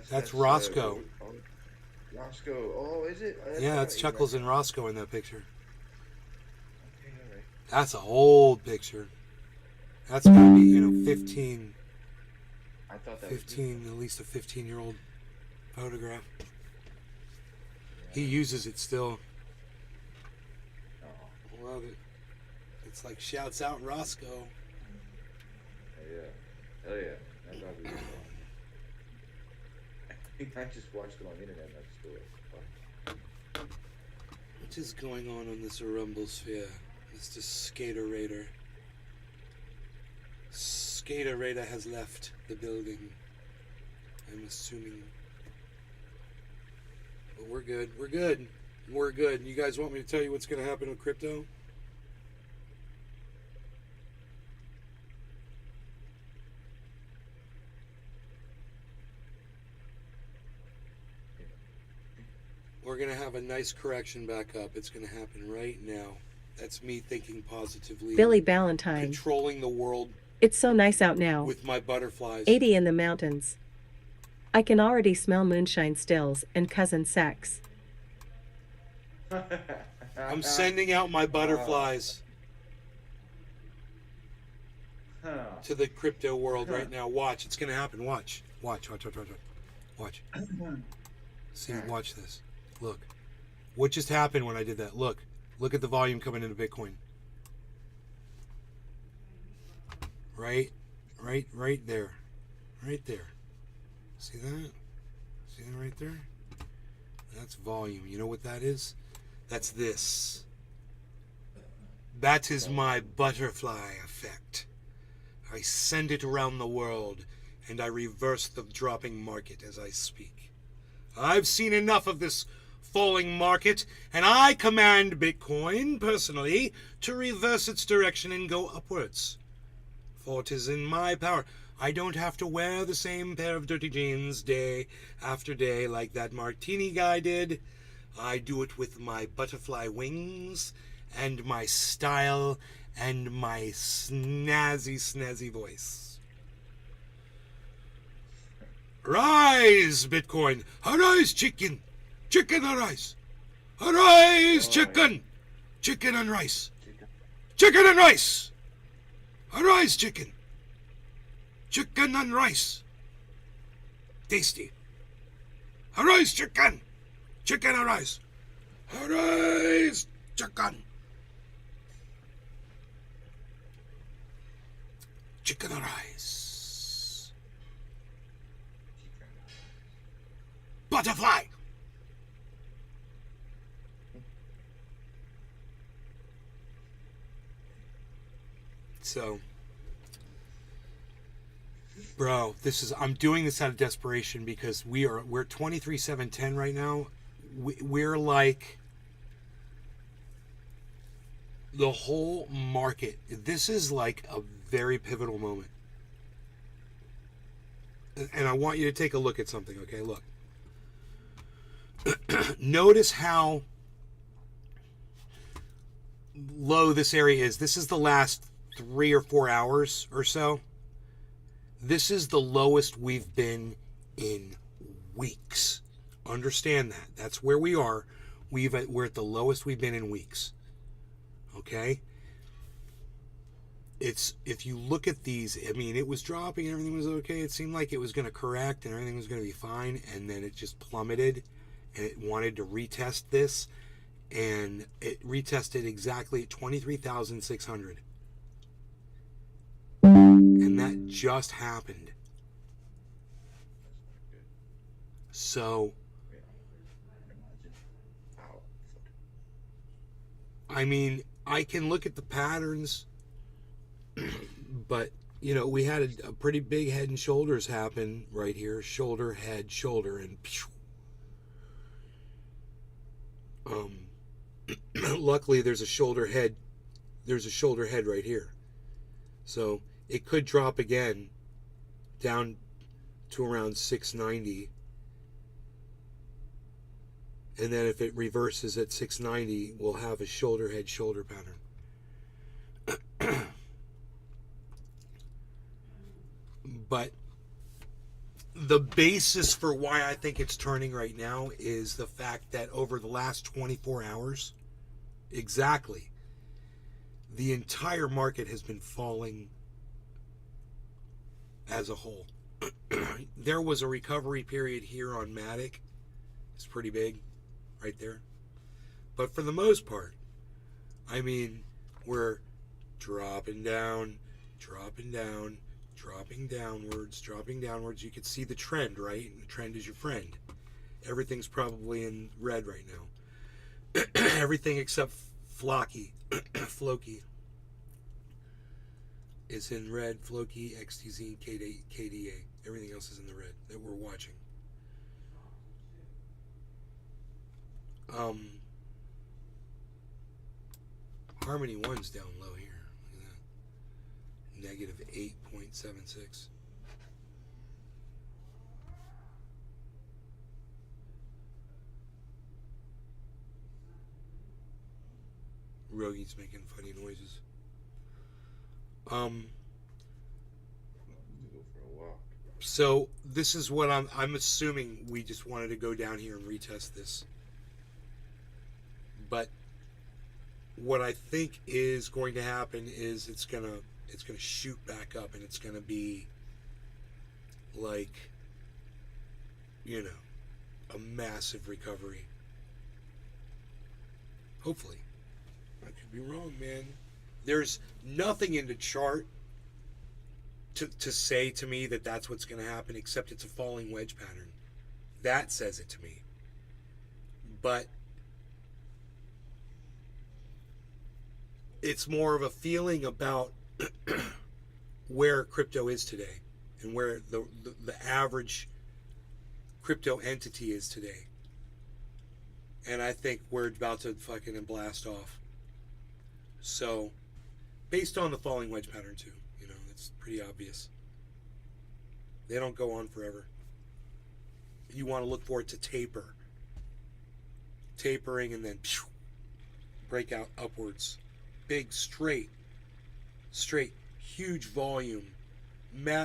That's Roscoe. Roscoe. Oh, is it? Oh, Yeah, right, it's Chuckles right. and Roscoe in that picture. Okay, all right. That's an old picture. That's gotta be, 15, I thought that 15, at least a 15-year-old photograph. He uses it still. Oh, Love it. It's like shouts out Roscoe. hell yeah. That dog is I just watched it on the internet and I just go like, What is going on this Rumble sphere, Mr. Skater Raider? Skater Raider has left the building, I'm assuming. But we're good. We're good. We're good. You guys want me to tell you what's going to happen with crypto? We're going to have a nice correction back up. It's going to happen right now. That's me thinking positively. Billy Valentine. Controlling the world It's so nice out now. with my butterflies. 80 in the mountains. I can already smell moonshine stills and cousin sex. I'm sending out my butterflies to the crypto world right now. Watch. It's going to happen. Watch. Watch. See, watch this. Look. What just happened when I did that? Look. Look at the volume coming into Bitcoin. Right there. Right there. See that? See that right there? That's volume. You know what that is? That's this. That is my butterfly effect. I send it around the world, and I reverse the dropping market as I speak. I've seen enough of this falling market, and I command Bitcoin, personally, to reverse its direction and go upwards. For it is in my power. I don't have to wear the same pair of dirty jeans day after day like that martini guy did. I do it with my butterfly wings and my style and my snazzy voice. Rise, Bitcoin! Arise, chicken! Chicken, arise! Arise, chicken! Chicken and rice! Chicken and rice! Arise, chicken! Chicken and rice! Tasty. Arise, chicken. Chicken, arise. Arise, chicken. Chicken, arise. Butterfly. So, bro, I'm doing this out of desperation because we're 23,710 right now. We're like the whole market. This is like a very pivotal moment. And I want you to take a look at something, okay? Look. Notice how low this area is. This is the last 3 or 4 hours or so. This is the lowest we've been in weeks. Understand that. That's where we are. We're at the lowest we've been in weeks. Okay? If you look at these, I mean, it was dropping and everything was okay. It seemed like it was going to correct and everything was going to be fine, and then it just plummeted and it wanted to retest this, and it retested exactly at 23,600. And that just happened. So, I mean, I can look at the patterns, but, you know, we had a pretty big head and shoulders happen right here. Shoulder, head, shoulder, and luckily there's a shoulder head. There's a shoulder head right here. So it could drop again down to around 690. And then if it reverses at 690, we'll have a shoulder head shoulder pattern. But the basis for why I think it's turning right now is the fact that over the last 24 hours, exactly, the entire market has been falling as a whole. There was a recovery period here on Matic. It's pretty big right there. But for the most part, I mean, we're dropping down, dropping down, dropping downwards, dropping downwards. You can see the trend, right? And the trend is your friend. Everything's probably in red right now. Everything except Floki is in red. Floki, XTZ, and KDA. Everything else is in the red that we're watching. Harmony 1's down low here. Look at that. Negative 8.76. Rogi's making funny noises. So this is what I'm assuming we just wanted to go down here and retest this. But what I think is going to happen is it's gonna shoot back up, and it's gonna be like, you know, a massive recovery. Hopefully. I could be wrong, man. There's nothing in the chart to say to me that that's what's going to happen, except it's a falling wedge pattern. That says it to me. But it's more of a feeling about where crypto is today and where the average crypto entity is today. And I think we're about to fucking blast off. So, based on the falling wedge pattern too, you know, it's pretty obvious. They don't go on forever. You want to look for it to taper. Tapering and then break out upwards. Big, straight, huge volume.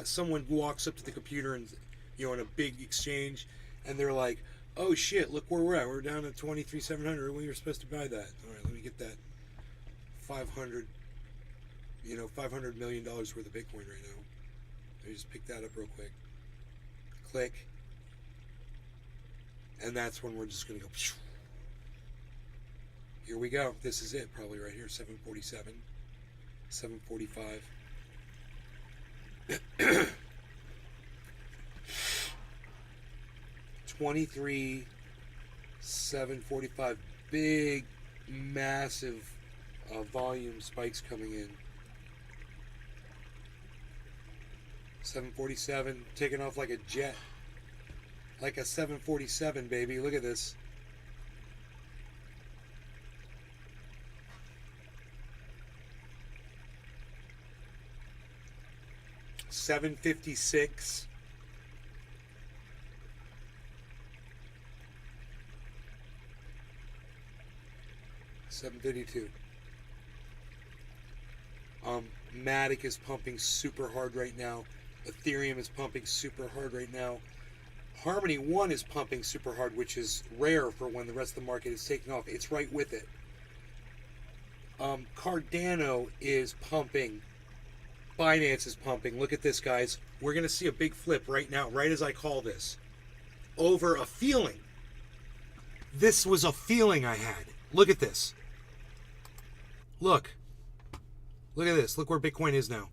Someone walks up to the computer and, you know, in a big exchange, and they're like, "Oh shit! Look where we're at. We're down at 23,700. We were supposed to buy that. All right, let me get that $500 million worth of Bitcoin right now. Let me just pick that up real quick. Click, And that's when we're just going to go. Here we go. This is it, probably right here. 747, 745. 23, 745. Big, massive volume spikes coming in. 747 taking off like a jet. Like a 747, baby. Look at this. $7.56. $7.52. Matic is pumping super hard right now. Ethereum is pumping super hard right now. Harmony 1 is pumping super hard, which is rare for when the rest of the market is taking off. It's right with it. Cardano is pumping. Binance is pumping. Look at this, guys. We're going to see a big flip right now, right as I call this. Over a feeling. This was a feeling I had. Look at this. Look. Look at this. Look where Bitcoin is now.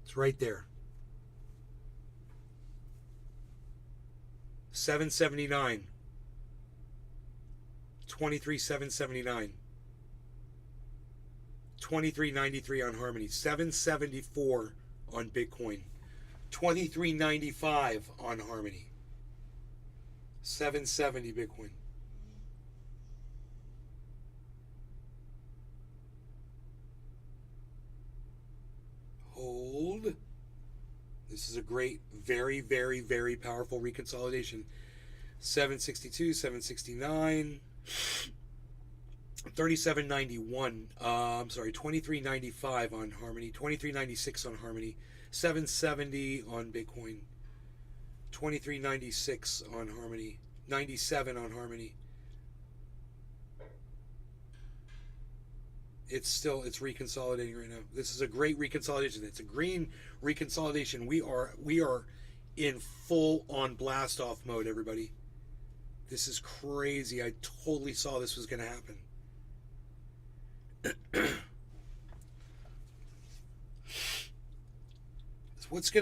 It's right there. 779. 23,779. 23.93 on Harmony. 774 on Bitcoin. 23.95 on Harmony. 770 Bitcoin. Hold. This is a great, very, very, very powerful reconsolidation. 762, 769, 37.91. I'm sorry, 23.95 on Harmony, 23.96 on Harmony, 770 on Bitcoin, 23.96 on Harmony, 97 on Harmony. It's reconsolidating right now. This is a great reconsolidation. It's a green reconsolidation. We are in full on blast off mode, everybody. This is crazy. I totally saw this was going to happen. What's going to